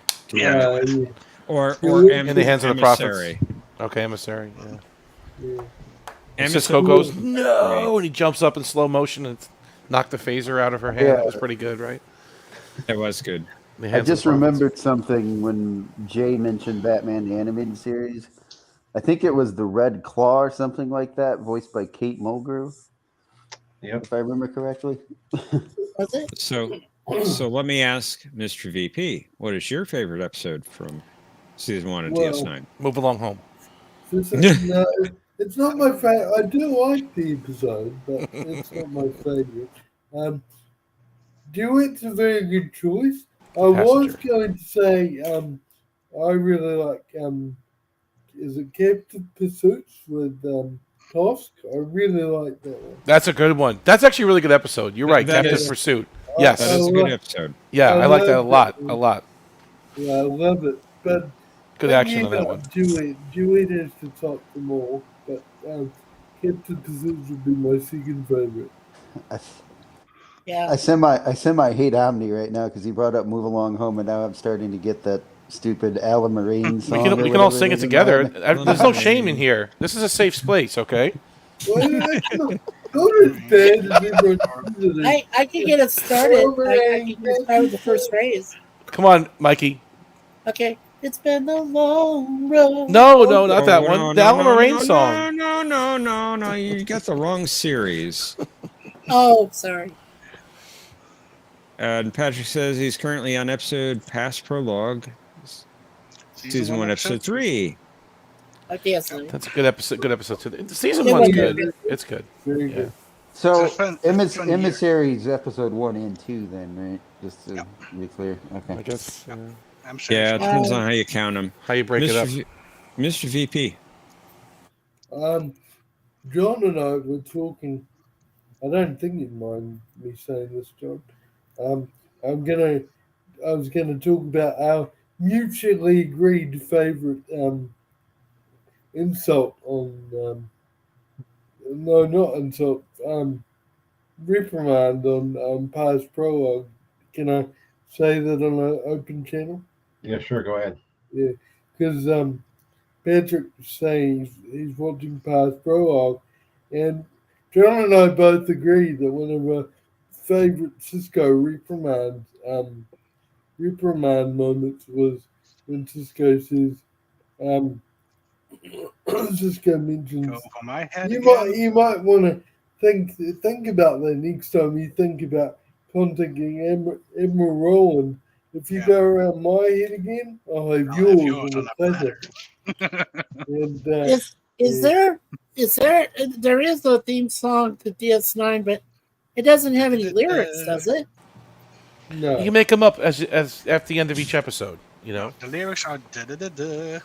Or In the Hands of the Prophets. Okay, Emissary. Yeah. And Cisco goes, no, and he jumps up in slow motion and knocked the phaser out of her hand. Yeah. That was pretty good, right? It was good. I just remembered something when Jay mentioned Batman the Animated Series. I think it was the Red Claw or something like that, voiced by Kate Mulgrew. Yep. If I remember correctly. So let me ask Mr. VP, what is your favorite episode from season 1 of DS9? Move along home. No, it's not my favorite. I do like the episode, but it's not my favorite. Duet's a very good choice. I was going to say I really like is it Captain Pursuits with Tosk? I really like that one. That's a good one. That's actually a really good episode. You're right, Captain Pursuit. Yes. That is a good episode. Yeah, I like that a lot. A lot. Yeah, I love it. But good action on that one. Duet has to top them all, but Captain Pursuits would be my second favorite. Yeah. I semi hate Omni right now because he brought up "Move Along Home," and now I'm starting to get that stupid Alan Moraine song. We can all sing it together. There's no shame in here. This is a safe place, okay? I can get it started. I can get started with the first phrase. Come on, Mikey. Okay. It's been a long road. No, not that one. No, The Alan Moraine song. No. You got the wrong series. Oh, sorry. And Patrick says he's currently on episode past prologue, season 1, episode 3. Okay, yes, Lee. That's a good episode. Good episode too. Season It 1's was good. good. It's good. Very Yeah. good. So It's been a year. emissaries episode 1 and 2, then, right? Just to be clear. Okay. I guess. I'm sorry. Yeah, it depends on how you count them. How you break it up. Mr. VP. John and I were talking. I don't think you'd mind me saying this, John. I was gonna talk about our mutually agreed favorite insult on no, not insult, reprimand on past prologue. Can I say that on an open channel? Yeah, sure. Go ahead. Yeah, because Patrick was saying he's watching past prologue, and John and I both agree that one of our favorite Cisco reprimand moments was when Cisco says, Cisco mentions, Go over my head you again. might want to think about that next time you think about contacting Admiral Roland. If you go around my head again, I'll have yours on the platter. And there is a theme song to DS9, but it doesn't have any lyrics, does it? No. You can make them up as at the end of each episode. You know. The lyrics are da da da da.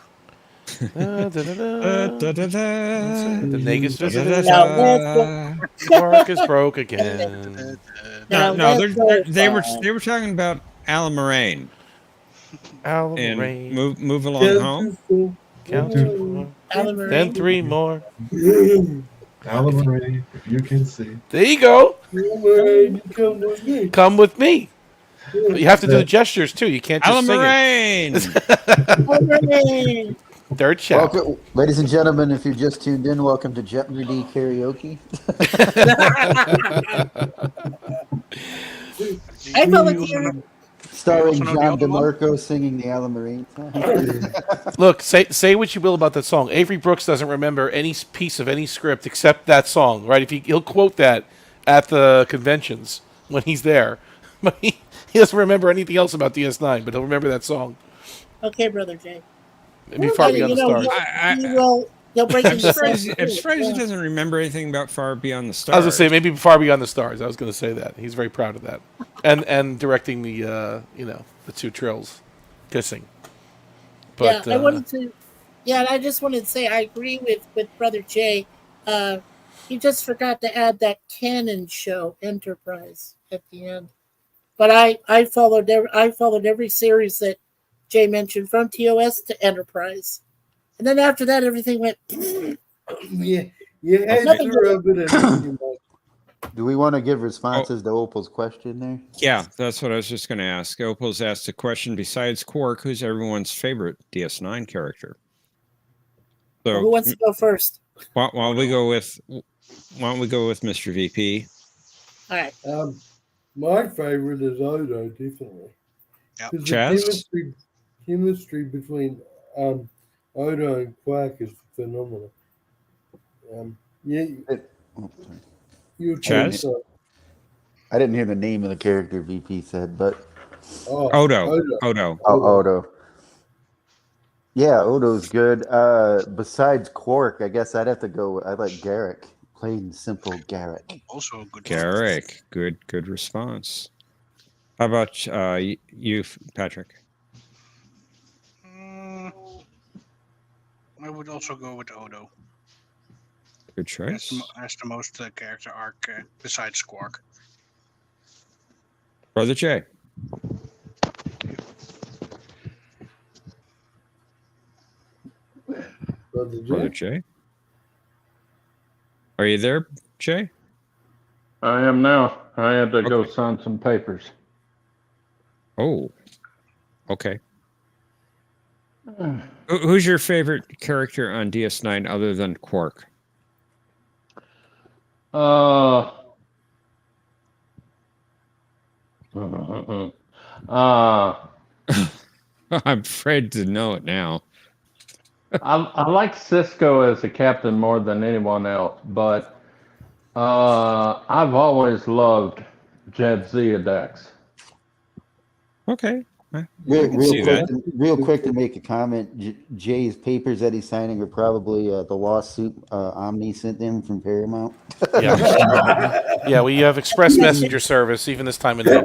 The Negus visited. Now Spark is broke again. No, they were talking about Alan Moraine. Alan and Moraine. move along home. Count to 4. Then 3 more. Alan Moraine, if you can see. There you go. Come with me. But you have to do the gestures too. You can't just Alan sing Moraine. it. Third shot. Welcome, ladies and gentlemen, if you just tuned in, welcome to Jeopnerdy Karaoke. I felt like you Starring John DeMarco singing the Alan Moraine song. Look, say what you will about that song. Avery Brooks doesn't remember any piece of any script except that song, right? He'll quote that at the conventions when he's there, but he doesn't remember anything else about DS9. But he'll remember that song. Okay, Brother Jay. Maybe Far Beyond the Stars. He'll break I'm surprised he doesn't remember anything about Far Beyond the Stars. I was going to say maybe Far Beyond the Stars. I was going to say that. He's very proud of that. And directing the the 2 trills kissing. But yeah, I just wanted to say I agree with Brother Jay. He just forgot to add that canon show Enterprise at the end. But I followed every series that Jay mentioned from TOS to Enterprise. And then after that everything went nothing good. Do we want to give responses to Opal's question there? Yeah, that's what I was just going to ask. Opal's asked a question. Besides Quark, who's everyone's favorite DS9 character? So who wants to go first? Why don't we go with Mr. VP? All right. My favorite is Odo, definitely. Yep. Chaz? The chemistry between Odo and Quark is phenomenal. Chaz? I didn't hear the name of the character VP said, but Odo. Oh, Odo. Yeah, Odo's good. Besides Quark, I guess I'd have to go. I like Garrick, plain simple Garrick. Also a good. Garrick, good response. How about you, Patrick? I would also go with Odo. Good choice. As the most character arc besides Quark. Brother Jay. Brother Jay. Are you there, Jay? I am now. I had to go sign some papers. Oh, okay. Who's your favorite character on DS9 other than Quark? Uh, I'm afraid to know it now. I like Cisco as a captain more than anyone else, but I've always loved Jadzia Dax. Okay. Real quick to make a comment. Jay's papers that he's signing are probably the lawsuit Omni sent him from Paramount. Yeah, we have express messenger service even this time of day.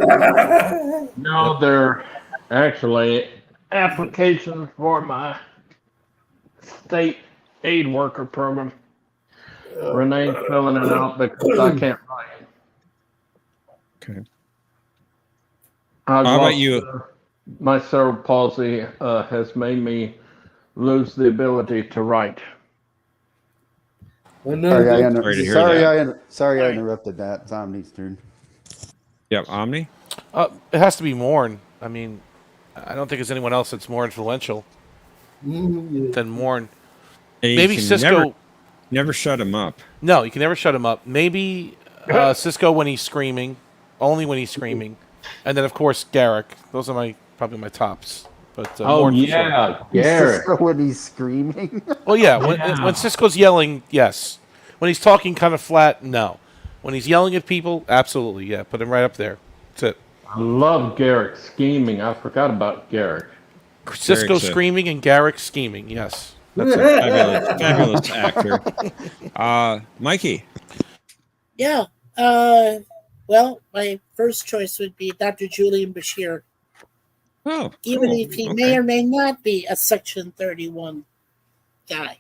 No, they're actually applications for my state aid worker program. Renee's filling it out because I can't write. Okay. How about you? My cerebral palsy has made me lose the ability to write. Sorry, I Sorry interrupted that. It's Omni's turn. Yep, Omni. It has to be Morn. I mean, I don't think there's anyone else that's more influential than Morn. And Maybe Cisco. Never shut him up. No, you can never shut him up. Maybe Cisco when he's screaming, only when he's screaming, and then of course Garrick. Those are probably my tops. But Morn for sure. Garrick. Cisco when he's screaming. Well, yeah, when Cisco's yelling, yes. When he's talking kind of flat, no. When he's yelling at people, absolutely, yeah. Put him right up there. That's it. I love Garrick scheming. I forgot about Garrick. Cisco screaming and Garrick scheming, yes. That's it. Fabulous actor. Mikey. Yeah. Well, my first choice would be Dr. Julian Bashir. Oh, even cool. if he may or may not be a Section 31 guy.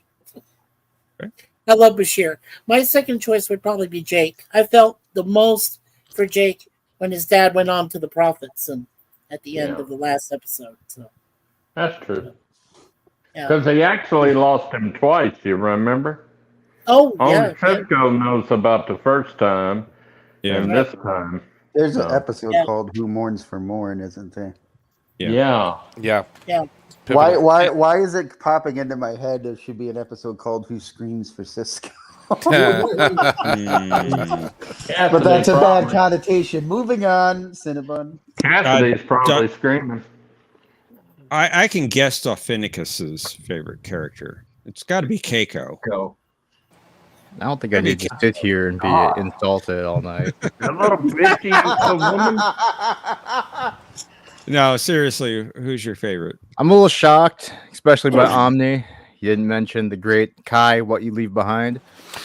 Okay. I love Bashir. My second choice would probably be Jake. I felt the most for Jake when his dad went on to the Prophets and at the end of the last episode. So that's true. Yeah. Because he actually lost him twice, you remember? Oh, Only Cisco knows about the first time, and this time. There's an episode called "Who Mourns for Morn," isn't there? Yeah. Why is it popping into my head? There should be an episode called "Who Screams for Cisco." But that's a bad connotation. Moving on, Cinnabon. Cassidy's probably screaming. I can guess Dolphinicus's favorite character. It's got to be Keiko. I don't think I need to sit here and be insulted all night. That little bitchy woman. No, seriously, who's your favorite? I'm a little shocked, especially by Omni. You didn't mention the great Kai, What You Leave Behind.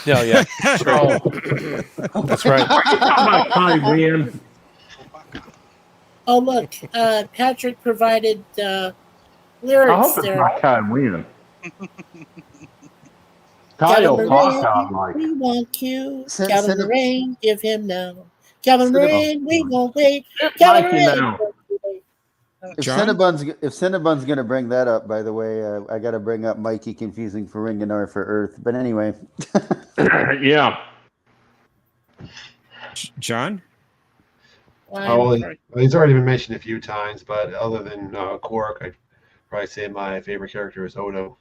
No, yeah. Sure. That's right. Kai win. Oh, look. Patrick provided lyrics I hope it's there. not Kai win. Kyle talk like. We want you. Calvin Moraine, give him now. Calvin Moraine, we won't wait. Calvin Moraine. If Cinnabon's gonna bring that up, by the way, I got to bring up Mikey confusing Ferenginar for Earth. But anyway, yeah. John. He's already been mentioned a few times, but other than Quark, I'd probably say my favorite character is Odo.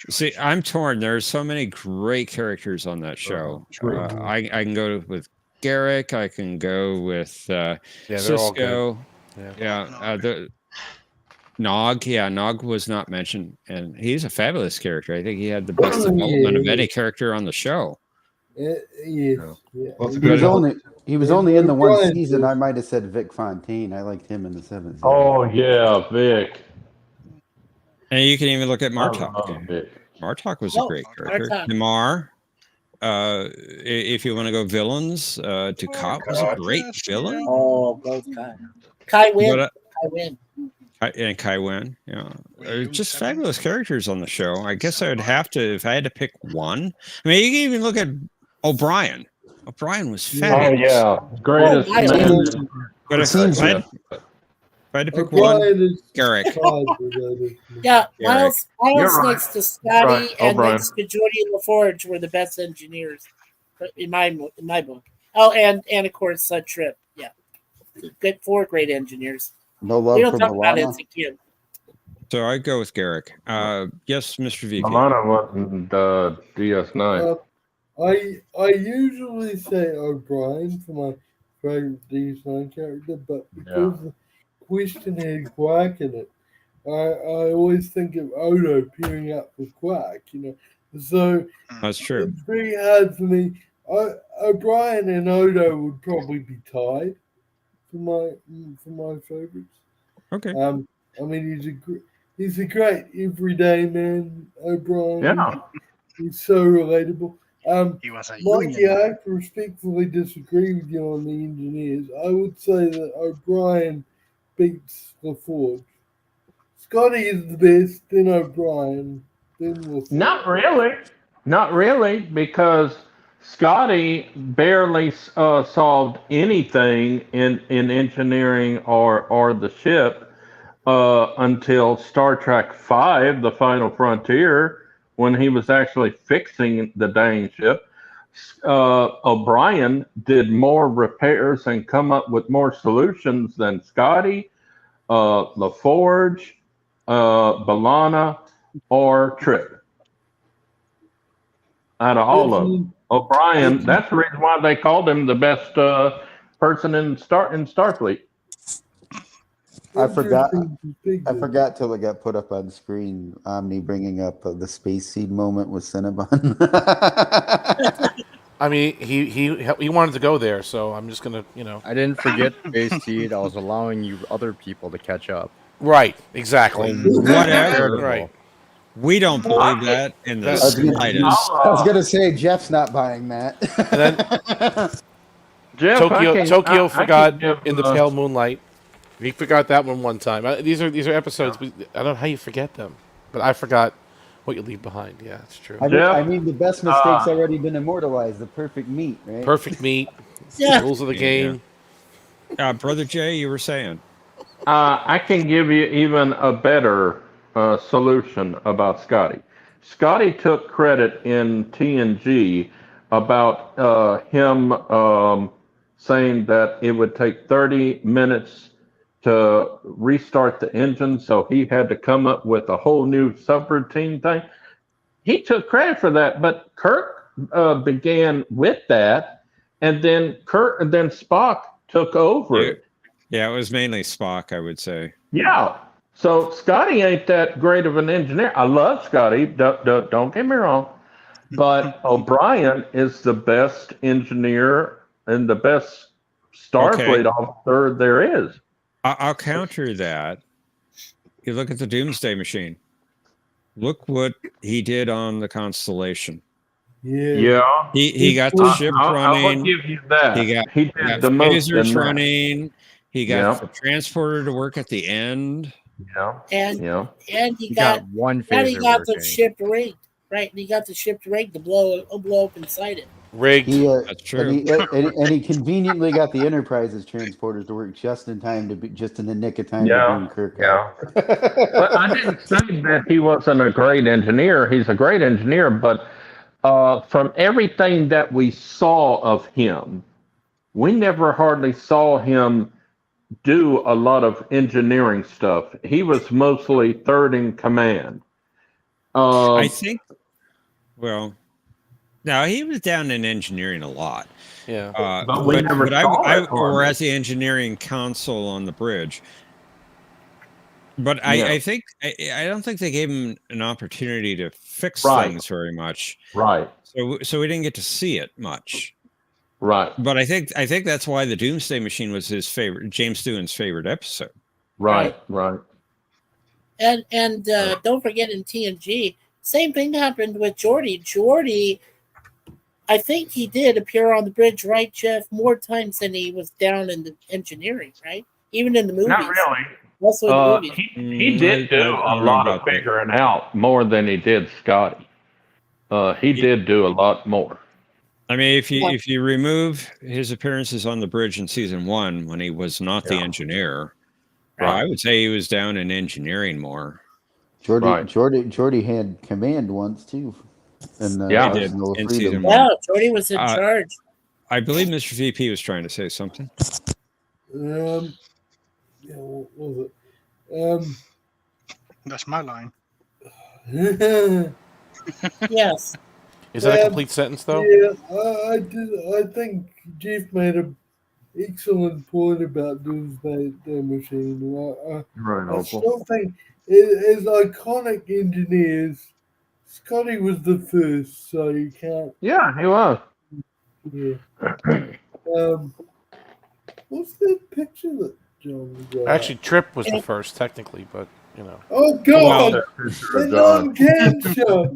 See, I'm torn. There's so many great characters on that show. I can go with Garrick. I can go with Cisco. Nog. Yeah, Nog was not mentioned, and he's a fabulous character. I think he had the best development of any character on the show. He was only in the one season. I might have said Vic Fontaine. I liked him in the seventh. Oh yeah, Vic. And you can even look at Martok. Martok was a great character. Damar. If you want to go villains, Dukat was a great villain. Oh, both Kai Wynn. And Kai Wynn. Yeah. Just fabulous characters on the show. I guess I would have to, if I had to pick one. I mean, you can even look at O'Brien. O'Brien was fabulous. Oh, yeah. Greatest man. But if I had to pick one, Garrick. Yeah, Miles next to Scotty and next to Jordy LaForge were the best engineers in my book. Oh, and of course, Trip. Yeah, good, 4 great engineers. No We love don't for talk about Milana. it again. So I go with Garrick. Yes, Mr. VP. Milana wasn't DS9. I usually say O'Brien for my favorite DS9 character, but because the question had Quack in it, I always think of Odo pairing up with Quack, So That's true. it's very hard for me. O'Brien and Odo would probably be tied for my favorites. Okay. I mean, he's a great everyday man, O'Brien. Yeah. He's so relatable. He was a Mikey, union. I have to respectfully disagree with you on the engineers. I would say that O'Brien beats LaForge. Scotty is the best, then O'Brien, then LaForge. Not really, because Scotty barely solved anything in engineering or the ship until Star Trek V, The Final Frontier, when he was actually fixing the dang ship. O'Brien did more repairs and come up with more solutions than Scotty, LaForge, Balana, or Trip. Out of all of them, O'Brien. That's the reason why they called him the best person in Starfleet. I forgot till it got put up on screen. Omni bringing up the space seed moment with Cinnabon. I mean, he wanted to go there, so I'm just gonna, I didn't forget Space Seed. I was allowing you other people to catch up. Right, exactly. Whatever. Right. We don't believe that in the I slightest. was gonna say Jeff's not buying that. And then Jeff, Tokyo forgot can give, In the Pale Moonlight. He forgot that one time. These are episodes. I don't know how you forget them, but I forgot what you leave behind. Yeah, it's true. I mean, the best mistake's already been immortalized. The perfect meat, right? Perfect meat. Yeah. Rules of the game. Brother Jay, you were saying. I can give you even a better solution about Scotty. Scotty took credit in TNG about him saying that it would take 30 minutes to restart the engine, so he had to come up with a whole new subroutine thing. He took credit for that, but Kirk began with that, and then Spock took over it. Yeah, it was mainly Spock, I would say. Yeah. So Scotty ain't that great of an engineer. I love Scotty. Don't get me wrong. But O'Brien is the best engineer and the best Starfleet officer there is. I'll counter that. You look at the Doomsday Machine. Look what he did on the Constellation. Yeah. He got the ship running. I will give you that. He got the most phasers in that. running. He got the transporter to work at the end. Yeah. And he got got one and he phaser got working. the ship rigged, right? And he got the ship rigged to blow up inside it. Rigged. That's true. And he conveniently got the Enterprise's transporters to work just in time just in the nick of time to bring Kirk out. But I didn't say that he wasn't a great engineer. He's a great engineer, but from everything that we saw of him, we never hardly saw him do a lot of engineering stuff. He was mostly third in command. I think, well, no, he was down in engineering a lot. Yeah. But we never saw it for or him. as the engineering council on the bridge. But I think I don't think they gave him an opportunity to fix things very much. Right. So we didn't get to see it much. Right. But I think that's why the Doomsday Machine was his favorite, James Doohan's favorite episode. Right. And don't forget in TNG, same thing happened with Geordi. Geordi, I think he did appear on the bridge, right, Jeff, more times than he was down in the engineering, right? Even in the movies. Not really. Also in the movies. He did do a lot of figuring out more than he did Scotty. He did do a lot more. I mean, if you remove his appearances on the bridge in season 1 when he was not the engineer, I would say he was down in engineering more. Geordi had command once too. He did in season 1. Yeah, Geordi was in charge. I believe Mr. VP was trying to say something. Yeah, what was it? That's my line. Yes. Is that a complete sentence, though? Yeah, I think Jeff made an excellent point about Doomsday Machine. Right, I Opal. still think, as iconic engineers, Scotty was the first, so you can't. Yeah, he was. Yeah. What's that picture that John got? Actually, Trip was the first, technically, but you know. Oh God! That picture of And John. on cancer.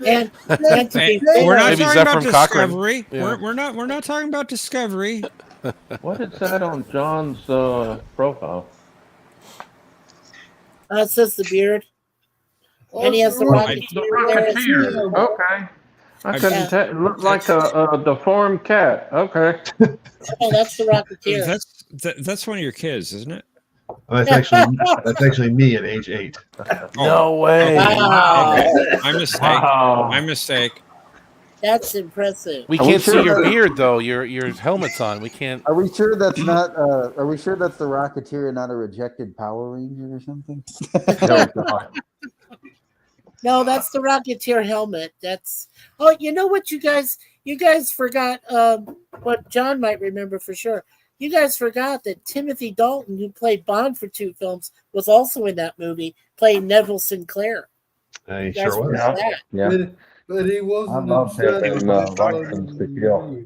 And Hey, we're not Maybe talking about Zephram Cochrane. Discovery. Yeah. We're not talking about Discovery. What is that on John's profile? it says the beard. And he has the right. Rocketeer there. As Rocketeer. well. Okay. I I- couldn't tell. It looked like a deformed cat. Okay. Oh, that's the Rocketeer. That's one of your kids, isn't it? Oh, that's actually me at age 8. No way. Wow. Okay. My mistake. Wow. My mistake. That's impressive. We Are we can't see sure your that- beard though. Your helmet's on. We can't. Are we sure that's not? Are we sure that's the Rocketeer and not a rejected Power Ranger or something? No, God. No, that's the Rocketeer helmet. That's you know what you guys forgot what John might remember for sure. You guys forgot that Timothy Dalton, who played Bond for 2 films, was also in that movie playing Neville Sinclair. He You guys sure was. remember that? Yeah. But he wasn't. I love taking upset license to kill.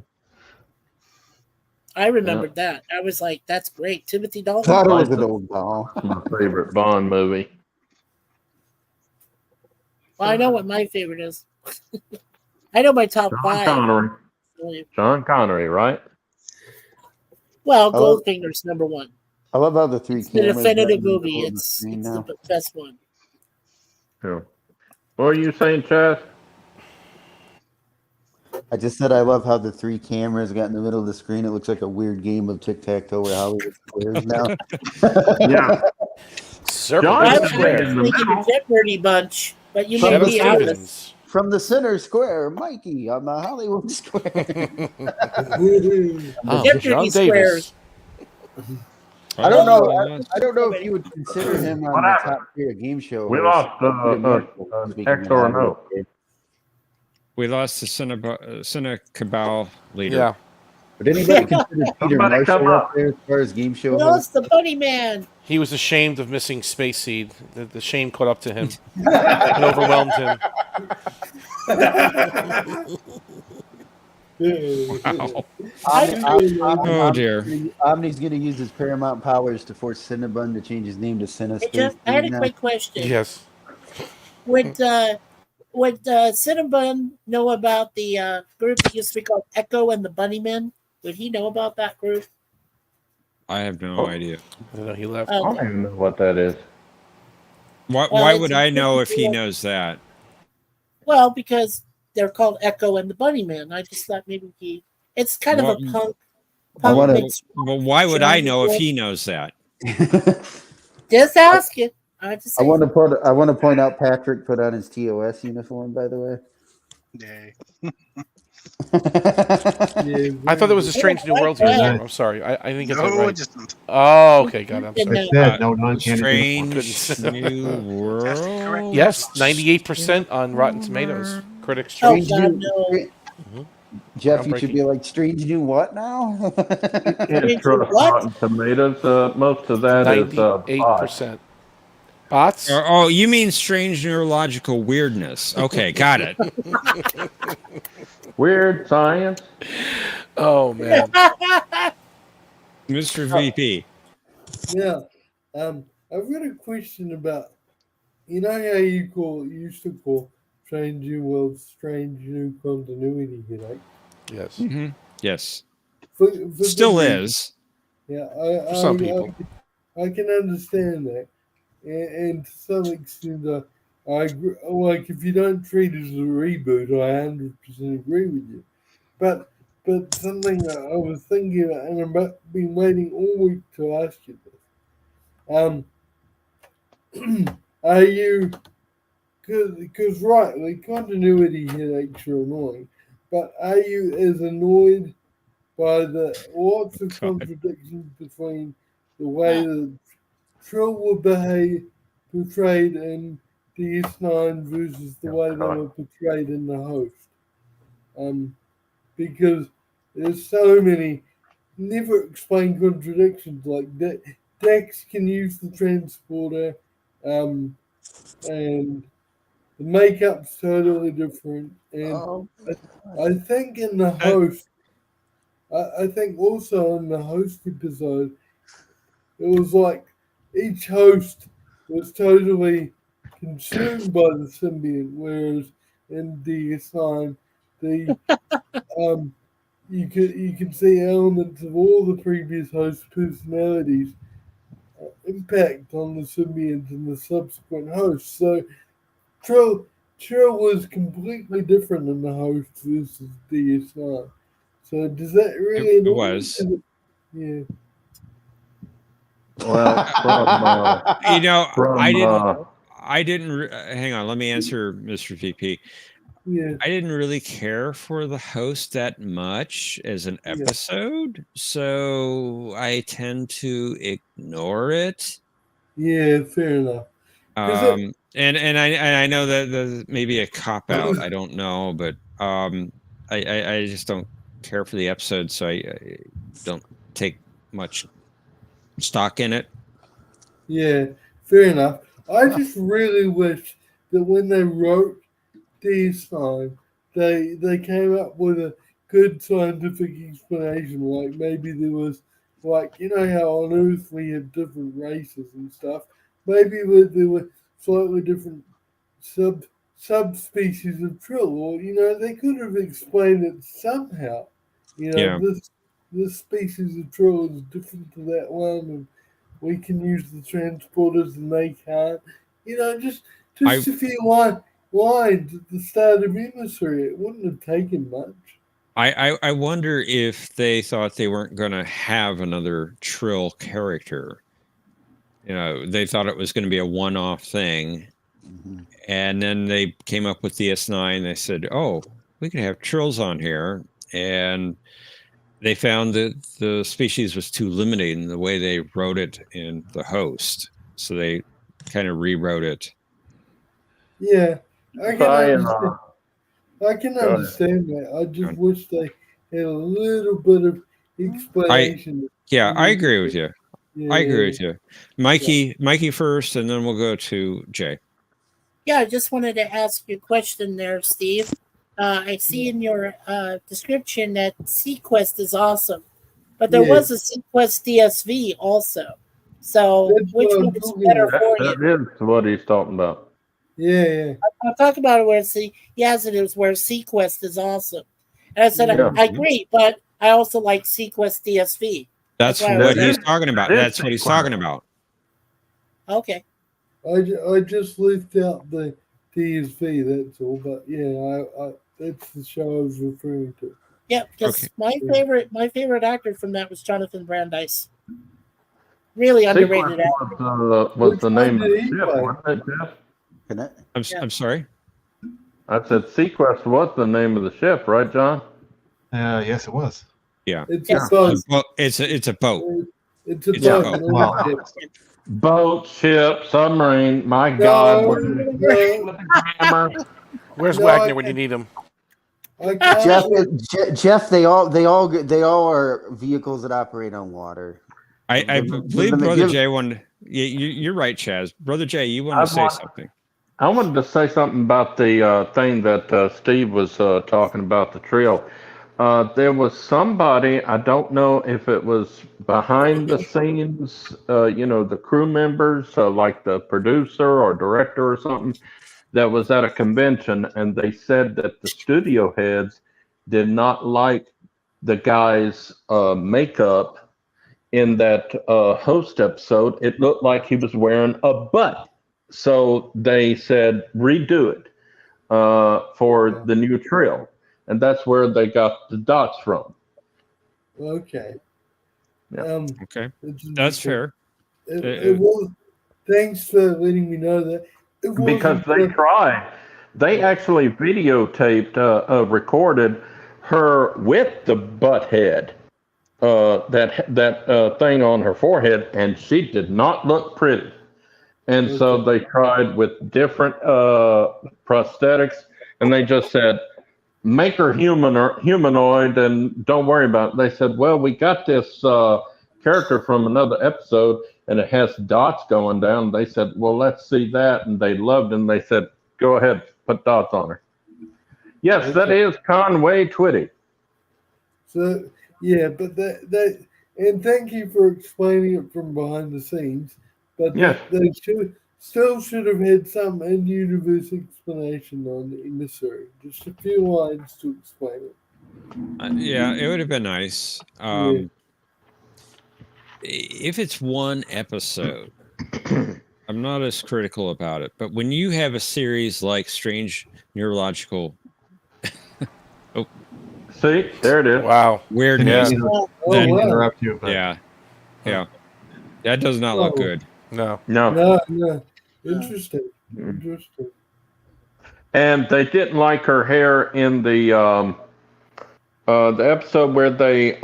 I remembered that. I was like, that's great. Timothy Dalton. Thought it was an old doll. My favorite Bond movie. Well, I know what my favorite is. I know my top Sean 5. Connery. Sean Connery, right? Well, I love- Goldfinger's number 1. I love how the 3 It's the cameras. definitive got in the movie. middle of the It's screen the now. best one. Yeah. What are you saying, Chaz? I just said I love how the 3 cameras got in the middle of the screen. It looks like a weird game of tic-tac-toe where Hollywood Squares now. Yeah. Circle John I Back was Square. in the thinking middle. the Jeopnerdy bunch, but you From may the be out. Stevens. From the center square, Mikey on the Hollywood Square. Oh, Jeopardy John squares. Davis. I don't know. Oh, I don't know if you would consider him on What the happened? top tier game show. We host. lost X or no. We lost the Cine Cabal leader. Yeah. Would anybody consider Peter Somebody come Marshall up. up there as far as game show Who host? else? The Bunny Man. He was ashamed of missing Space Seed. The shame caught up to him and overwhelmed him. Wow. Oh dear. Omni's going to use his Paramount powers to force Cinnabon to change his name to Cinna Hey, Space. Jeff, I had a now. quick question. Yes. Would Cinnabon know about the group that used to be called Echo and the Bunnymen? Would he know about that group? I have no idea. I don't know, he left. I don't even know what that is. Why it's would a I know if he different- knows that? Well, because they're called Echo and the Bunnymen. I just thought maybe he. It's kind of a Well, punk mix. Well, why would I know if he knows that? Just ask it. I just. I want to point out Patrick put on his TOS uniform, by the way. Yay. I thought it was a Strange New Worlds Yeah. uniform. I'm sorry. I didn't get that No, right. it isn't. Oh, okay, got it. I'm sorry. I said no non-canon. Strange New World. Yes, 98% on Rotten Tomatoes. Critics' Oh choice. God, no! Jeff, you should be like, strange new what now? Can't trust What? Rotten Tomatoes. Most of that is bots. 98%. Bots? Oh, you mean strange neurological weirdness? Okay, got it. Weird science. Oh, man. Mr. VP. Yeah. I've got a question about, you know how you used to call Strange New World Strange New Continuity headache? Yes. Mm-hmm. Yes. For Still the- is. Yeah, For some people. I can understand that, and to some extent, I agree. Like, if you don't treat it as a reboot, I 100% agree with you. But something that I was thinking about, and I've been waiting all week to ask you this. Are you? Because right, like continuity headaches are annoying, but are you as annoyed by the lots of God. contradictions between the way that Trill were portrayed in DS9 versus the way they were portrayed in the host? Because there's so many never explained contradictions. Like Dex can use the transporter, and the makeup's totally different. And I think in the host, I think also in the host episode, it was like each host was totally consumed by the symbiont, whereas in DS9, the you can see elements of all the previous host personalities impact on the symbiont and the subsequent hosts. So Trill was completely different in the host versus DS9. So does that really It annoy was. you? Yeah. Well, You know, from I didn't. Hang on. Let me answer, Mr. VP. Yeah. I didn't really care for the host that much as an episode, so I tend to ignore it. Yeah, fair enough. And I know that there's maybe a cop out. I don't know, but I just don't care for the episode, so I don't take much stock in it. Yeah, fair enough. I just really wish that when they wrote DS9, they came up with a good scientific explanation. Like maybe there was, like, you know how on Earth we have different races and stuff. Maybe there were slightly different subspecies of Trill, or they could have explained it somehow. Yeah. This species of Trill is different to that one, and we can use the transporters and they can't. Just a few lines at the start of Emissary. It wouldn't have taken much. I wonder if they thought they weren't going to have another Trill character. They thought it was going to be a one-off thing. And then they came up with the S9. They said, oh, we can have Trills on here. And they found that the species was too limited in the way they wrote it in the host. So they kind of rewrote it. Yeah, I can understand that. I just wish they had a little bit of explanation. I agree with you. Yeah. I agree with you. Mikey first, and then we'll go to Jay. Yeah, I just wanted to ask you a question there, Steve. I see in your description that Sequest is awesome, but there was a Sequest DSV also. So which one is better for you? That is what he's talking about. Yeah. I'm talking about where where Sequest is awesome. And I said, I agree, but I also like Sequest DSV. That's what he's talking about. That's what he's talking about. Okay. I just left out the DSV, that's all. But yeah, that's the show I was referring to. Yeah, because my favorite actor from that was Jonathan Brandis. Really underrated actor. Was the name of the ship, wasn't it, Jeff? I'm sorry? I said Sequest was the name of the ship, right, John? Yes, it was. Yeah. It's a boat. It's a boat. It's a boat. Well, boat, ship, submarine. My God. Where's Wagner when you need him? Jeff, they all are vehicles that operate on water. I believe Brother Jay wanted. You're right, Chaz. Brother Jay, you want to say something? I wanted to say something about the thing that Steve was talking about, the trail. There was somebody, I don't know if it was behind the scenes, the crew members, like the producer or director or something, that was at a convention, and they said that the studio heads did not like the guy's makeup in that host episode. It looked like he was wearing a butt. So they said, redo it for the new trail. And that's where they got the dots from. Okay. Yeah. Okay. That's fair. Thanks for letting me know that. Because they tried. They actually videotaped, recorded her with the butt head, that thing on her forehead, and she did not look pretty. And so they tried with different prosthetics, and they just said, make her humanoid and don't worry about it. They said, well, we got this character from another episode, and it has dots going down. They said, well, let's see that. And they loved it, and they said, go ahead, put dots on her. Yes, that is Conway Twitty. So, yeah, but that and thank you for explaining it from behind the scenes. But Yes. they should have had some in-universe explanation on the emissary. Just a few lines to explain it. Yeah, it would have been nice. If it's one episode, I'm not as critical about it. But when you have a series like Strange Neurological, see, there it is. Wow, weirdness. Then interrupt you. But Yeah, that does not look good. No. Interesting. And they didn't like her hair in the episode where they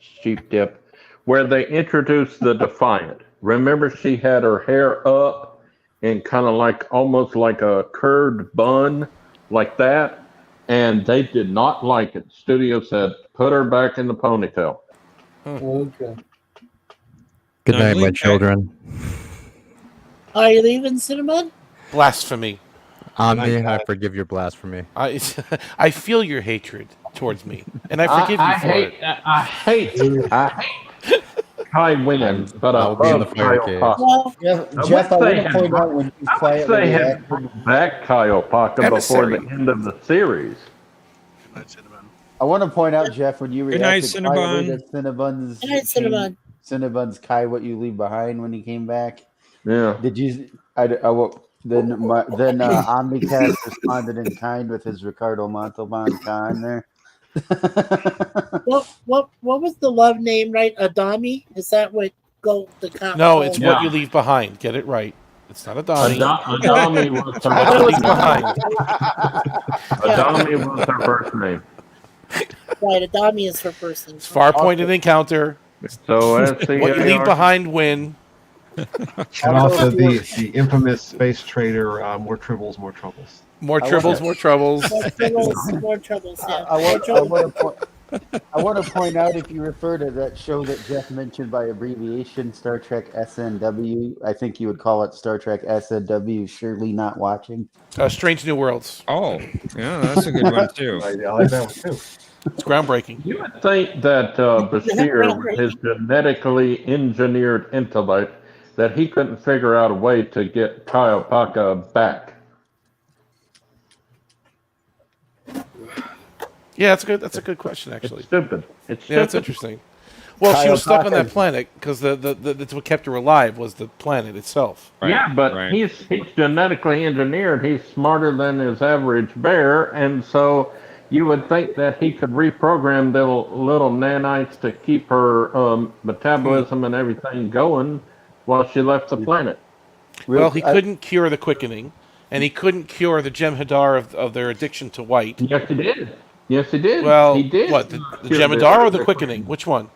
sheep dip, where they introduced the Defiant. Remember, she had her hair up and kind of like almost like a curved bun, like that. And they did not like it. Studio said, put her back in the ponytail. Okay. Good night, my children. Are you leaving, Cinnamon? Blasphemy. Omni, I forgive your blasphemy. I feel your hatred towards me, and I forgive you for it. I hate Kai Wynn, but I I'll be in the love fire Kyle cage. Paka. Well, Jeff, I want to point out when he's I quietly would say had reacting. back Kyle Paka before the end of the series. I want to point out, Jeff, when you Good night, reacted quietly Cinnabon. to Cinnabon's Good night, Cinnabon. Cinnabon's Kai, what you leave behind when he came back. Yeah. Did you? Then Omnicast responded in kind with his Ricardo Montalban Khan there. What was the love name, right? Adami? Is that what the cop? No, it's Yeah. what you leave behind. Get it right. It's not Adami. Adami was her What you leave first name. behind. Adami was her first name. Right, Adami is her person. It's far-pointed encounter. So What you leave behind win. And also the infamous space trader, more tribbles, more troubles. More tribbles, more troubles. More troubles. Yeah. I want to point out, if you refer to that show that Jeff mentioned by abbreviation, Star Trek SNW, I think you would call it Star Trek SNW, surely not watching. Strange New Worlds. Oh, yeah, that's a good one too. I like that one too. It's groundbreaking. You would think that Bashir, with his genetically engineered intellect, that he couldn't figure out a way to get Kyle Paka back. Yeah, that's a good question, actually. It's stupid. It's stupid. Yeah, that's interesting. Well, she was stuck on that planet because that's what kept her alive was the planet itself. Right, yeah, but right. he's genetically engineered. He's smarter than his average bear, and so you would think that he could reprogram little nanites to keep her metabolism and everything going while she left the planet. Well, he couldn't cure the quickening, and he couldn't cure the Jeopnerdy of their addiction to white. Yes, he did. Yes, he did. Well, he did. what, the Jeopnerdy or the quickening? Which one?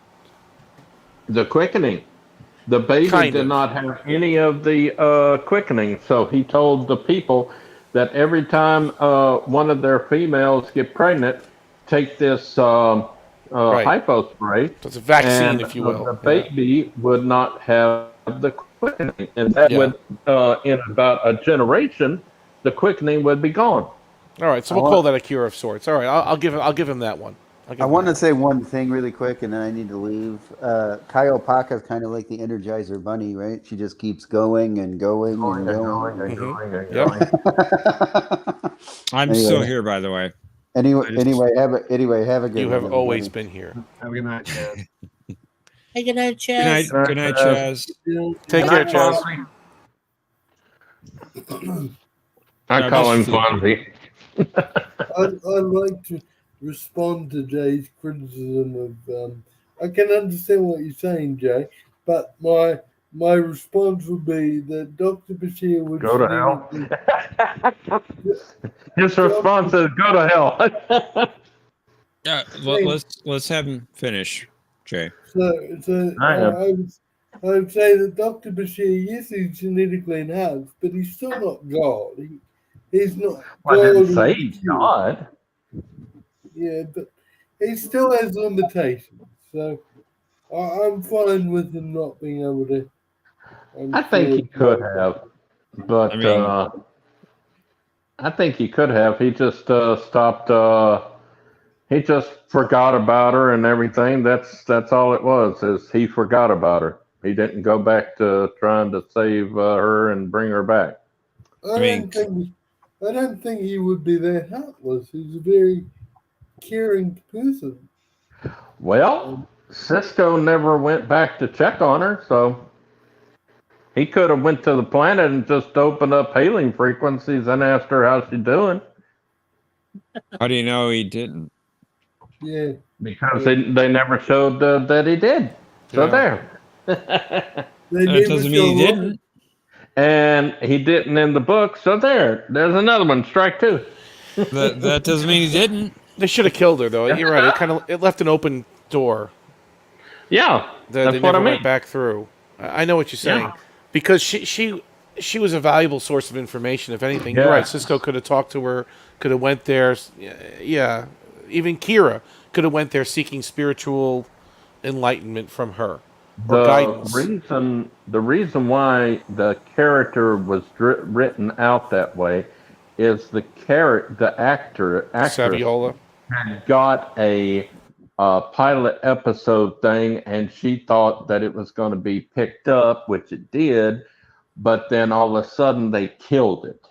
The quickening. The baby Kind did of. not have any of the quickening, so he told the people that every time one of their females get pregnant, take this hypo spray. So it's a vaccine, and, if you will. The baby would not have the quickening, and that would, in about a generation, the quickening would be gone. All right, so we'll call that a cure of sorts. All right, I'll give him that one. I want to say one thing really quick, and then I need to leave. Kyle Paka is kind of like the Energizer Bunny, right? She just keeps going and going and going. I'm still here, by the way. Anyway, have a good. You have one, always everybody. been here. Have a good night, Chaz. Hey, good night, Chaz. Good night, Chaz. Take care, Chaz. I call him Fonzie. I'd like to respond to Jay's criticism of. I can understand what you're saying, Jay, but my my response would be that Dr. Bashir would Go to hell. significantly- His response is go to hell. Let's have him finish, Jay. So I am. I would say that Dr. Bashir, yes, he's genetically enhanced, but he's still not God. He's not Well, I God. didn't say with he's Q. God. Yeah, but he still has limitations. So I'm fine with him not being able to. I think he could have, but I mean, I think he could have. He just stopped. He just forgot about her and everything. That's all it was. Is he forgot about her. He didn't go back to trying to save her and bring her back. I don't think he would be that heartless. He's a very caring person. Well, Cisco never went back to check on her, so he could have went to the planet and just opened up hailing frequencies and asked her how she's doing. how do you know he didn't? Yeah. Because they never showed that he did. So Yeah. there. That doesn't mean he didn't. And he didn't in the book. So there's another one. Strike two. That doesn't mean he didn't. They should have killed her, though. You're right. It left an open door. Yeah, That they that's what I never went mean. back through. I know what you're saying, Yeah. because she was a valuable source of information. If anything, you're Yeah. right. Cisco could have talked to her. Could have went there. Yeah, even Kira could have went there seeking spiritual enlightenment from her or guidance. The reason why the character was written out that way is the actress Saviola. had got a pilot episode thing, and she thought that it was going to be picked up, which it did, but then all of a sudden they killed it.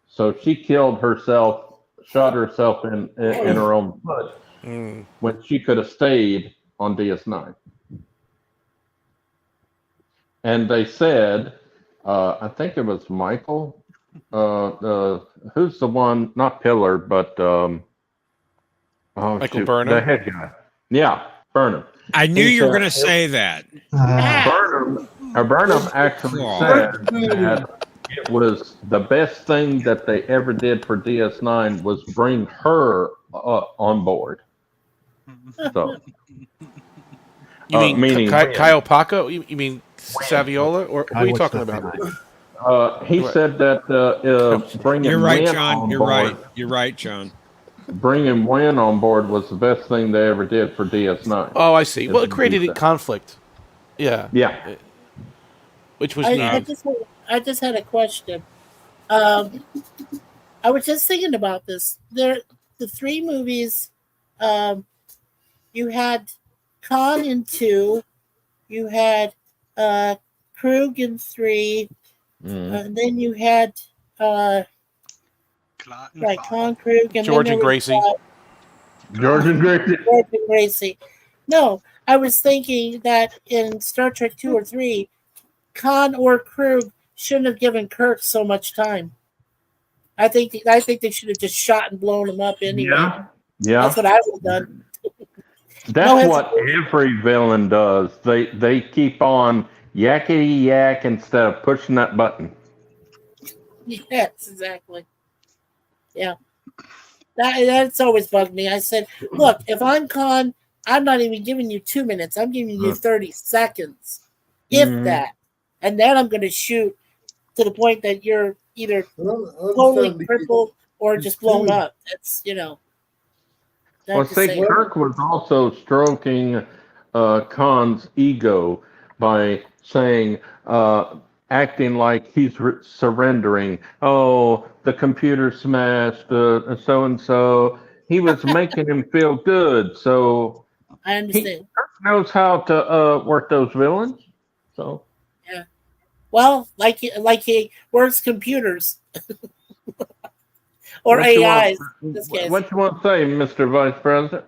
So she killed herself, shot herself in her own foot when she could have stayed on DS9. And they said, I think it was Michael, who's the one, not Pillar, but Michael Burnham? the head guy. Yeah, Burnham. I knew He you were said- going to say that. Burnham actually said that it was the best thing that they ever did for DS9 was bring her on board. So, You mean meaning Kyle Paco? You mean Saviola? Or what are you talking about? he said that bringing You're right, Wynn John. on You're board, right. You're right, John. Bringing Wynn on board was the best thing they ever did for DS9. Oh, I see. Well, it created conflict. Yeah. Yeah. Which was I neat. I just had a question. I was just thinking about this. The three movies. You had Khan in 2. You had Krug in 3. And then you had Khan, Krug, and George then and there was, Gracie. George and Gracie. George and Gracie. No, I was thinking that in Star Trek 2 or 3, Khan or Krug shouldn't have given Kirk so much time. I think they should have just shot and blown him up anyway. Yeah. That's what I would have done. That's what every villain does. They keep on yakety yak instead of pushing that button. Yes, exactly. Yeah. That's always bugged me. I said, look, if I'm Khan, I'm not even giving you 2 minutes. I'm giving you 30 seconds, if that. And then I'm going to shoot to the point that you're either totally crippled or just blown up. That's, Well, see, Kirk was also stroking Khan's ego by saying, acting like he's surrendering. Oh, the computer smashed, so and so. He was making him feel good. So I understand. Kirk knows how to work those villains. So yeah. Well, like he works computers or what AIs. What you want to say, Mr. Vice President?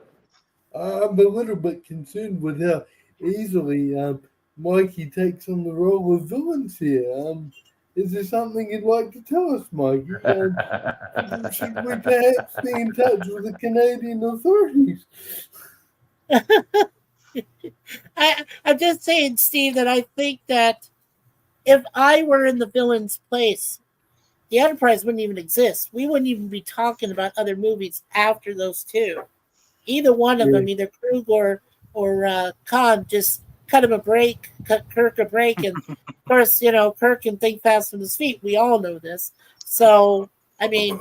I'm a little bit concerned with how easily Mikey takes on the role of villains here. Is there something you'd like to tell us, Mikey? Should we perhaps be in touch with the Canadian authorities? I'm just saying, Steve, that I think that if I were in the villain's place, the Enterprise wouldn't even exist. We wouldn't even be talking about other movies after those two. Either one of them, either Krug or Khan, just cut Kirk a break, and of course, Kirk can think fast on his feet. We all know this. So, I mean,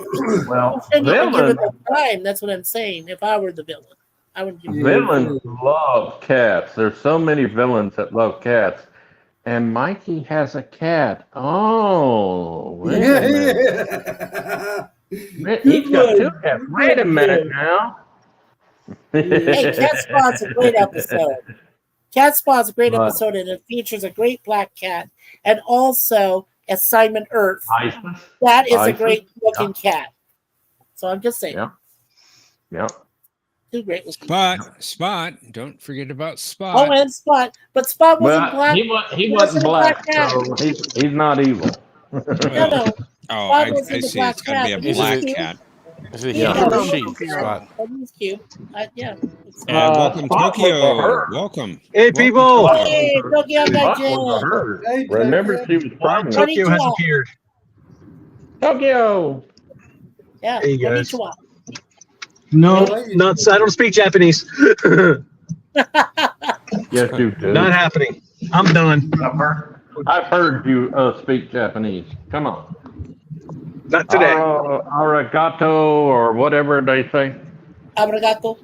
Well, shouldn't even give it villains, the time. That's what I'm saying. If I were the villain, I would give it. villains love cats. There's so many villains that love cats. And Mikey has a cat. Oh, wait a minute. He's got two cats. Wait a minute now. Hey, Cat Spaw's a great episode. Cat Spaw's a great episode, and it features a great black cat, and also Assignment Earth. Isis. That is a great looking cat. So I'm just saying. Yeah. Two great looking. Spot. Don't forget about Spot. Oh, and Spot, but Spot wasn't black. He wasn't black, so he's not evil. No. Oh, I see. It's got to be a black cat. Is it he or she? Spot. He's cute. Yeah. And welcome, Tokyo. Welcome. Hey, people. Hey, Tokyo Digest. Remember, she was pregnant. Tokyo has appeared. Tokyo. Yeah. Hey, guys. Konnichiwa. No, not. I don't speak Japanese. Yes, you do. Not happening. I'm done. I've heard you speak Japanese. Come on. Not today. Arigato or whatever they say. Obrigado.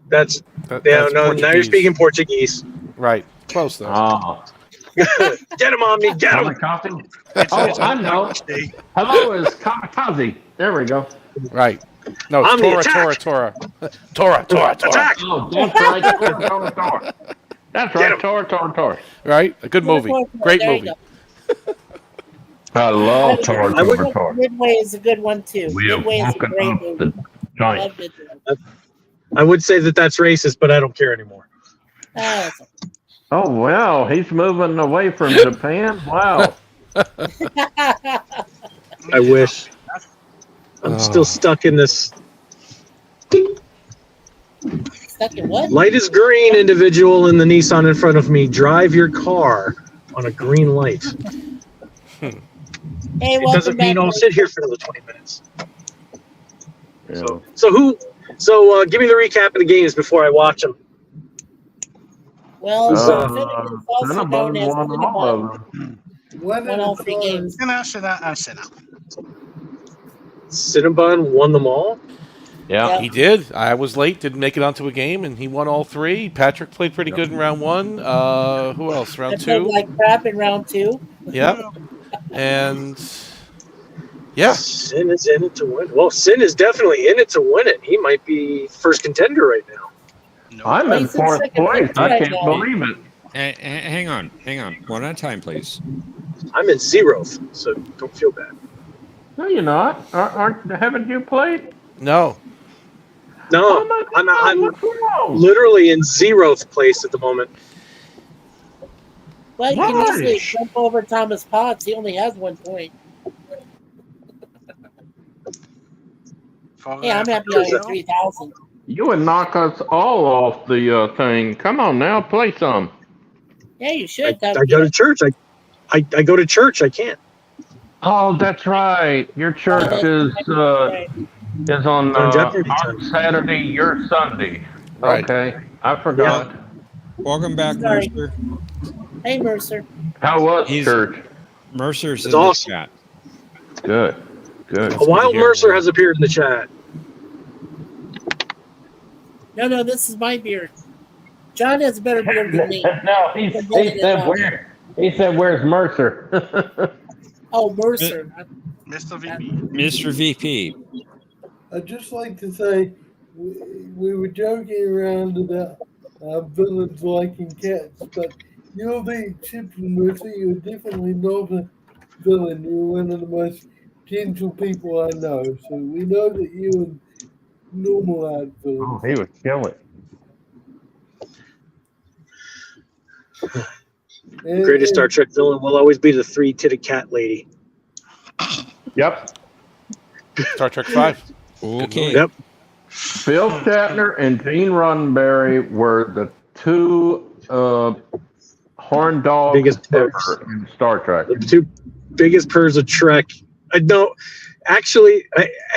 That's That's now you're Portuguese. speaking Portuguese. Right. Close, though. Oh. Get him on me. Get him. Oh, I know. Hello is kamikaze. There we go. Right. No, I'm the it's Tora. Tora. Attack. Oh, that's right. Tora. That's right. Tora. Right? A good movie. Great There you movie. go. I love Tora. Midway is a good one too. We have Midway is a woken great up movie. the giant. Love Midway. I would say that's racist, but I don't care anymore. That's Oh, wow. He's moving away from Japan. Wow. I wish. I'm still stuck in this. Stuck in what? Light is green individual in the Nissan in front of me. Drive your car on a green light. Hey, It welcome doesn't mean back. I'll sit here for another 20 minutes. Yeah. So give me the recap of the games before I watch them. Well, Cinnabon is also known as won all Cinnabon. of them. Won all three games. And after that, I sit out. Cinnabon won them all. Yeah. He did. I was late, didn't make it onto a game, and he won all three. Patrick played pretty good in round one. Who else? I Round played two? like crap in round two. Yep. And yeah. Sin is in it to win. Well, Sin is definitely in it to win it. He might be first contender right now. I'm in He's in fourth second place. place I right can't now. believe it. Hang on. One at a time, please. I'm in zeroth, so don't feel bad. No, you're not. Haven't you played? No. No, Oh my God, I'm what's wrong? literally in zeroth place at the moment. Well, you can Why? easily jump over Thomas Potts. He only has 1 point. Yeah, I'm happy I got 3,000. You would knock us all off the thing. Come on now, play some. Yeah, you should. I go to church. I go to church. I can't. Oh, that's right. Your church is on Jeopardy our time. Saturday, your Sunday. Right. Okay, I forgot. Welcome back, Sorry. Mercer. Hey, Mercer. How was He's- church? Mercer's It's in awesome. the chat. Good. A wild Mercer has appeared in the chat. No, this is my beard. John has a better beard than me. No, he said, "Where's Mercer?" Oh, Mercer. Mr. VP. Mr. VP. I'd just like to say we were joking around about villains liking cats, but you're the exception, Mercy. You're definitely not a villain. You're one of the most gentle people I know. So we know that you and normal aren't villains. Oh, he would kill it. And- Greatest Star Trek villain will always be the three-titted cat lady. Yep. Star Trek 5. Okay. Yep. Phil Shatner and Gene Roddenberry were the two horn dogs Biggest ever pervs. in Star Trek. The two biggest pervs of Trek. I don't actually,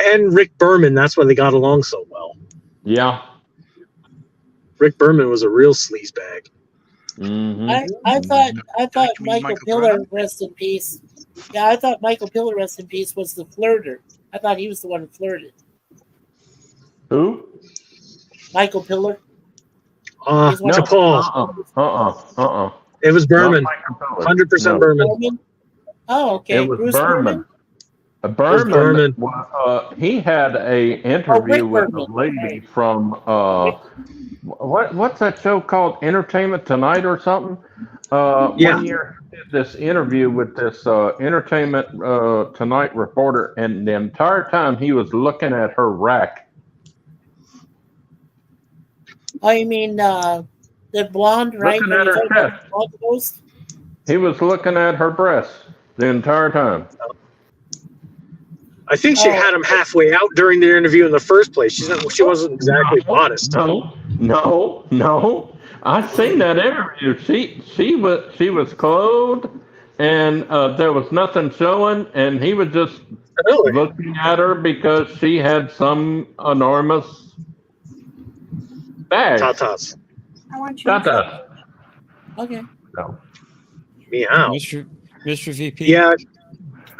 and Rick Berman. That's why they got along so well. Yeah. Rick Berman was a real sleazebag. Mm-hmm. I thought You mean Michael Michael Piller, Burnham? rest in peace. Yeah, I thought Michael Piller, rest in peace, was the flirter. I thought he was the one who flirted. Who? Michael Piller. He's one No. of Uh-uh. It was Berman. Not Michael Piller. 100% No. Berman. Berman? Oh, okay. It was Bruce Berman. Berman? Berman. He had a interview with a lady from what's that show called? Entertainment Tonight or something? Yeah. One year he did this interview with this Entertainment Tonight reporter, and the entire time he was looking at her rack. Oh, you mean the blonde, right? Looking at her chest. He was looking at her breasts the entire time. I think she had him halfway out during the interview in the first place. She wasn't exactly modest. No. I seen that interview. She was clothed, and there was nothing showing, and he was just looking at her because she had some enormous bag. Tatas. I want you. Tatas. Okay. No. Meow. Mr. VP. Yeah,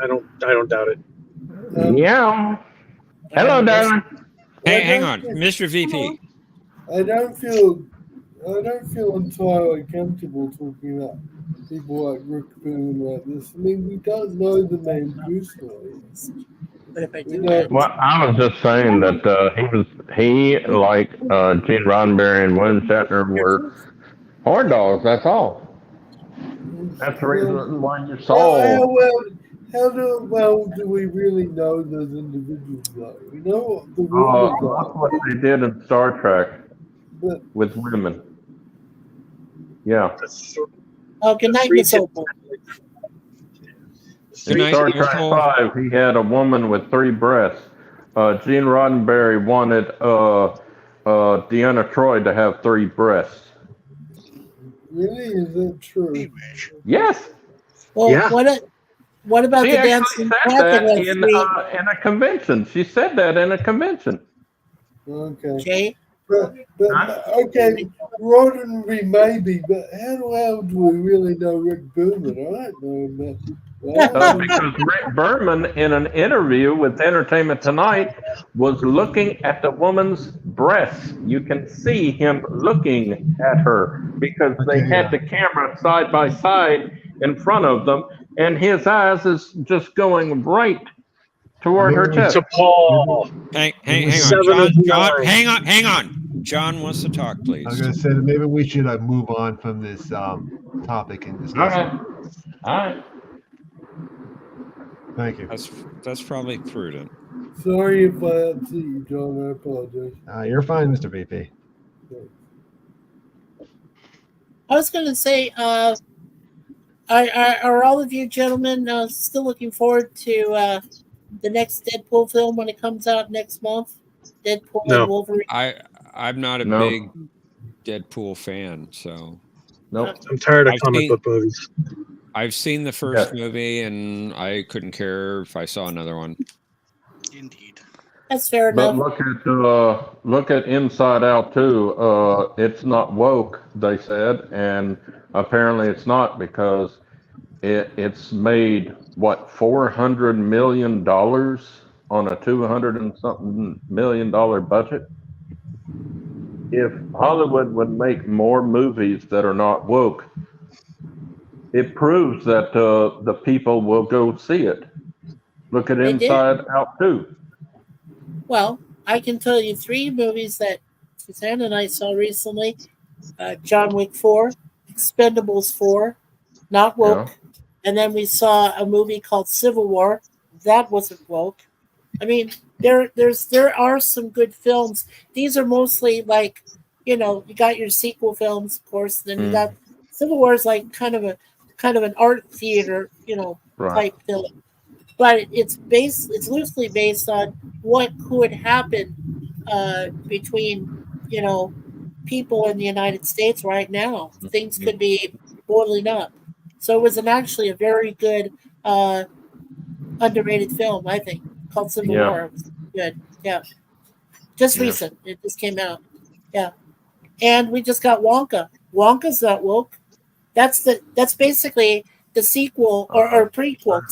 I don't doubt it. Yeah. Hello, darling. Hey, hang on, Mr. VP. I don't feel entirely comfortable talking about people like Rick Boone like this. I mean, we don't know the man personally. But if I do, Well, I was just saying that he like Gene Roddenberry and William Shatner were horn dogs. That's all. That's the reason why you saw. How well do we really know those individuals though? We know the rumors That's what they did in Star Trek with women. Yeah. Oh, good night, Miss Opal. In Star Trek 5, he had a woman with 3 breasts. Gene Roddenberry wanted Deanna Troi to have 3 breasts. Really? Is that true? Yes. Well, what about She the actually dancing said that in a convention. She said that in a convention. Okay. But okay, Roddenberry maybe, but how do we really know Rick Berman? I don't know him that. Because Rick Berman, in an interview with Entertainment Tonight, was looking at the woman's breasts. You can see him looking at her because they had the camera side by side in front of them, and his eyes is just going right toward her chest. To Paul. Hang on, John, hang on. John wants to talk, please. I was going to say that maybe we should move on from this topic and discuss it. All right. Thank you. That's probably prudent. Sorry if I upset you, John. I apologize. You're fine, Mr. VP. I was going to say, are all of you gentlemen still looking forward to the next Deadpool film when it comes out next month? Deadpool and Wolverine. I'm not a big Deadpool fan, so nope. I'm tired of comic book movies. I've seen the first movie, and I couldn't care if I saw another one. Indeed. That's fair But enough. look at Inside Out too. It's not woke, they said, and apparently it's not because it's made what $400 million on a $200 and something million budget. If Hollywood would make more movies that are not woke, it proves that the people will go see it. Look at Inside Out too. Well, I can tell you 3 movies that Suzanne and I saw recently. John Wick 4, Expendables 4, not woke. And then we saw a movie called Civil War. That wasn't woke. I mean, there are some good films. These are mostly like, you got your sequel films, of course. Then you got Civil War is like kind of an art theater, type film. But it's loosely based on what could happen between, people in the United States right now. Things could be boiling up. So it was actually a very good, underrated film, I think, called Civil Yeah. War. It was good. Yeah. Just Yeah. recent. It just came out. Yeah. And we just got Wonka. Wonka's not woke. That's basically the sequel or prequel,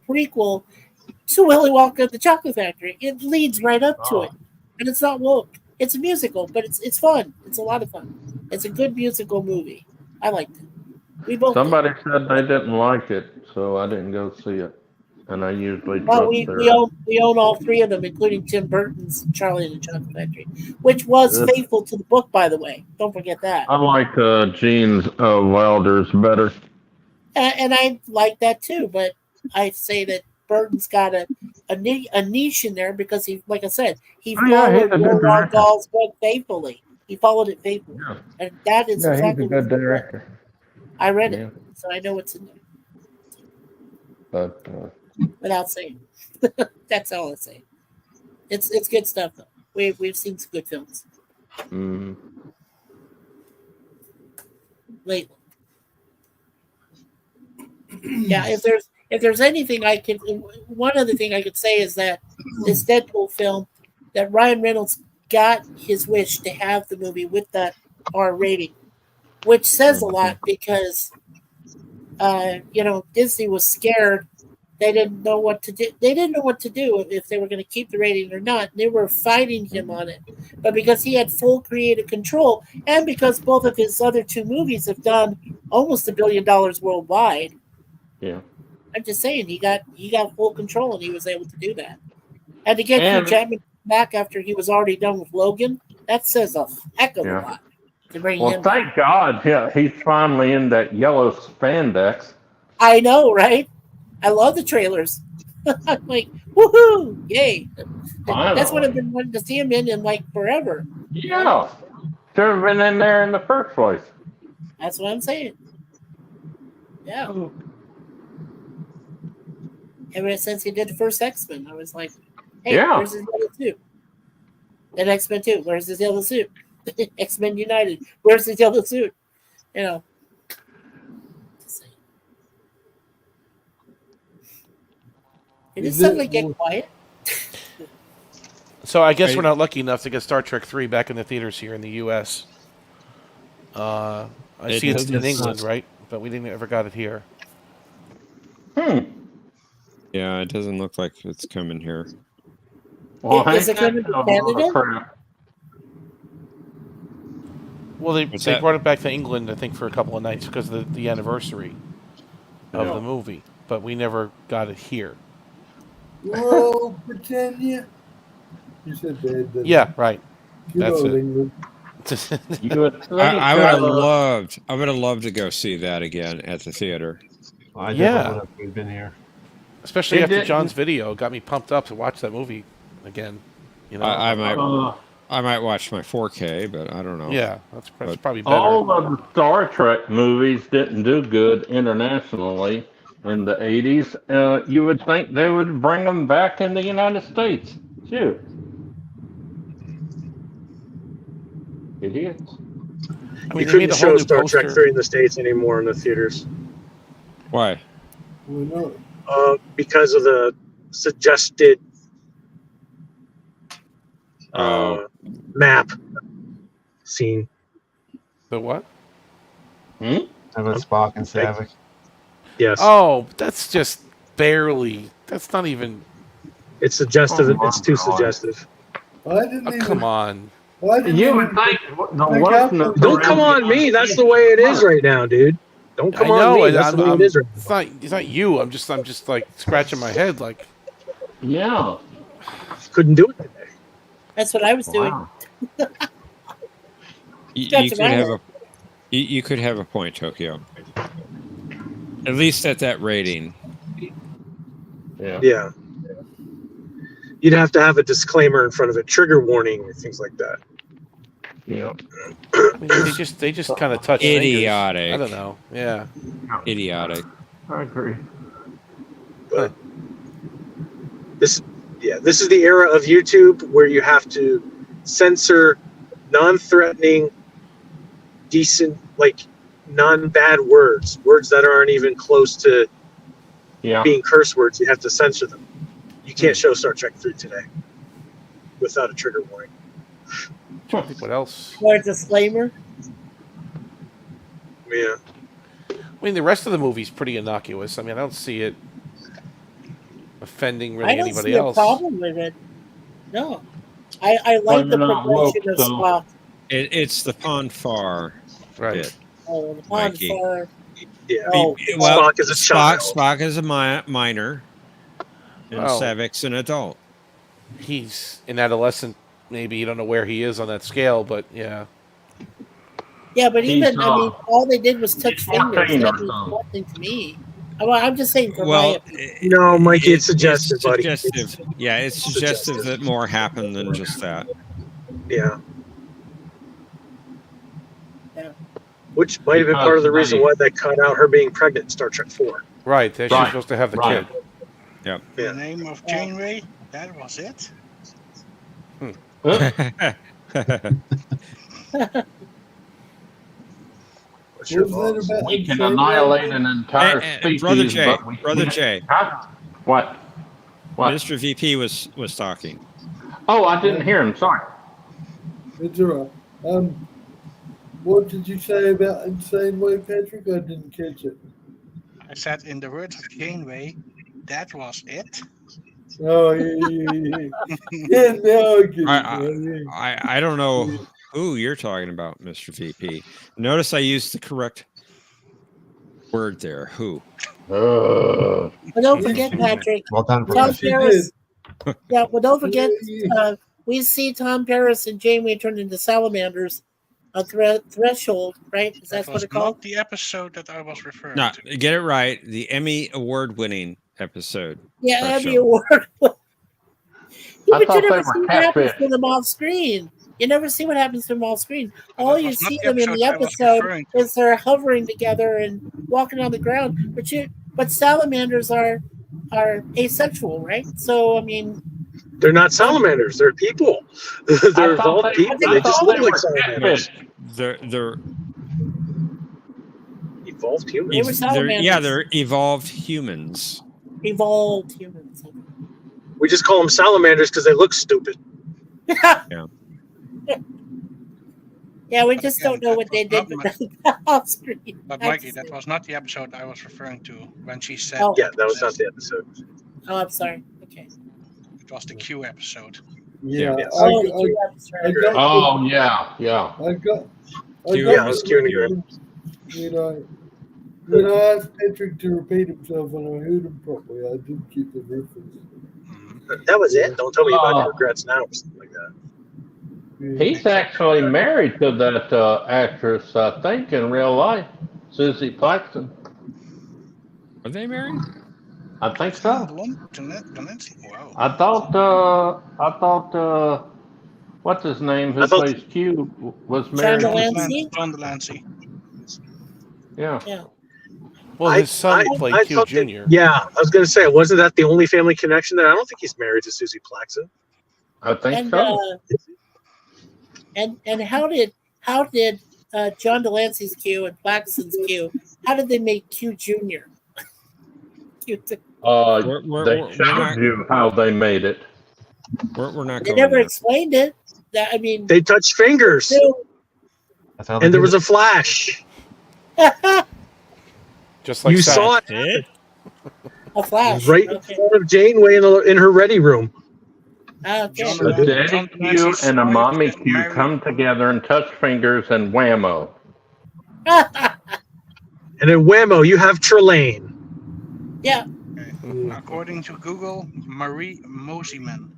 prequel to Willy Wonka and the Chocolate Factory. It leads right up to it, and it's not woke. It's a musical, but it's fun. It's a lot of fun. It's a good musical movie. I liked it. We both Somebody said they didn't like it, so I didn't go see it. And I usually did. Well, trust we, their. we own all three of them, including Tim Burton's Charlie and the Chocolate Factory, which was Ugh. faithful to the book, by the way. Don't forget that. I like Gene's Wilder's better. And I like that too, but I say that Burton's got a niche in there because he, like I said, he Oh, yeah, he's followed a good Roald director. Dahl's book faithfully. He followed it faithfully, Yeah. and that is Yeah, he's a exactly good what's in the book. director. I read Yeah. it, so I know what's in there But without saying. That's all I say. It's good stuff though. We've seen some good films lately. Yeah, if there's anything I could, one other thing I could say is that this Deadpool film, that Ryan Reynolds got his wish to have the movie with that R rating, which says a lot because, Disney was scared. They didn't know what to do. They didn't know what to do if they were going to keep the rating or not. They were fighting him on it, but because he had full creative control, and because both of his other two movies have done almost $1 billion worldwide. yeah. I'm just saying he got full control and he was able to do that. And to get Hugh And Jackman back after he was already done with Logan, that says a heck of a Yeah. lot to bring Well, him back. thank God, yeah, he's finally in that yellow spandex. I know, right? I love the trailers. I'm like, woohoo! Yay! That's what Finally. I've been wanting to see him in like forever. Yeah. Should have been in there in the first place. That's what I'm saying. Yeah. Ever since he did the first X-Men, I was like, hey, Yeah. where's his yellow suit? Then X-Men 2, where's his yellow suit? X-Men United, where's his yellow suit? You know. It just suddenly get quiet. So I guess we're not lucky enough to get Star Trek 3 back in the theaters here in the U.S. I see it's in England, right? But we didn't ever got it here. Yeah, it doesn't look like it's coming here. Well, Is it coming to Canada? Well, they that? brought it back to England, I think, for a couple of nights because of the anniversary of the movie. But we never got it here. Whoa, Britannia. You said that. Yeah, right. Good That's old it. England. I would have loved to go see that again at the theater. I Yeah. definitely would have been here. Especially It after didn't- John's video got me pumped up to watch that movie again. You know, I might watch my 4K, but I don't know. yeah, that's probably better. All of the Star Trek movies didn't do good internationally in the 80s. You would think they would bring them back in the United States. Shoot. Idiots. I You mean, they made couldn't a whole show new Star Trek poster. 3 in the States anymore in the theaters Why? Why not? because of the suggested map scene. The what? About Spock and Savick. Yes. Oh, that's just barely. That's not even. It's suggestive. Oh, It's too my God. suggestive. I didn't Oh, even. come on. I didn't You even would think the pick lesson up of the- Don't come on me. That's the way it is right now, dude. Don't come I on know, me. and That's the way it is right now. It's not you. I'm just like scratching my head. Like, Yeah. Couldn't do it today. That's what I was doing. Wow. You could have a point, Tokyo. At least at that rating. Yeah. Yeah. You'd have to have a disclaimer in front of it, trigger warning, or things like that. Yeah. I mean, they just kind of touch Idiotic. fingers. I don't know. Yeah. Idiotic. I agree. But this is the era of YouTube where you have to censor non-threatening, decent, like non-bad words that aren't even close to being curse words. You have to censor them. You can't show Star Trek 3 today without a trigger warning. I think what else? Or a disclaimer. Yeah. I mean, the rest of the movie's pretty innocuous. I mean, I don't see it offending really I don't anybody see else. a problem with it. No. I like the progression of Spock. It's the Pon farr bit. Oh, the Pon Mikey. farr. Yeah. Oh, Well, Spock is a child. Spock is a minor, and Well, Savik's an adult. He's an adolescent. Maybe you don't know where he is on that scale, but yeah. Yeah, but He's, even, I mean, all they did was touch fingers. 14 or That means so. nothing to me. I'm just saying for my Well, opinion. No, Mikey, it's suggestive, buddy. Suggestive. Yeah, it's suggestive that more happened than just that. Yeah. Yeah. Which might have been part of the reason why they cut out her being pregnant in Star Trek 4. Right, she's supposed to have the kid. Yep. The name of Janeway, that was it? We can annihilate an entire species, Brother Jay, but we Brother can't- Jay. Huh? What? Mr. VP was talking. Oh, I didn't hear him. Sorry. It's all right. What did you say about Insane Way, Patrick? I didn't catch it. I said, in the words of Janeway, that was it. Oh, yeah. Yeah, now I get it. I don't know who you're talking about, Mr. VP. Notice I used the correct word there. Who? But don't forget, Patrick. Well done, Tom Professor. Paris. Yeah, well, don't forget, we see Tom Paris and Janeway turned into salamanders. A threshold, right? Is that what was it's called? not the episode that I was referring No, to. get it right. The Emmy award-winning episode. Yeah, Threshold. Emmy Award. I But thought you they never were see what happens catfish. to them off screen. You never see what happens to them off screen. All that you was not see the them in the episode I was episode referring to. is they're hovering together and walking on the ground. But salamanders are asexual, right? So I mean, They're not salamanders. They're people. They're evolved people. They just look like salamanders. They're Evolved humans. They were salamanders. they're evolved humans. Evolved humans. We just call them salamanders because they look stupid. Yeah. Yeah, we just don't know what they did with them off screen. But Mikey, that was not the episode I was referring to when she said. Oh. Yeah, that was not the episode. Oh, I'm sorry. Okay. It was the Q episode. Yeah. Yes. Oh, the Q episode. Oh, yeah. I got Yeah, it was Q and Q. When I asked Patrick to repeat himself and I heard him properly, I did keep the reference. That was it. Don't tell me about your regrets now or something like that. He's actually married to that actress, I think, in real life, Susie Plaxton. Are they married? I think so. Wow. I thought, what's his name, who plays Q, was married to John Delancey. Yeah. Yeah. Well, his son played Q thought Jr. Yeah, I was going to say, wasn't that the only family connection there? I don't think he's married to Susie Plaxton. I think And so. and how did John Delancey's Q and Plaxton's Q? How did they make Q Jr.? They we're showed not- you how they made it. We're not They going never there. explained it. That I mean, They touched fingers, That's how and there was a flash. Just like You Saturn. saw it Did? a flash. right in front of Janeway in her ready room. Okay. A daddy Q and a mommy Q come together and touch fingers and whammo. And in Whammo, you have Trelane. Yeah. According to Google, Marnie Mosiman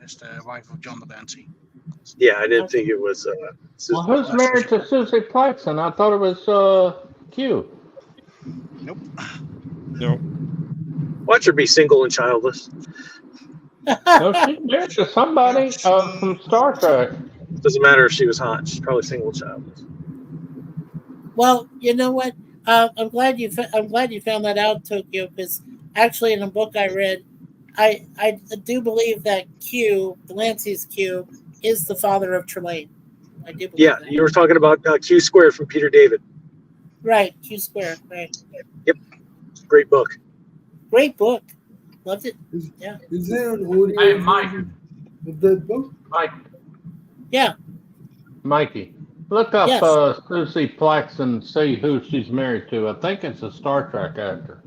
is the wife of John Delancey. Yeah, I didn't think it was. Well, who's married to Susie Plaxton? I thought it was Q. Nope. No. Watch her be single and childless. No, she's married to somebody from Star Trek. Doesn't matter if she was hot. She's probably single and childless. Well, you know what? I'm glad you found that out, Tokyo, because actually in a book I read, I do believe that Q, Delancey's Q, is the father of Trelane. I do believe Yeah, that. you were talking about Q Squared from Peter David. Right, Q Square. Right. Yep, great book. Great book. Loved it. Is, Yeah. is there an audio Hey, Mike. version of that book? Mike, Yeah. Mikey, look up Yes. Susie Plex and see who she's married to. I think it's a Star Trek actor.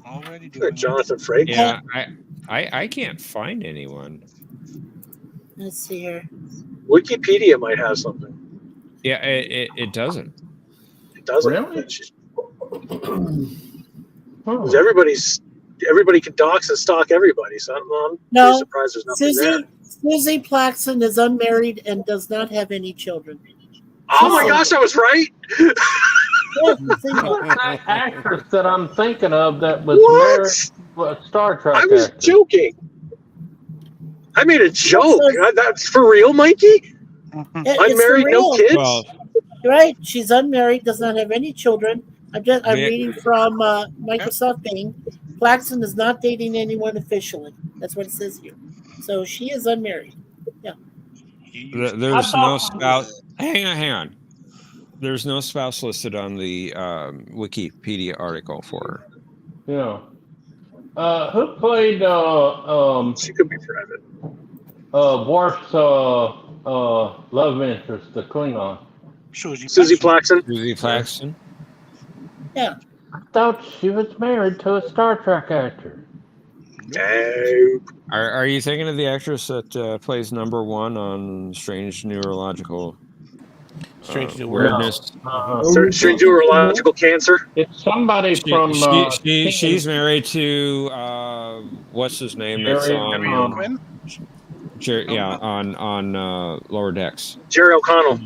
Already doing it. Jonathan Frakes. Yeah, I can't find anyone. Let's see here. Wikipedia might have something. Yeah, it doesn't. It doesn't. Really? Because everybody can dox and stalk everybody, so I'm No, pretty surprised there's nothing there. Susie Plaxton is unmarried and does not have any children. Oh my gosh, I was right. That actress that I'm thinking of that was married, Star Trek I was actor. joking. I made a joke. That's for real, Mikey? Unmarried, no kids? Well, Right. She's unmarried, does not have any children. I'm reading from Microsoft Bing. Plaxton is not dating anyone officially. That's what it says here. So she is unmarried. Yeah. there's no spouse. Hang on. There's no spouse listed on the Wikipedia article for her. Yeah. Who played she could be private. Worf's love interest, the Klingon? Susie Plaxton. Susie Plaxton. Yeah. I thought she was married to a Star Trek actor. No. Are you thinking of the actress that plays number 1 on Strange Neurological Weirdness? Strange Neurological Cancer. It's somebody from. She's married to what's his name? That's on. On Lower Decks. Jerry O'Connell.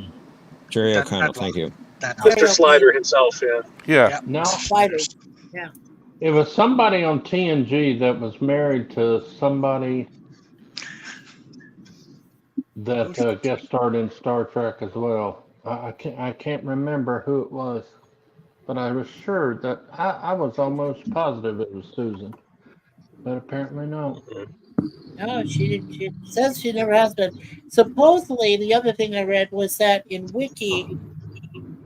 Jerry O'Connell. Thank you. Mr. Slider himself. Yeah. Yeah. No. Slider. Yeah. It was somebody on TNG that was married to somebody that guest starred in Star Trek as well. I can't remember who it was, but I was sure that I was almost positive it was Susan, but apparently no. No, she says she never has been. Supposedly, the other thing I read was that in Wiki,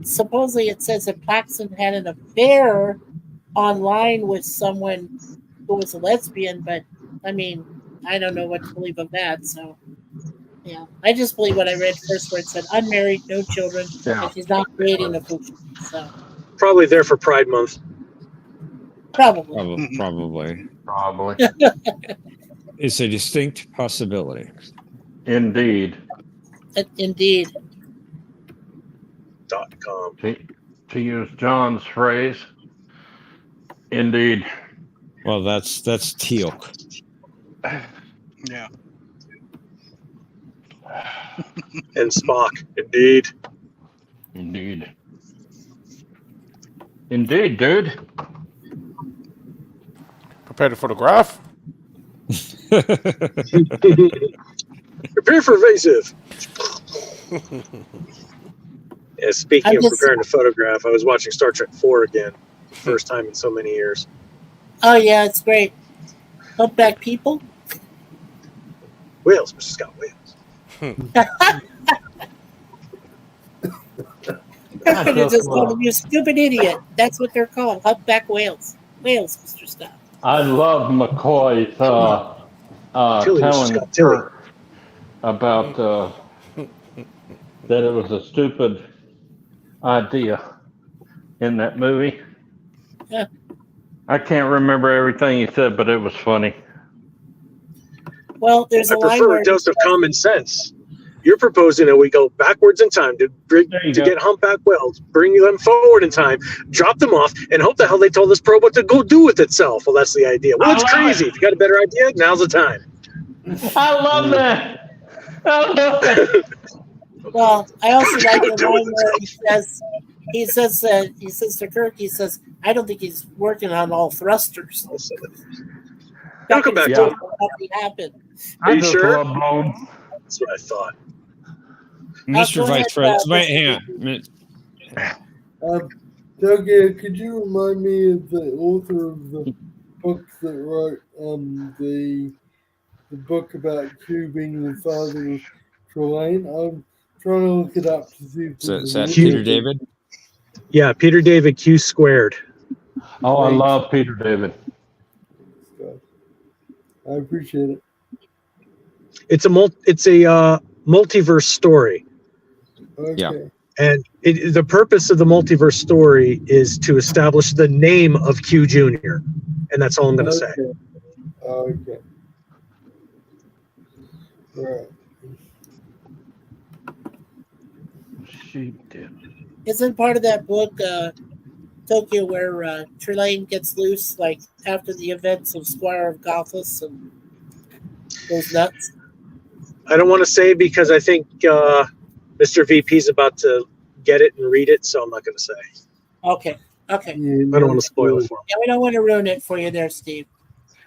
supposedly it says that Plaxton had an affair online with someone who was a lesbian, but I mean, I don't know what to believe of that. So, yeah, I just believe what I read first, where it said unmarried, no children, and she's not dating officially. So probably there for Pride Month. Probably. It's a distinct possibility. Indeed. Indeed. .com. To use John's phrase. Indeed. Well, that's Teal'c. Yeah. And Spock. Indeed. Indeed, dude. Prepare to photograph. Prepare for evasive. Yeah, speaking of preparing to photograph, I was watching Star Trek 4 again, first time in so many years. Oh yeah, it's great. Humpback people. Whales, Mr. Scott, whales. They're just called you stupid idiot. That's what they're called. Humpback whales. Whales, Mr. Scott. I love McCoy's telling Kirk about that it was a stupid idea in that movie. Yeah. I can't remember everything he said, but it was funny. Well, there's a line prefer where a dose of common sense. You're proposing that we go backwards in time to get humpback whales, bring them forward in time, drop them off, and hope the hell they told this probe what to go do with itself. Well, that's the idea. Well, it's crazy. If you got a better idea, now's the time. I love that. Well, I also like the line where he says to Kirk, he says, I don't think he's working on all thrusters. I'll come back to it. Nothing happened. Are you sure? That's what I thought. Mr. Vice President, wait, hang on. Doug, could you remind me of the author of the book that wrote the book about Q being the father of Trelane. I'm trying to look it up to see if there's Is a that link. Peter David? Yeah, Peter David Q squared. Oh, I Thanks. love Peter David. I appreciate it. It's a multiverse story. Okay. Yeah. And the purpose of the multiverse story is to establish the name of Q Jr. And that's all I'm going to say. Okay. Right. She did. Isn't part of that book Tokyo where Trelane gets loose like after the events of Squire of Gothas and goes nuts? I don't want to say because I think Mr. VP is about to get it and read it, so I'm not going to say. Okay. Okay. Yeah, I don't want to spoil it for him. Yeah, we don't want to ruin it for you there, Steve.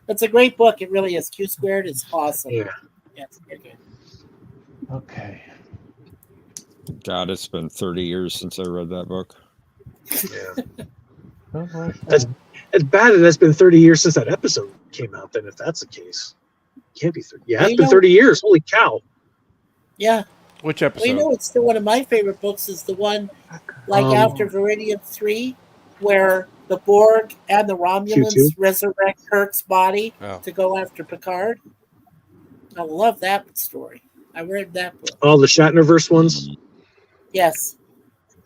It's a great book. It really is. Q squared is awesome. Yeah. Yeah, it's very good. Okay. God, it's been 30 years since I read that book. Yeah. That's as bad as it's been 30 years since that episode came out, then if that's the case. Can't be 30. Yeah, it's been 30 years. Holy cow. Yeah. Which Well, episode? you know, it's still one of my favorite books is the one like after Viridian 3 where the Borg and the Romulans Q2? resurrect Kirk's body Oh. to go after Picard. I love that story. I read that book. All the Shatnerverse ones? Yes.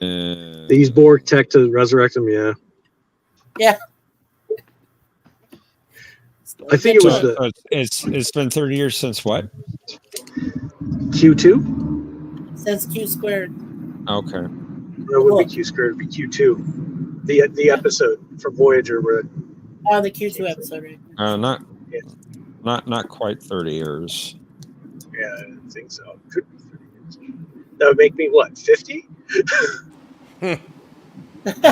They use Borg tech to resurrect him, yeah. Yeah. I think it was So it's been 30 years since what? Q2? Since Q squared. Okay. That would be Q squared, it'd be Q2. The episode from Voyager where Oh, the Q2 episode, right? Not quite 30 years. yeah, I didn't think so. Could be 30 years. That would make me what, 50? I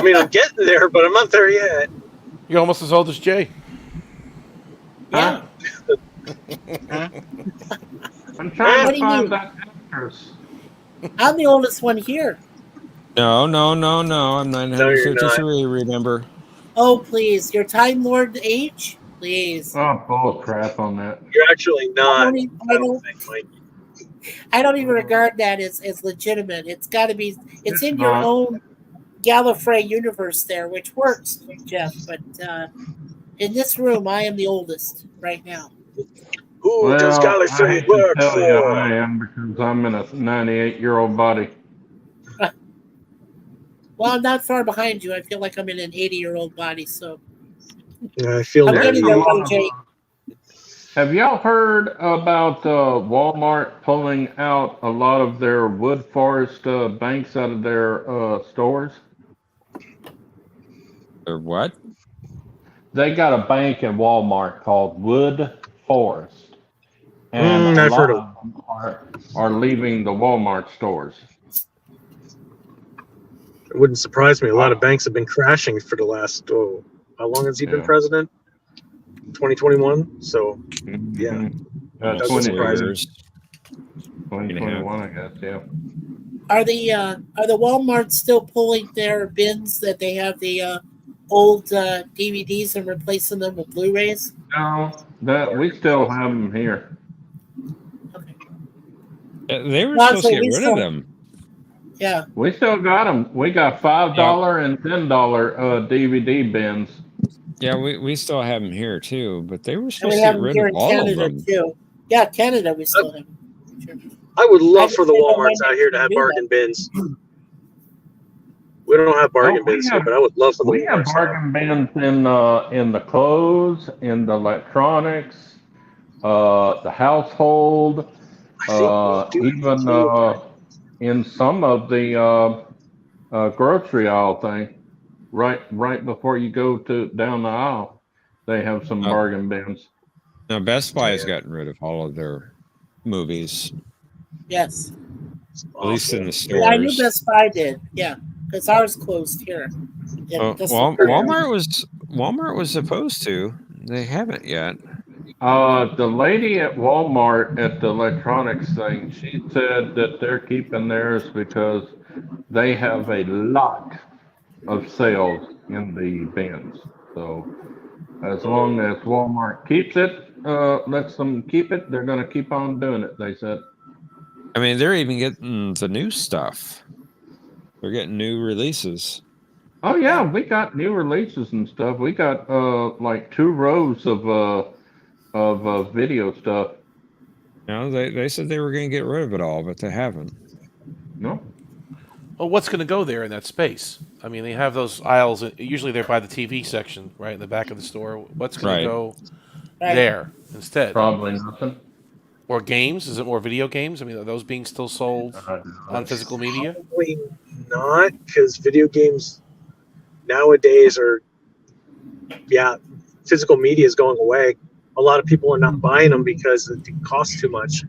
mean, I'm getting there, but I'm not there yet. You're almost as old as Jay. Yeah. I'm trying What to do you find mean? that actress. I'm the oldest one here. No. I'm 953, remember? Oh, please. Your Time Lord age? Please. Oh, bull crap on that. You're actually not. I don't even regard that as legitimate. It's got to be. It's in your not. own Gallifrey universe there, which works, Jeff. But in this room, I am the oldest right now. Who does I Gallifrey hate to work tell for? you I am because I'm in a 98-year-old body. Well, I'm not far behind you. I feel like I'm in an 80-year-old body, so Yeah, I feel I'm that. getting there, Jay. Have y'all heard about Walmart pulling out a lot of their wood forest banks out of their stores? Or what? They got a bank in Walmart called Wood Forest, and a I've lot heard of them are leaving the Walmart stores. It wouldn't surprise me. A lot of banks have been crashing for the last, how long has he been president? 2021. So, yeah. Doesn't surprise me. 2021, I guess, yeah. Are the Walmarts still pulling their bins that they have the old DVDs and replacing them with Blu-rays? No, we still have them here. They were Well, supposed to so get we rid still- of them. Yeah. We still got them. We got $5 and $10 DVD bins. Yeah, we still have them here too, but they were And supposed we to have get them rid here of in all of Canada them. too. Yeah, Canada we still have them. I would love for the I understand Walmarts why out here to they have do bargain bins. We don't have bargain we bins have- here, but I would love for the We have Walmarts to have. bargain bins in the clothes, in the electronics, the household, even in some of the grocery aisle thing. Right before you go down the aisle, they have some bargain bins. Now Best Buy has gotten rid of all of their movies, Yes. at least in the Yeah, I knew stores. Best Buy did. Yeah, because ours closed here. Walmart was supposed to. They haven't yet. The lady at Walmart at the electronics thing, she said that they're keeping theirs because they have a lot of sales in the bins. So As long as Walmart keeps it, lets them keep it, they're going to keep on doing it, they said. I mean, they're even getting the new stuff. They're getting new releases. Oh yeah, we got new releases and stuff. We got like 2 rows of video stuff. You know, they said they were going to get rid of it all, but they haven't. No. Well, what's going to go there in that space? I mean, they have those aisles. Usually, they're by the TV section, right in the back of the store. What's going to go there instead? Probably nothing. Or games? Is it more video games? I mean, are those being still sold on physical media? Probably not, because video games nowadays are, physical media is going away. A lot of people are not buying them because it costs too much.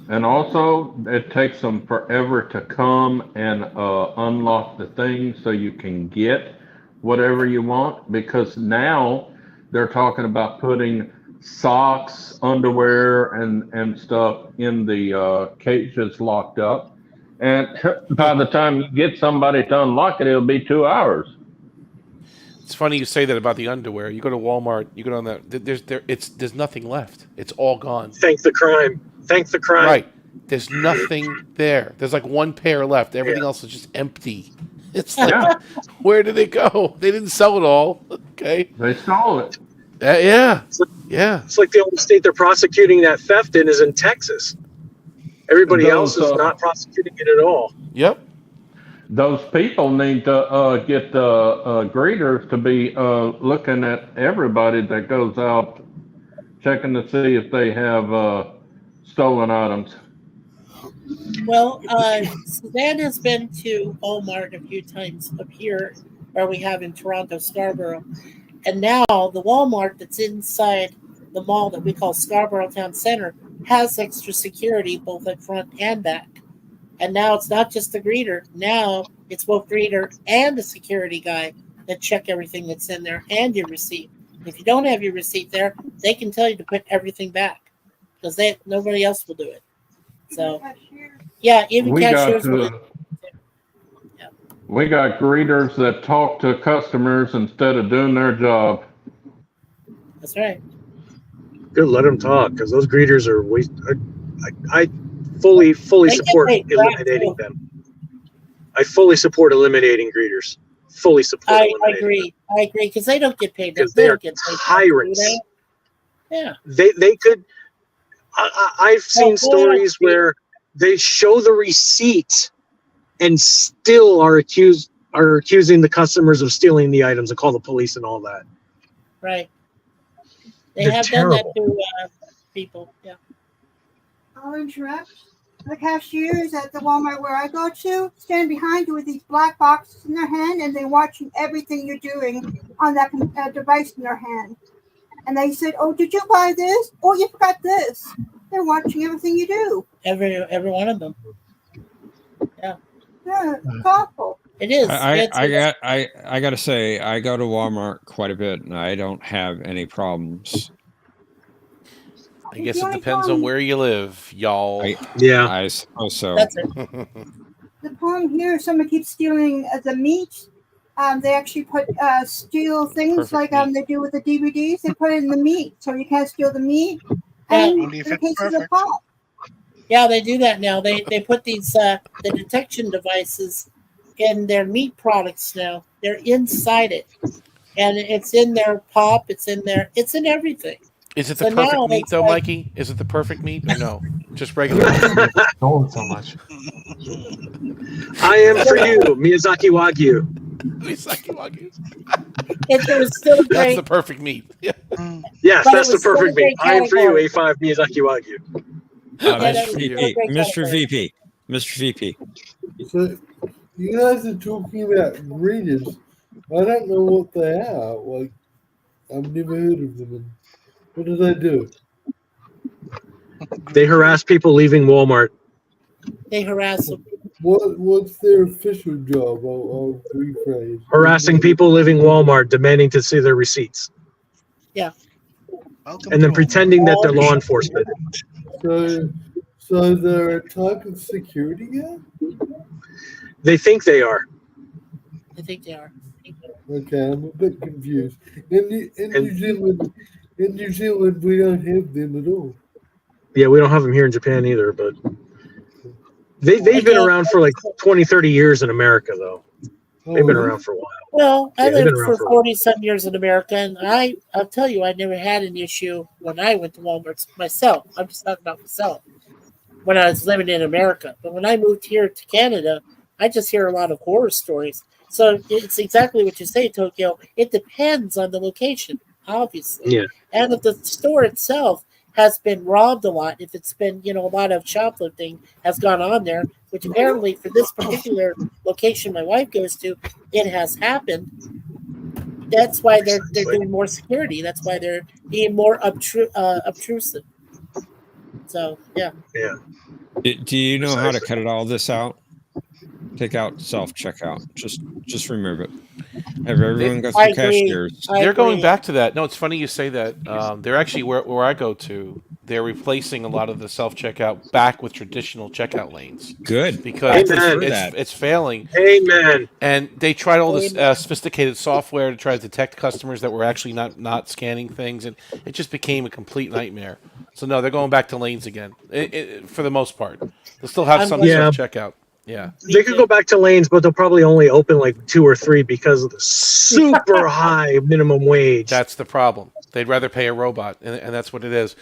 And also, it takes them forever to come and unlock the thing so you can get whatever you want, because now they're talking about putting socks, underwear, and stuff in the cages locked up. And by the time you get somebody to unlock it, it'll be 2 hours. It's funny you say that about the underwear. You go to Walmart, you go on that. There's nothing left. It's all gone. Thank the crime. Right. There's nothing there. There's like 1 pair left. Everything else is just empty. It's like, where did it go? They didn't sell it all. Okay. They stole it. Yeah. It's like the only state they're prosecuting that theft in is in Texas. Everybody else is not prosecuting it at all. Yep. Those people need to get the greeters to be looking at everybody that goes out, checking to see if they have stolen items. Well, Suzanne has been to Walmart a few times up here, where we have in Toronto, Scarborough. And now the Walmart that's inside the mall that we call Scarborough Town Center has extra security both at front and back. And now it's not just the greeter. Now it's both greeter and the security guy that check everything that's in there and your receipt. If you don't have your receipt there, they can tell you to put everything back because nobody else will do it. So, yeah, even cashiers will. We got greeters that talk to customers instead of doing their job. That's right. Good, let them talk, because those greeters are I fully support eliminating them. I fully support eliminating greeters. Fully support eliminating them. I agree, because they don't get paid. Because they are tyrants. Yeah. They could. I've seen stories where they show the receipt and still are accusing the customers of stealing the items and call the police and all that. Right. They They're have terrible. done that to people. Yeah. I'll interrupt. The cashiers at the Walmart where I go to stand behind you with these black boxes in their hand, and they're watching everything you're doing on that device in their hand. And they said, "Oh, did you buy this? Oh, you forgot this." They're watching everything you do. Every one of them. Yeah. Yeah, it's awful. It is. I got to say, I go to Walmart quite a bit, and I don't have any problems. I guess it depends on where you live, y'all. I suppose so. That's it. The problem here, someone keeps stealing the meat. They actually put steal things like they do with the DVDs. They put it in the meat, so you can't steal the meat. And in the cases of pop. Yeah, they do that now. They put these the detection devices in their meat products now. They're inside it, and it's in their pop. It's in everything. Is it the perfect meat though, Mikey? Is it the perfect meat or no? Just regular. Don't so much. I am for you, Miyazaki Wagyu. Miyazaki Wagyu. It was still great. That's the perfect meat. Yeah. Yes, that's the perfect meat. I am for you, A5 Miyazaki Wagyu. Mr. VP. Mr. VP. So you guys are talking about greeters. I don't know what they are. Like, I've never heard of them. What do they do? They harass people leaving Walmart. They harass them. What's their official job? I'll rephrase. Harassing people leaving Walmart, demanding to see their receipts. Yeah. And then pretending that they're law enforcement. So they're a type of security guard? They think they are. I think they are. Okay, I'm a bit confused. In New Zealand, we don't have them at all. Yeah, we don't have them here in Japan either, but they've been Again, around for like 20, 30 years in America, though. They've been Oh, around for a while. well, I Yeah, they've been lived around for for a while. 40-some years in America, and I'll tell you, I never had an issue when I went to Walmart myself. I'm just talking about myself when I was living in America. But when I moved here to Canada, I just hear a lot of horror stories. So it's exactly what you say, Tokyo. It depends on the location, obviously. Yeah. And if the store itself has been robbed a lot, if it's been, a lot of shoplifting has gone on there, which apparently for this particular location my wife goes to, it has happened. That's why they're doing more security. That's why they're being more obtrusive. So yeah. Yeah. Do you know how to Precisely. cut all this out? Take out self-checkout. Just remove it. Have everyone go I through agree. cashiers. They're going back to that. No, it's funny you say that. They're actually where I go to. They're replacing a lot of the self-checkout back with traditional checkout lanes. Good. Because Amen. it's failing. Amen. And they tried all this sophisticated software to try to detect customers that were actually not scanning things, and it just became a complete nightmare. So no, they're going back to lanes again, for the most part. They'll still have some self-checkout. Yeah. They could go back to lanes, but they'll probably only open like 2 or 3 because of the super high minimum wage. That's the problem. They'd rather pay a robot, and that's what it is.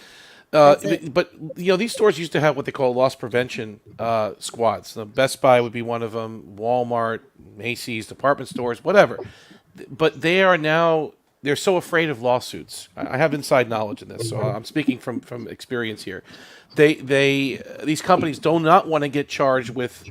But these stores used to have what they call loss prevention squads. So Best Buy would be one of them. Walmart, Macy's, department stores, whatever. But they're so afraid of lawsuits. I have inside knowledge in this, so I'm speaking from experience here. These companies do not want to get charged with,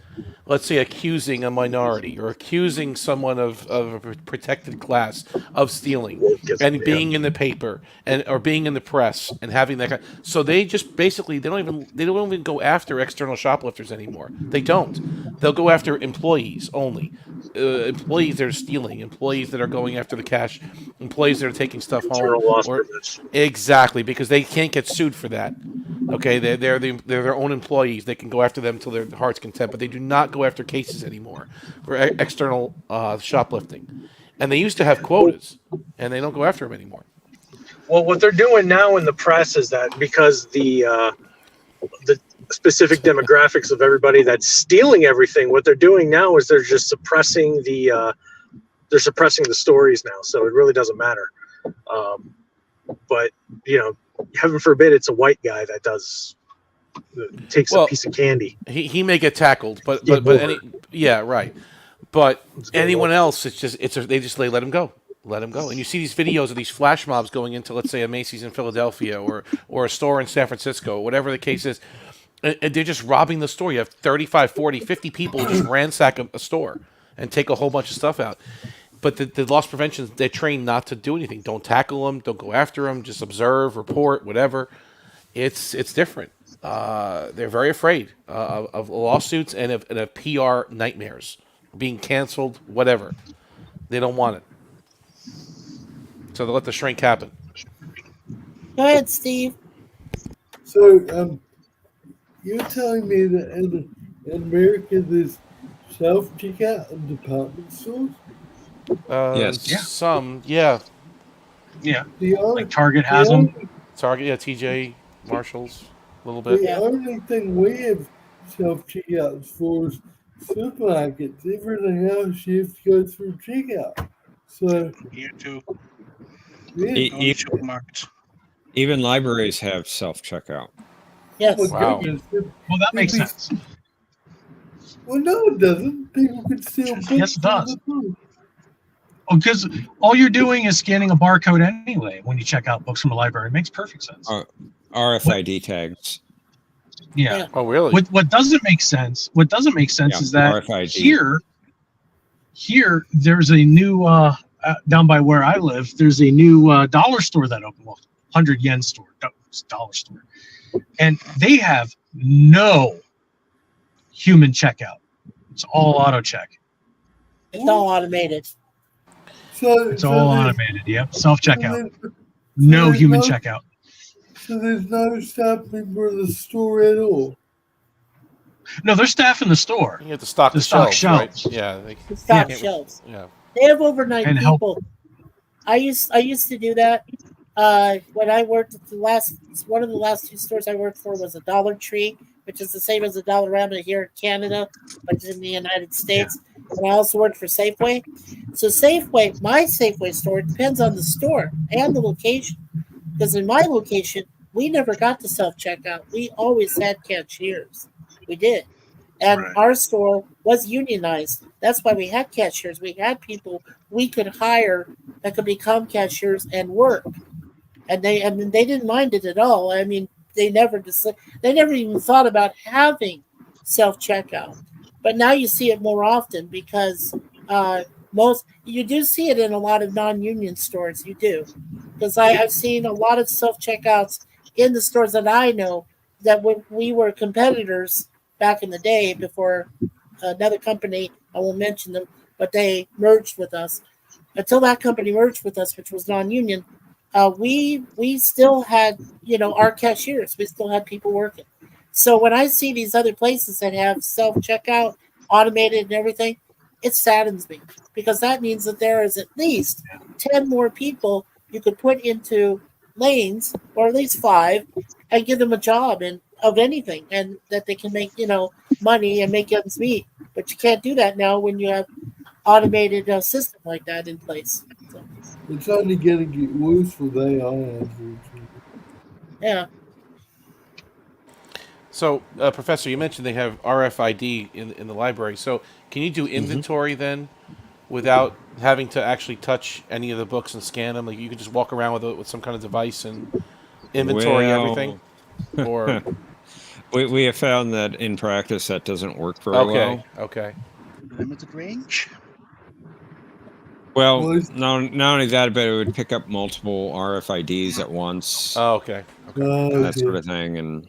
let's say, accusing a minority or accusing someone of a protected class of stealing and being in the paper or being in the press and having that kind. So they just basically they don't even go after external shoplifters anymore. They don't. They'll go after employees only. Employees that are stealing, employees that are going after the cash, employees that are taking stuff home. Exactly, because they can't get sued for that. Okay, they're their own employees. They can go after them till their heart's content, but they do not go after cases anymore for external shoplifting. And they used to have quotas, and they don't go after them anymore. Well, what they're doing now in the press is that because the specific demographics of everybody that's stealing everything, what they're doing now is they're just suppressing the stories now. So it really doesn't matter. But heaven forbid it's a white guy that takes a piece of candy. He may get tackled, but right. But anyone else, they just let him go. Let him go. And you see these videos of these flash mobs going into, let's say, a Macy's in Philadelphia or a store in San Francisco, whatever the case is. And they're just robbing the store. You have 35, 40, 50 people just ransack a store and take a whole bunch of stuff out. But the loss prevention, they're trained not to do anything. Don't tackle them. Don't go after them. Just observe, report, whatever. It's different. They're very afraid of lawsuits and of PR nightmares, being canceled, whatever. They don't want it. So they let the shrink happen. Go ahead, Steve. So, you're telling me that in America there's self-checkout in department stores? Yes. Yeah. Some, yeah. Yeah. Like Target has them. Target, yeah. TJ, Marshalls, a little bit. The only thing we have self-checkouts for is supermarkets. Everything else you have to go through checkout. So Here too. Yeah. Supermarkets. Even libraries have self-checkout. Yes. Wow. Well, that makes sense. Well, no, it doesn't. People can steal books. Yes, it does. Because all you're doing is scanning a barcode anyway when you check out books from a library. It makes perfect sense. RFID tags. Yeah. Oh, really? What doesn't make sense? What doesn't make sense is that RFID. here there's a new down by where I live. There's a new dollar store that opened. Well, 100 yen store, dollar store, and they have no human checkout. It's all auto check. It's all automated. It's all automated. Yep, self checkout. No human checkout. So there's no stopping for the store at all. No, they're staffing the store. You have to stock the stock shelves, right? Yeah, The stock can't- shelves. Yeah. They have overnight And help. people. I used to do that. When I worked at one of the last two stores I worked for was a Dollar Tree, which is the same as a Dollarama here in Canada, but it's in the United States. And I also worked for Safeway. So Safeway, my Safeway store, depends on the store and the location. Because in my location, we never got to self-checkout. We always had cashiers. We did. And our store was unionized. That's why we had cashiers. We had people we could hire that could become cashiers and work. And they didn't mind it at all. I mean, they never even thought about having self-checkout. But now you see it more often because you do see it in a lot of non-union stores. You do, because I've seen a lot of self-checkouts in the stores that I know that when we were competitors back in the day before another company, I won't mention them, but they merged with us. Until that company merged with us, which was non-union, we still had our cashiers. We still had people working. So when I see these other places that have self-checkout, automated and everything, it saddens me because that means that there is at least 10 more people you could put into lanes, or at least 5, and give them a job of anything, and that they can make money and make ends meet. But you can't do that now when you have automated system like that in place. So, It's only going to get worse with AI, unfortunately. yeah. So, Professor, you mentioned they have RFID in the library. So, can you do inventory then, without having to actually touch any of the books and scan them? Like you could just walk around with some kind of device and inventory everything, or we have found that in practice that doesn't work very well. Okay. Limited range. Well, not only that, but it would pick up multiple RFIDs at once. Oh, okay. That sort of thing, and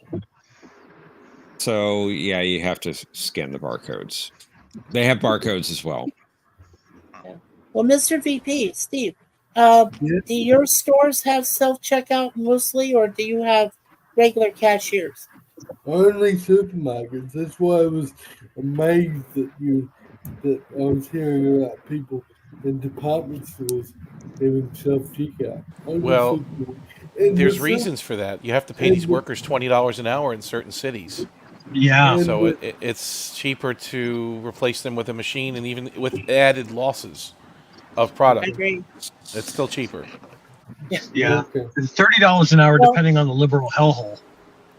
so yeah, you have to scan the barcodes. They have barcodes as well. Yeah. Well, Mr. VP, Steve, do your stores have self-checkout mostly, or do you have regular cashiers? Only supermarkets. That's why I was amazed that I was hearing about people in department stores having self-checkout. Well, And there's the reasons for that. You have to pay these workers $20 an hour in certain cities. Yeah. So it's cheaper to replace them with a machine, and even with added losses of product, I agree. it's still cheaper. Yeah. It's $30 an hour depending on the liberal hellhole.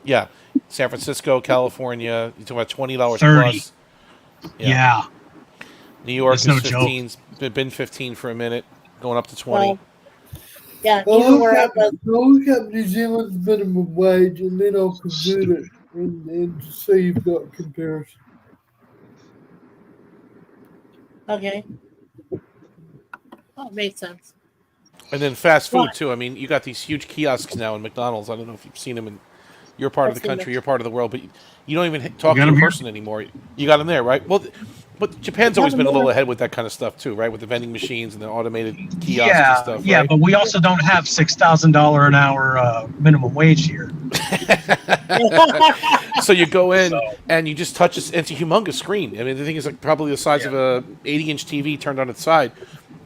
Yeah. San Francisco, California, you're talking about $20 $30. plus. Yeah. New York It's is no joke. 15. Been 15 for a minute, going up to 20. Well, yeah, even where I was. Look up New Zealand's minimum wage, and then I'll convert it and so you've got comparison. Okay. Oh, it makes sense. And then fast food too. I mean, you got these huge kiosks now in McDonald's. I don't know if you've seen them in your part of the country, your part of the world, but you don't even talk to a person anymore. You got them there, right? Well, but Japan's always been a little ahead with that kind of stuff too, right? With the vending machines and the automated kiosks and stuff. Yeah, right? but we also don't have $6,000 an hour minimum wage here. So you go in and you just touch it's a humongous screen. I mean, the thing is like probably the size of a 80-inch TV turned on its side,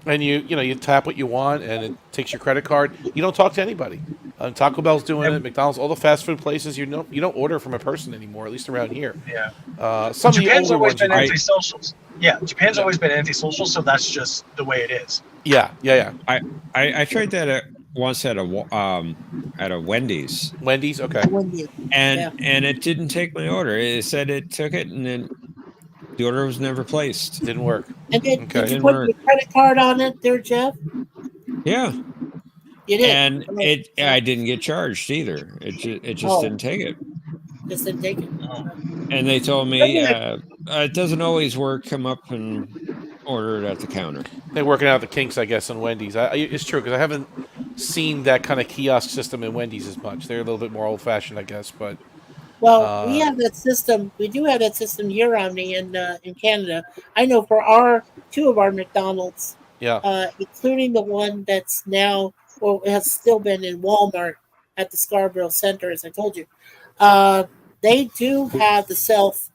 and you tap what you want and it takes your credit card. You don't talk to anybody. Taco Bell's doing it. McDonald's, all the fast food places. You don't order from a person anymore, at least around here. Yeah. Some Japan's of the older always ones been are great. antisocial. Yeah, Japan's always been antisocial, so that's just the way it is. Yeah. I tried that once at a Wendy's. Wendy's, okay. And it didn't take my order. It said it took it, and then the order was never placed. Didn't work. And did you put your credit card on it there, Jeff? Yeah. You did. And I didn't get charged either. It just didn't take it. Just didn't take it. And they told me it doesn't always work. Come up and order it at the counter. They're working out the kinks, I guess, on Wendy's. It's true because I haven't seen that kind of kiosk system in Wendy's as much. They're a little bit more old-fashioned, I guess. But we have that system. We do have that system here, Omni, in Canada. I know for two of our McDonald's, including the one that's now, well, it has still been in Walmart at the Scarborough Center, as I told you. They do have the self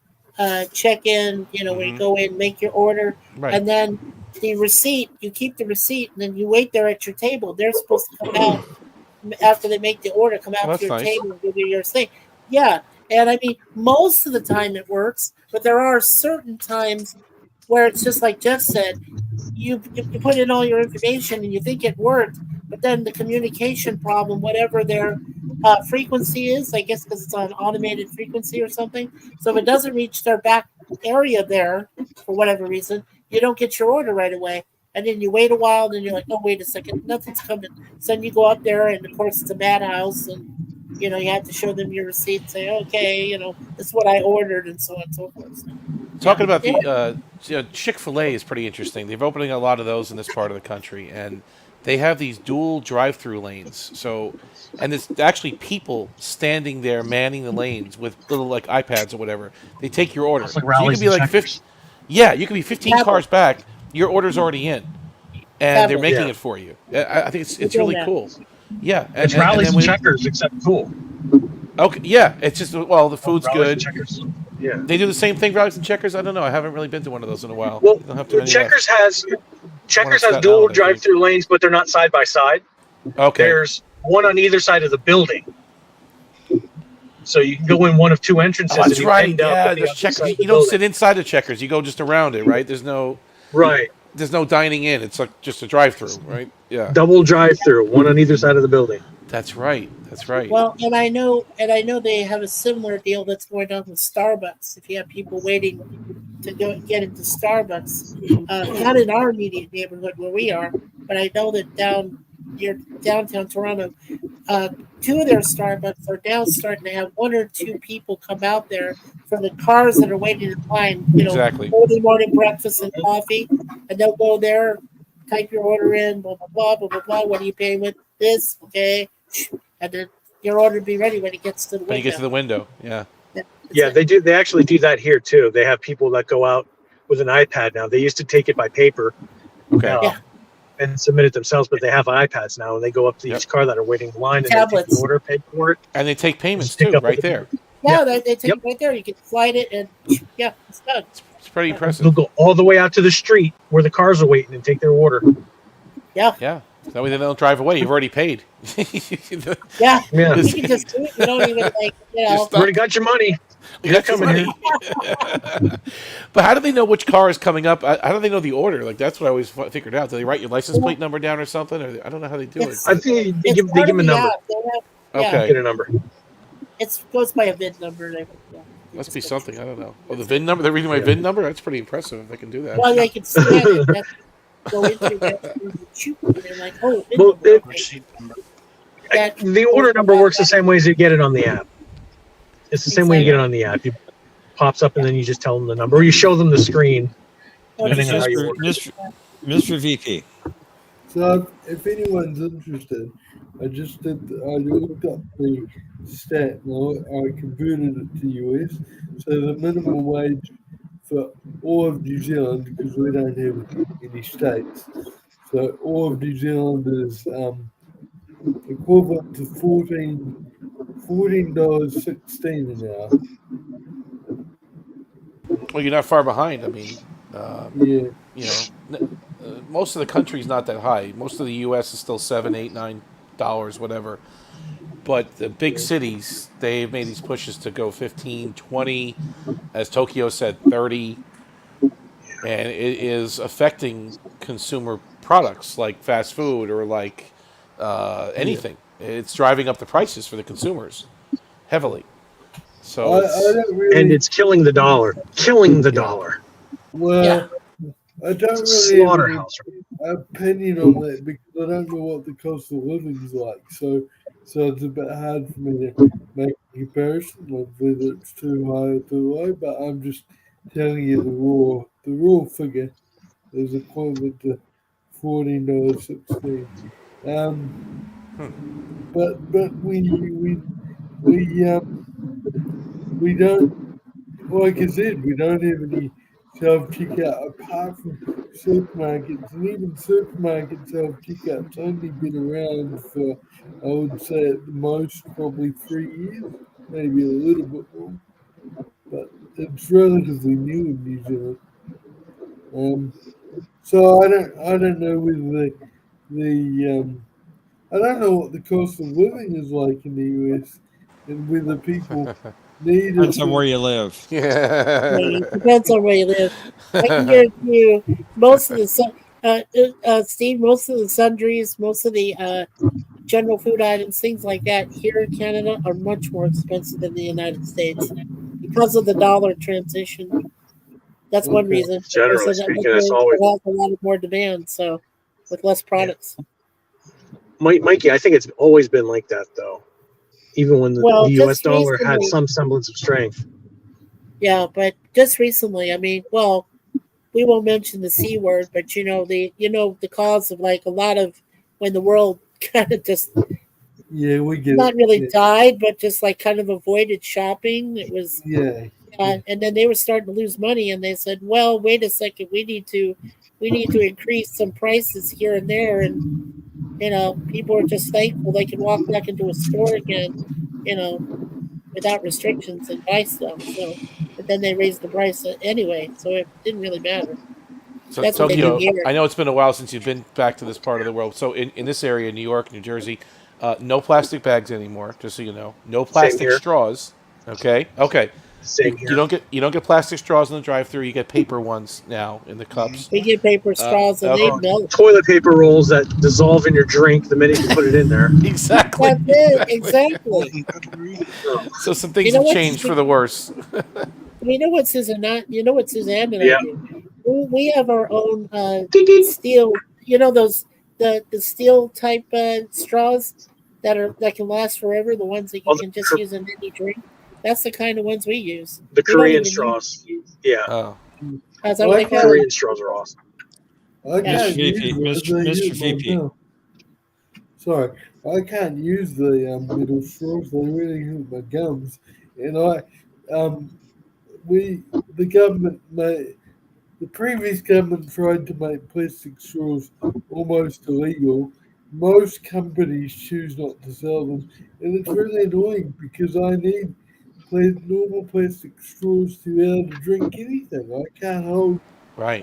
check-in, where you go in, make your order, Right. and then the receipt, you keep the receipt, and then you wait there at your table. They're supposed to come out after they make the order, come out to that's your nice. table and give you your thing. Yeah, and I mean, most of the time it works, but there are certain times where it's just like Jeff said, you put in all your information and you think it worked, but then the communication problem, whatever their frequency is, I guess because it's on automated frequency or something. So if it doesn't reach their back area there for whatever reason, you don't get your order right away. And then you wait a while, and then you're like, oh, wait a second, nothing's coming. So then you go up there, and of course, it's a madhouse, and you have to show them your receipt and say, okay, this is what I ordered, and so on and so forth. So, Talking about the Chick-fil-A is pretty interesting. They're opening a lot of those in this part of the country, and they have these dual drive-through lanes. So, and there's actually people standing there manning the lanes with little like iPads or whatever. They take your order. It's like So you rallies could be and like checkers. 50. Yeah, you could be 15 cars back. Your order's already in, and they're making it for you. I think it's really cool. Yeah, It's rallies and checkers, except cool. Okay, yeah, it's just the food's Rallies good. and checkers. Yeah. They do the same thing, rallies and checkers. I don't know. I haven't really been to one of those in a while. Well, They don't have too many Checkers left. has dual drive-through lanes, but they're not side by side. Okay. There's one on either side of the building, so you can go in one of two entrances. Oh, and that's you right. end up Yeah, at the there's other checkers. side of the You don't building. sit inside the checkers. You go just around it, right? There's no dining in. It's like just a drive-through, right? Yeah. Double drive-through, one on either side of the building. That's right. That's right. Well, and I know they have a similar deal that's going on with Starbucks. If you have people waiting to go get into Starbucks, not in our immediate neighborhood where we are, but I know that downtown Toronto, two of their Starbucks are now starting to have one or two people come out there for the cars that are waiting in line. Exactly. Early morning breakfast and coffee, and they'll go there, type your order in, blah blah blah blah blah blah. What are you paying with? This, okay, and then your order will be ready when it gets to the window. When you get to the window, yeah. Yeah, they do. They actually do that here too. They have people that go out with an iPad now. They used to take it by paper, and submit it themselves, but they have iPads now, and they go up to each car that are waiting in line and they take the order, pay for it, and they take payments too, right there. Yeah, they take it right there. You can slide it, and it's done. It's pretty impressive. They'll go all the way out to the street where the cars are waiting and take their order. Yeah. Yeah. That way they don't drive away. You've already paid. Yeah. Yeah. You can just do it. You don't even You already got your money. You got your money. But how do they know which car is coming up? How do they know the order? Like that's what I always figured out. Do they write your license plate number down or something? Or I don't know how they do it. I think they give them a number. Okay. Get a number. It goes by a VIN number. Must be something. I don't know. Oh, the VIN number? They're reading my VIN number? That's pretty impressive if they can do that. Well, they can scan it. Go into that. They're like, oh, Well, the order number works the same way as you get it on the app. It's the same way you get it on the app. It pops up and then you just tell them the number, or you show them the screen. Depending on how you order. Mr. VP. So, if anyone's interested, I looked up the stat and I converted it to US. So the minimum wage for all of New Zealand, because we don't have any states, so all of New Zealand is equivalent to $14.16 an hour. Well, you're not far behind. I mean, yeah. Most of the country's not that high. Most of the U.S. is still $7, $8, $9, whatever. But the big cities, they've made these pushes to go 15, 20, as Tokyo said, 30. And it is affecting consumer products like fast food or like anything. It's driving up the prices for the consumers heavily. So and it's killing the dollar. Killing the dollar. Well, I don't really have an opinion on that because I don't know what the cost of living is like. So it's a bit hard for me to make a comparison of whether it's too high or too low. But I'm just telling you the raw figure is equivalent to $14.16. But we don't, like I said, we don't have any self-checkout apart from supermarkets, and even supermarket self-checkout's only been around for, I would say at the most, probably 3 years, maybe a little bit more. But it's relatively new in New Zealand. So I don't know whether I don't know what the cost of living is like in the US and whether people need it. Depends on where you live. Yeah, it depends on where you live. I can guarantee you, most of the Steve, most of the sundries, most of the general food items, things like that, here in Canada are much more expensive than the United States because of the dollar transition. That's one Okay. reason. Generally Because speaking, there it's always has a lot of more demand, so with less products. Mikey. I think it's always been like that, though. Even when the Well, U.S. just dollar had recently, some semblance of strength. yeah, but just recently, I mean, well, we won't mention the C word, but the cause of like a lot of when the world kind of just Yeah, we get not it. really died, but just like kind of avoided shopping. It was, Yeah. and then they were starting to lose money, and they said, "Well, wait a second, we need to increase some prices here and there," and people are just thankful they can walk back into a store again, you know, without restrictions and buy stuff. So, but then they raised the price anyway, so it didn't really matter. So That's what they do Tokyo, here. I know it's been a while since you've been back to this part of the world. So in this area, New York, New Jersey, no plastic bags anymore. Just so you know, no plastic here. straws. Okay. Same You here. don't get plastic straws in the drive-through. You get paper ones now in the cups. We get paper straws and they melt. Toilet paper rolls that dissolve in your drink the minute you put it in there. Exactly. That's it. Exactly. So some things have changed for the worse. You know what Suzanne and Yeah. I do? We have our own steel. Those the steel type straws that can last forever. The ones that you can just use in any drink. That's the kind of ones we use. The We don't Korean even straws. Yeah. Oh. Is that what they call Korean it? straws are awesome. I can't use VP, them as I Mr. use mine VP. now. Sorry, I can't use the middle straws. They really hurt my gums. And the government the previous government tried to make plastic straws almost illegal. Most companies choose not to sell them, and it's really annoying because I need normal plastic straws to be able to drink anything. I can't hold Right.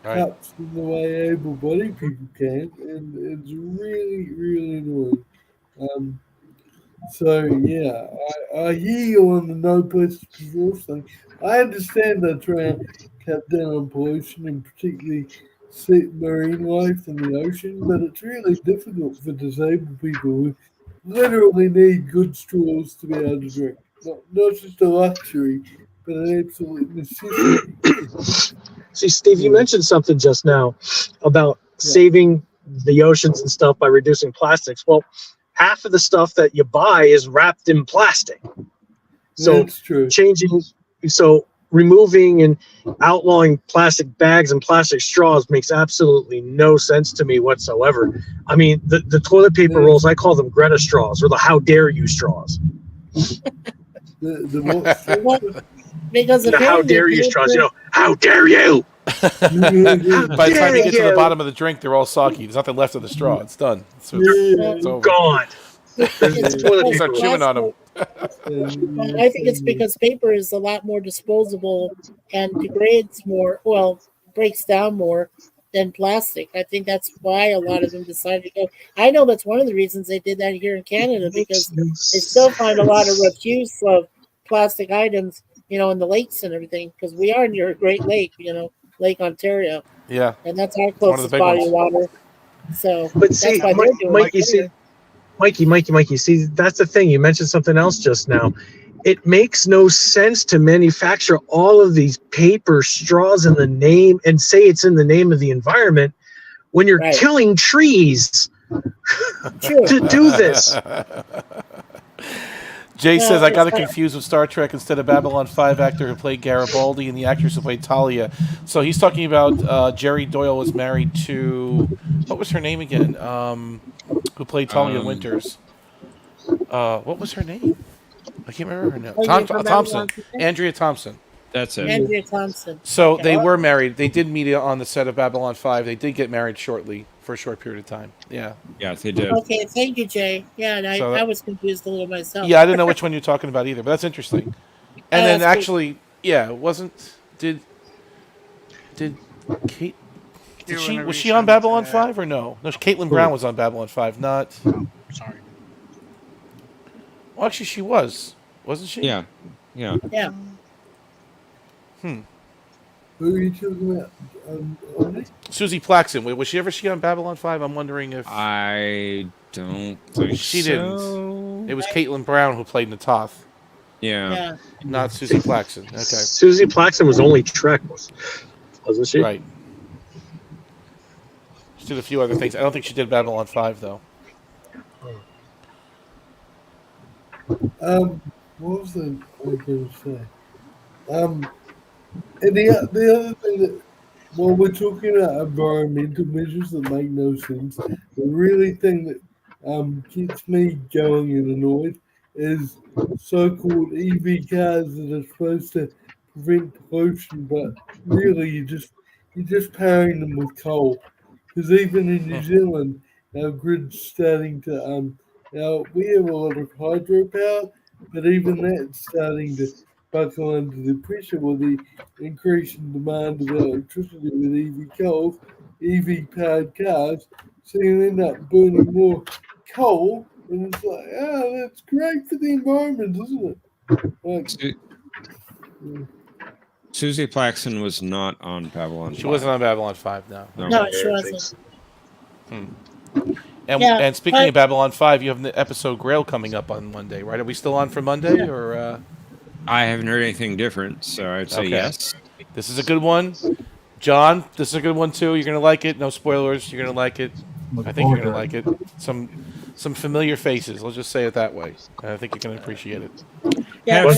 cups in the way able-bodied people can, and it's really, really annoying. So yeah, I hear you on the no plastic straws thing. I understand they're trying to cut down on pollution and particularly marine life in the ocean, but it's really difficult for disabled people who literally need good straws to be able to drink. Not just a luxury, but an absolute necessity. See, Steve, you mentioned something just now about saving the oceans and stuff by reducing plastics. Well, half of the stuff that you buy is wrapped in plastic. So That's true. Removing and outlawing plastic bags and plastic straws makes absolutely no sense to me whatsoever. I mean, the toilet paper rolls, I call them Greta straws or the how dare you straws. The what straws? Because the how dare you straws, how dare you? By the time you get to the bottom of the drink, they're all soggy. There's nothing left of the straw. It's done. It's over. Gone. Start chewing on them. I think it's because paper is a lot more disposable and degrades more, breaks down more than plastic. I think that's why a lot of them decided to go. I know that's one of the reasons they did that here in Canada, because they still find a lot of refuse of plastic items, in the lakes and everything, because we are near a Great Lake, Lake Ontario. Yeah. And that's our One of the closest big body of ones. water. So But see, that's why they're doing Mikey, it. Mikey, see, that's the thing. You mentioned something else just now. It makes no sense to manufacture all of these paper straws in the name and say it's in the name of the environment when you're killing trees to do this. Jay says, I got it confused with Star Trek instead of Babylon 5 actor who played Garibaldi and the actress who played Talia. So he's talking about Jerry Doyle was married to, what was her name again? Who played Talia Winters. What was her name? I can't remember her name. Thompson. Andrea Thompson. That's it. Andrea Thompson. So they were married. They did meet on the set of Babylon 5. They did get married for a short period of time. Yeah. Yeah, they did. Okay, thank you, Jay. Yeah, and I was confused a little myself. Yeah, I didn't know which one you're talking about either, but that's interesting. And then actually, Yeah, it wasn't. Did Kate? You Was wanna she on resend, Babylon 5 or no? No, Caitlin Brown was on Babylon 5. Not. Sorry. Well, actually, she was, wasn't she? Yeah. Yeah. Hmm. Who are you talking about? Ollie? Susie Plaxton. Was she ever on Babylon 5? I'm wondering if I don't think she so. didn't. It was Caitlin Brown who played Natoth. Yeah. Not Susie Plaxton. Okay. Susie Plaxton was only Trek, wasn't she? Right. She did a few other things. I don't think she did Babylon 5 though. What was I going to say? And the other thing that, while we're talking about environmental measures that make no sense, the really thing that keeps me going and annoyed is so-called EV cars that are supposed to prevent pollution, but really you're just powering them with coal. Because even in New Zealand, our grid's starting to now we have a lot of hydropower, but even that's starting to buckle under the pressure with the increase in demand of electricity with EV powered cars. So you end up burning more coal, and it's like, oh, that's great for the environment, isn't it? Like, Susie Plaxton was not on Babylon 5. She wasn't on Babylon 5, no. No, she wasn't. And speaking of Babylon 5, you have the episode Grail coming up on Monday, right? Are we still on for Monday, or? I haven't heard anything different, so I'd say yes. This is a good one. John, this is a good one too. You're gonna like it. No spoilers. You're gonna like it. I think you're gonna like it. Some familiar faces. Let's just say it that way. I think you're gonna appreciate it. Yeah,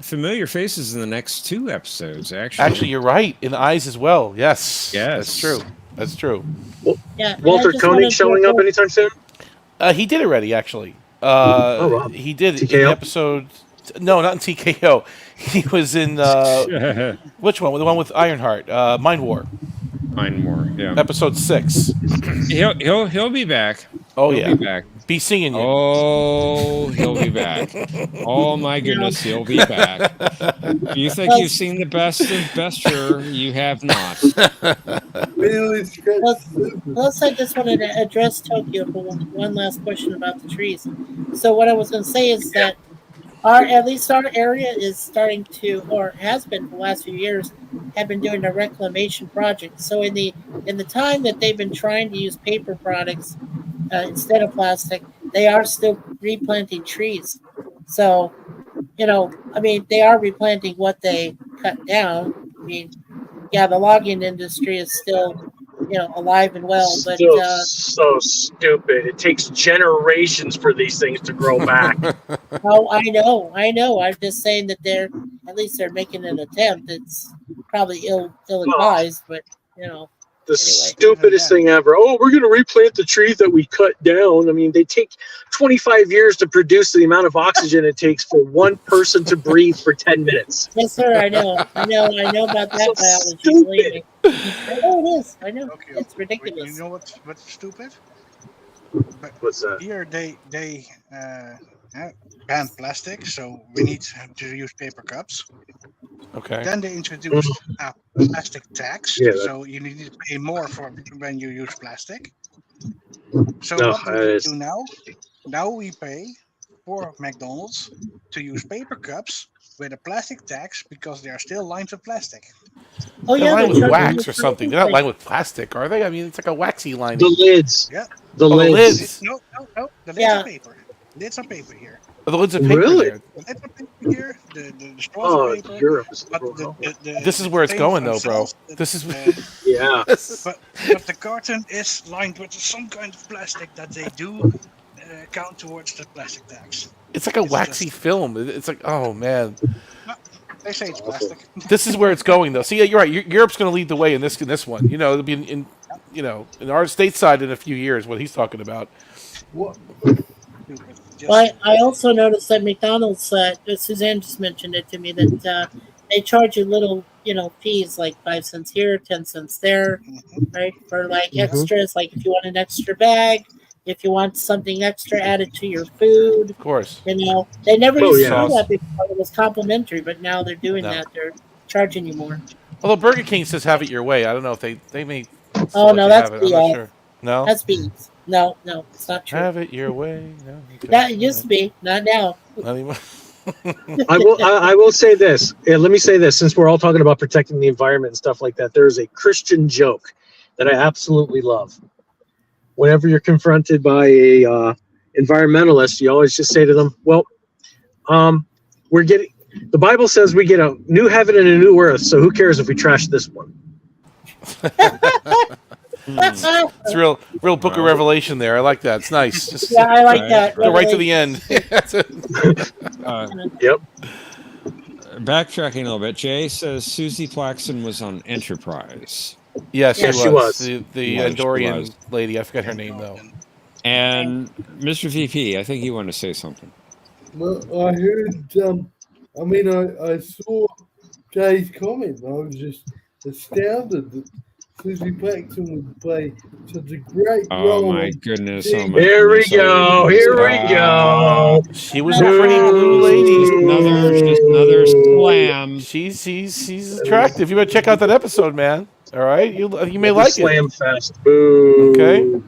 familiar faces in the next 2 episodes. Actually, you're right. In the eyes as well. Yes. Yes, that's true. That's true. Yeah. Walter Koenig showing up anytime soon? He did already. Actually, wow. he did TKO? in the episode. No, not in TKO. He was in which one? The one with Ironheart, Mind War. Mind War, yeah. Episode 6. He'll be back. Oh He'll yeah, be back. Be singing you. Oh, he'll be back. Oh my goodness, he'll be back. If you think you've seen the best of Bester, you have not. Plus, I just wanted to address Tokyo for one last question about the trees. So what I was going to say is that at least our area is starting to, or has been for the last few years, have been doing a reclamation project. So in the time that they've been trying to use paper products instead of plastic, they are still replanting trees. So, I mean, they are replanting what they cut down. I mean, yeah, the logging industry is still, alive and well, but Still so stupid. It takes generations for these things to grow back. Oh, I know. I'm just saying that they're making an attempt. It's probably ill-advised, but The stupidest thing ever. Oh, we're going to replant the trees that we cut down. I mean, they take 25 years to produce the amount of oxygen it takes for one person to breathe for 10 minutes. Yes, sir. I know about that biology. Believe me. I know it is. I know. Okay, it's ridiculous. You know what's stupid? But what's that? Here they banned plastic, so we need to use paper cups. Okay. Then they introduced a plastic tax, so you need to pay more for when you use plastic. So what do we do now? Now we pay for McDonald's to use paper cups with a plastic tax because there are still lines of plastic. Oh They're yeah, lined with wax or something. They're not lined with plastic, are they? I mean, it's like a waxy lining. The lids. Yeah. The lids. No. The lids are paper. Lids are paper here. Oh, the lids are paper. Really? The lids are paper here. The straws are paper. Europe is this is where it's going, though, bro. This is yeah. But the carton is lined with some kind of plastic that they do count towards the plastic tax. It's like a waxy film. It's like, oh man. They say it's plastic. This is where it's going, though. See, yeah, you're right. Europe's going to lead the way in this one. It'll be in our stateside in a few years. What he's talking about. What? Well, I also noticed that McDonald's, Suzanne just mentioned it to me, that they charge you little, fees like 5 cents here, 10 cents there, right? For like extras, like if you want an extra bag, if you want something extra added to your food. Of course. You know, they never Oh, used yeah. to do that before. It was complimentary, but now they're doing No. that. They're charging you more. Although Burger King says have it your way. I don't know if they may still Oh let no, you that's have it. I'm not BS. sure. No? That's BS. No, it's not true. Have it your way. No. Okay. That used to be, not now. Not anymore. I will say this. Let me say this, since we're all talking about protecting the environment and stuff like that. There is a Christian joke that I absolutely love. Whenever you're confronted by a environmentalist, you always just say to them, "Well, we're getting. The Bible says we get a new heaven and a new earth. So who cares if we trash this one?" It's real Book of Revelation there. I like that. It's nice. Just, Yeah, I like that. Go right to the end. That's it. Yep. Backtracking a little bit, Jay says Susie Plaxton was on Enterprise. Yes, Yes, she she was. was. The She Andorian was. lady. I forgot her name, though. And Mr. VP, I think you want to say something. Well, I heard. I mean, I saw Jay's comment. I was just astounded that Susie Paxton would play such a great role. Oh my goodness! Oh my Here we goodness. go. Here we go. She was a pretty blue lady. Just another slam. She's attractive. You better check out that episode, man. All right, you may like Slam it. fest. Boo. Okay.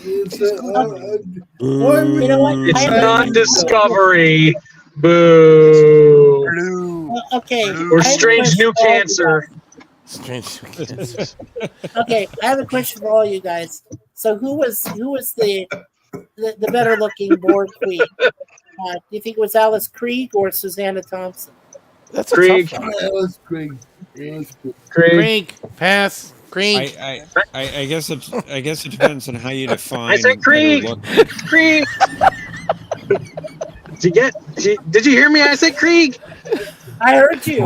It's, You know what? It's I have not a- Discovery. Boo. Okay. Or I have a Strange question New for all you Cancer. Strange. Okay, I have a question for all you guys. So who was the better looking Borg queen? Do you think it was Alice Krieg or Susanna Thompson? That's a Krieg. tough one. Alice Krieg. Alice Krieg. Krieg. Pass. Krieg. I guess it depends on how you define. I said Krieg. better look. Krieg. Did you hear me? I said Krieg. I heard you.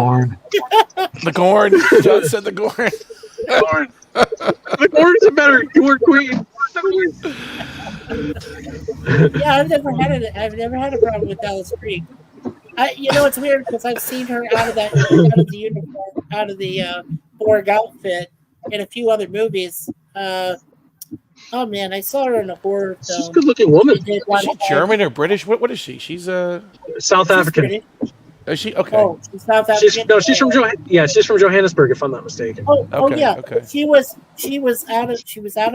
The Gorn. John said the Gorn. Gorn. The Gorn's a better Gorn queen. Yeah, I've never had a problem with Alice Krieg. It's weird because I've seen her out of the uniform, out of the Borg outfit in a few other movies. Oh man, I saw her in a horror film. She's a good-looking woman. She did Is she German or British? What is she? She's South African. British. Is she okay? Oh, she's South African. She's from she's from Johannesburg, if I'm not mistaken. Oh yeah. Okay. She was out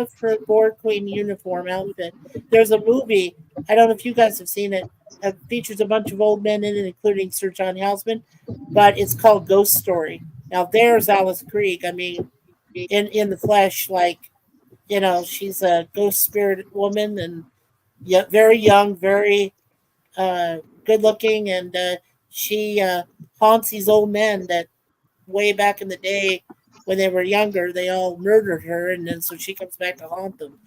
of her Borg Queen uniform outfit. There's a movie. I don't know if you guys have seen it. It features a bunch of old men in it, including Sir John Houseman, but it's called Ghost Story. Now there's Alice Krieg. I mean, in the flesh, she's a ghost spirited woman, and very young, very good looking, and she haunts these old men that way back in the day when they were younger, they all murdered her, and then so she comes back to haunt them.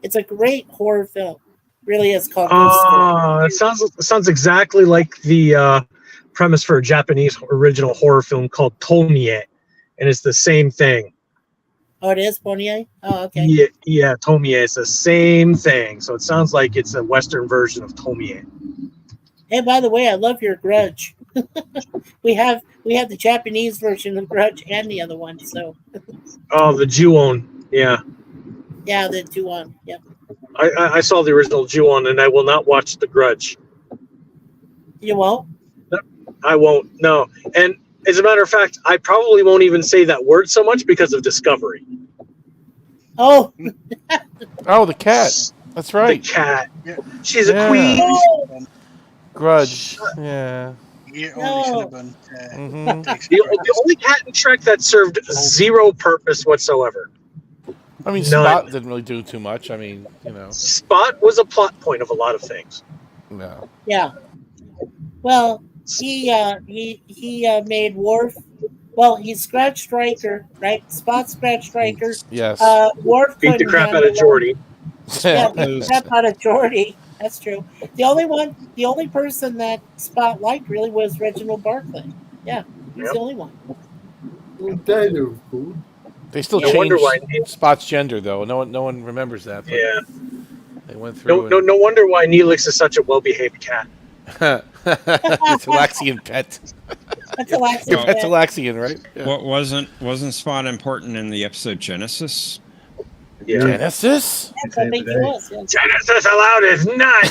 It's a great horror film. Really is called Ghost Story. It sounds exactly like the premise for a Japanese original horror film called Tomie, and it's the same thing. Oh, it is Ponier? Oh, okay. Yeah, Tomie. It's the same thing. So it sounds like it's a Western version of Tomie. Hey, by the way, I love your Grudge. we have the Japanese version of Grudge and the other one. So. Oh, the Ju-on. Yeah. Yeah, the Ju-on. Yep. I saw the original Ju-on, and I will not watch The Grudge. You won't? I won't. No. And as a matter of fact, I probably won't even say that word so much because of Discovery. Oh. Oh, the cat. That's right. The cat. She's a queen. Oh. Grudge. Yeah. The only cat in Trek that served zero purpose whatsoever. I mean, None. Spot didn't really do too much. I mean, Spot was a plot point of a lot of things. No. Yeah. Well, he made Worf. Well, he scratched Riker, right? Spot scratched Riker. Yes. Worf beat the crap out of Geordi. Yeah, beat the crap out of Geordi. That's true. The only person that Spot liked really was Reginald Barclay. Yeah, he's the only one. Well, Data, of course. They still No wonder why changed Spot's gender, though. No one remembers that. But Yeah. They went through. No wonder why Neelix is such a well-behaved cat. It's Alaxian pet. That's Alaxian. Your pet's Alaxian, right? Yeah. What wasn't Spot important in the episode Genesis? Yeah. Genesis? Yes, I think he was. Yes. Genesis allowed his nut.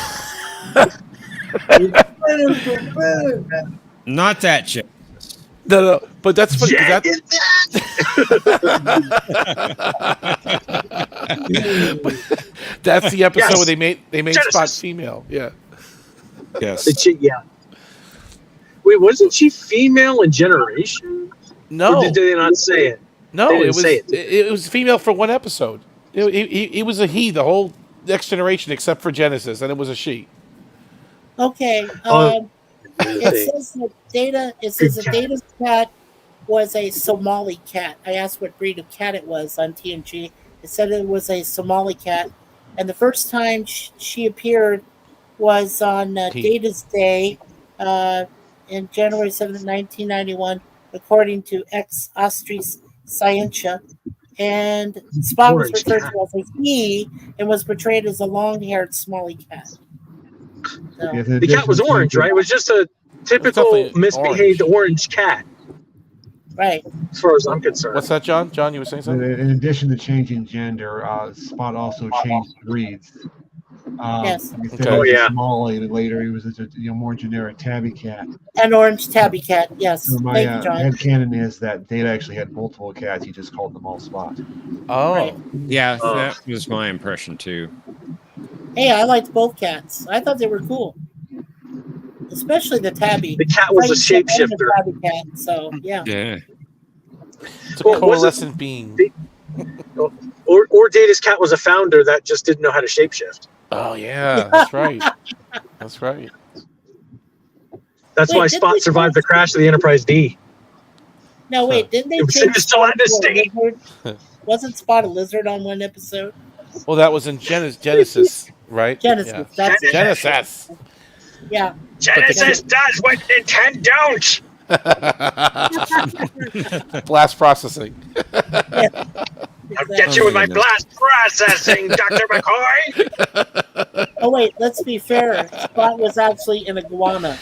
Not that shit. No, but that's funny because that's the episode where they made Genesis. Spot female. Yeah. Yes. Yeah. Wait, wasn't she female in Generation? No. Or did they not say it? No, They didn't it was say it was female for one episode. It was a he the whole Next Generation except for Genesis, and it was a she. Okay. It says that Data's cat was a Somali cat. I asked what breed of cat it was on TNG. It said it was a Somali cat, and the first time she appeared was on Data's Day in January 7th, 1991, according to Ex Astris Scientia. And Spot was referred to as a he and was portrayed as a long-haired Somali cat. So. The cat was orange, right? It was just a typical misbehaved orange cat. Right. As far as I'm concerned. What's that, John? John, you were saying something? In addition to changing gender, Spot also changed breeds. Yes. Somali, and later he was a more generic tabby cat. An orange tabby cat, yes. So my Thank you, John. headcanon is that Data actually had multiple cats. He just called them all Spot. Oh. Right. Yeah, that was my impression too. Hey, I liked both cats. I thought they were cool. Especially the tabby. The cat was a shapeshifter. The tabby cat, so, yeah. Yeah. It's a coalescent being. Or Data's cat was a founder that just didn't know how to shapeshift. Oh, yeah, that's right. That's right. That's why Spot survived the crash of the Enterprise D. No, wait, didn't they change Spot to a lizard? Wasn't Spot a lizard on one episode? Well, that was in Genesis, right? Genesis. Yeah. That's Genesis. Yeah. Genesis does what Nintendo don't. Blast processing. I'll get you with my blast processing, Dr. McCoy. Oh, wait, let's be fair. Spot was actually an iguana.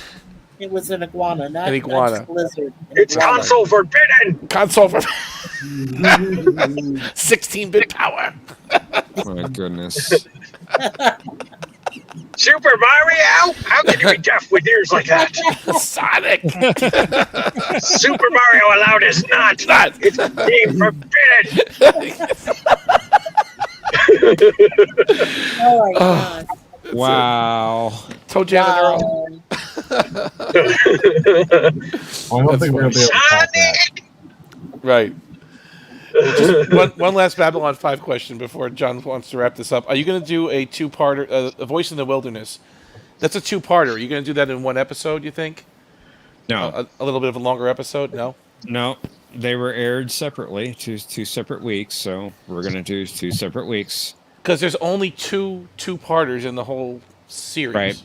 It was an iguana, not an iguana. Not just a lizard. It's console forbidden. Console forbidden. 16-bit power. My goodness. Super Mario? How can you be deaf with ears like that? Sonic. Super Mario allowed his nut. It's being forbidden. Oh my god. Wow. Toe jam in I don't think we're going to be able to top that. Right. Just one last Babylon 5 question before John wants to wrap this up. Are you going to do a two-parter, A Voice in the Wilderness? That's a two-parter. Are you going to do that in one episode, you think? No. A little bit of a longer episode? No? No. They were aired separately, two separate weeks, so we're going to do 2 separate weeks. Because there's only two-parters in the whole series.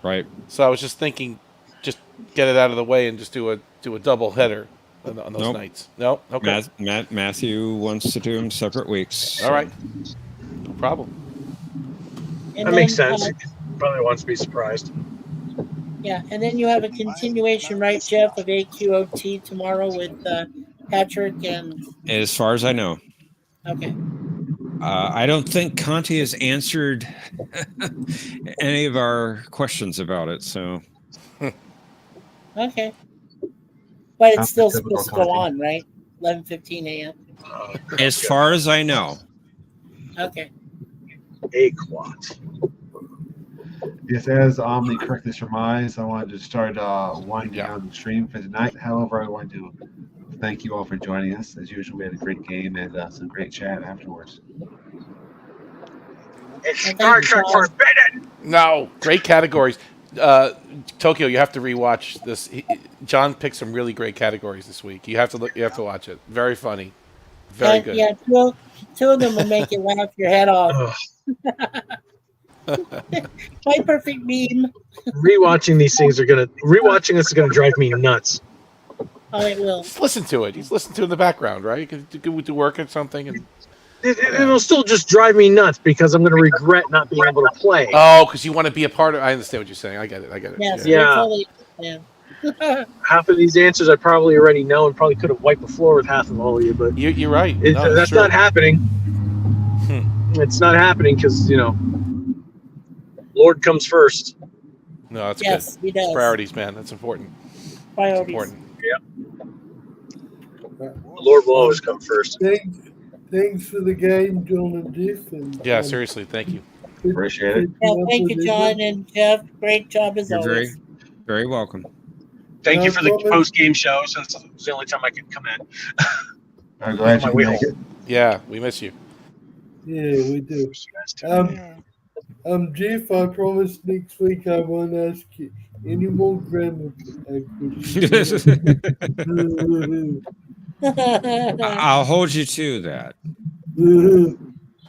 Right. So I was just thinking, just get it out of the way and just do a double header on those nights. No? Okay. Matthew wants to do them separate weeks. So. All right. No problem. That makes sense. He probably wants to be surprised. Yeah, and then you have a continuation, right, Jeff, of AQOT tomorrow with Patrick and... As far as I know. Okay. I don't think Conti has answered any of our questions about it, so... Okay. But it's still supposed to go on, right? 11:15 a.m. As far as I know. Okay. AQOT. Yes, as Omni correctly surmised, I wanted to start winding down the stream for tonight. However, I want to thank you all for joining us. As usual, we had a great game and some great chat afterwards. It's Star Trek forbidden. No, great categories. Tokyo, you have to rewatch this. John picked some really great categories this week. You have to look. You have to watch it. Very funny. Very good. Yeah, two of them will make you laugh your head off. My perfect meme. Rewatching these things rewatching this is gonna drive me nuts. Oh, it will. Just listen to it. He's listening to it in the background, right? You could go to work or something. And it'll still just drive me nuts because I'm going to regret not being able to play. Oh, because you want to be a part of. I understand what you're saying. I get it. Yes, yeah. Totally, half of these answers I probably already know and probably could have wiped the floor with half of all of you, but you're right. That's not happening. it's not happening because Lord comes first. No, that's Yes, good. he does. It's priorities, man. That's important. Priorities. It's important. The Lord will always come first. Thanks for the game, John and Jeff. And, Yeah, seriously, thank you. Appreciate it. Yeah, thank you, John and Jeff. Great job as You're always. very welcome. Thank you for the post-game show, since it's the only time I could come in. I'm glad you can make it. Yeah, we miss you. Yeah, we do. Jeff, I promise next week I won't ask you any more grammar questions. I'll hold you to that.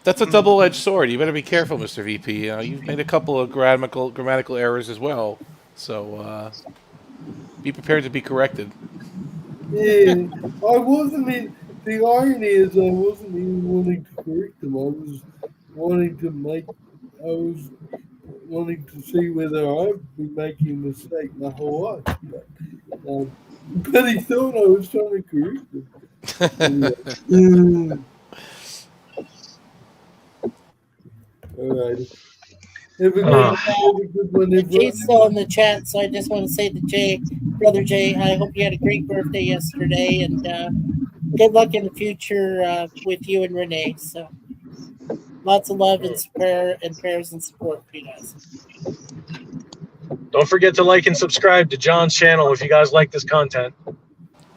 That's a double-edged sword. You better be careful, Mr. VP. You've made a couple of grammatical errors as well, so be prepared to be corrected. Yeah, I wasn't in. The irony is, I wasn't even wanting to correct them. I was wanting to see whether I'd be making a mistake my whole life. But he thought I was trying to correct him. Anyway. All right. Have a good one, everyone. Jay's still in the chat, so I just want to say to Jay, brother Jay, I hope you had a great birthday yesterday, and good luck in the future with you and Renee. So, lots of love and prayers and support for you guys. Don't forget to like and subscribe to John's channel if you guys like this content.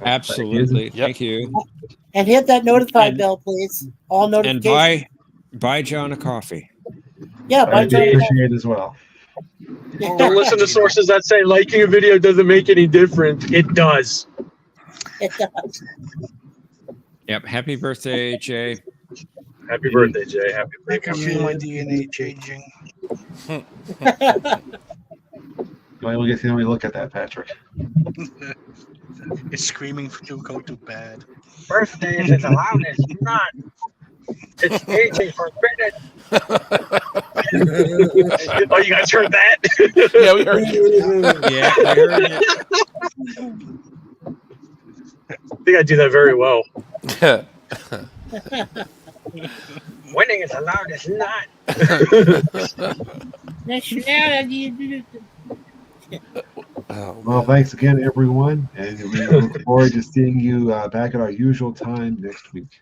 Absolutely. Thank you. And hit that notify bell, please. All notifications. And buy John a coffee. Yeah, buy I John a coffee. appreciate it as well. Don't listen to sources that say liking a video doesn't make any difference. It does. It does. Yep. Happy birthday, Jay. Happy birthday, Jay. Happy I birthday. can feel my DNA changing. We'll get to look at that, Patrick. It's screaming to go to bed. Birthday is allowed, it's not. It's aging forbidden. Oh, you guys heard that? Yeah, we heard you. Yeah, we heard it. I think I do that very well. Winning is allowed, it's not. Well, thanks again, everyone, and we look forward to seeing you back at our usual time next week.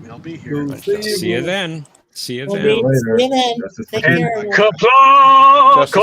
We'll be here. See you then. See you then. See you then. Take care. Kapla!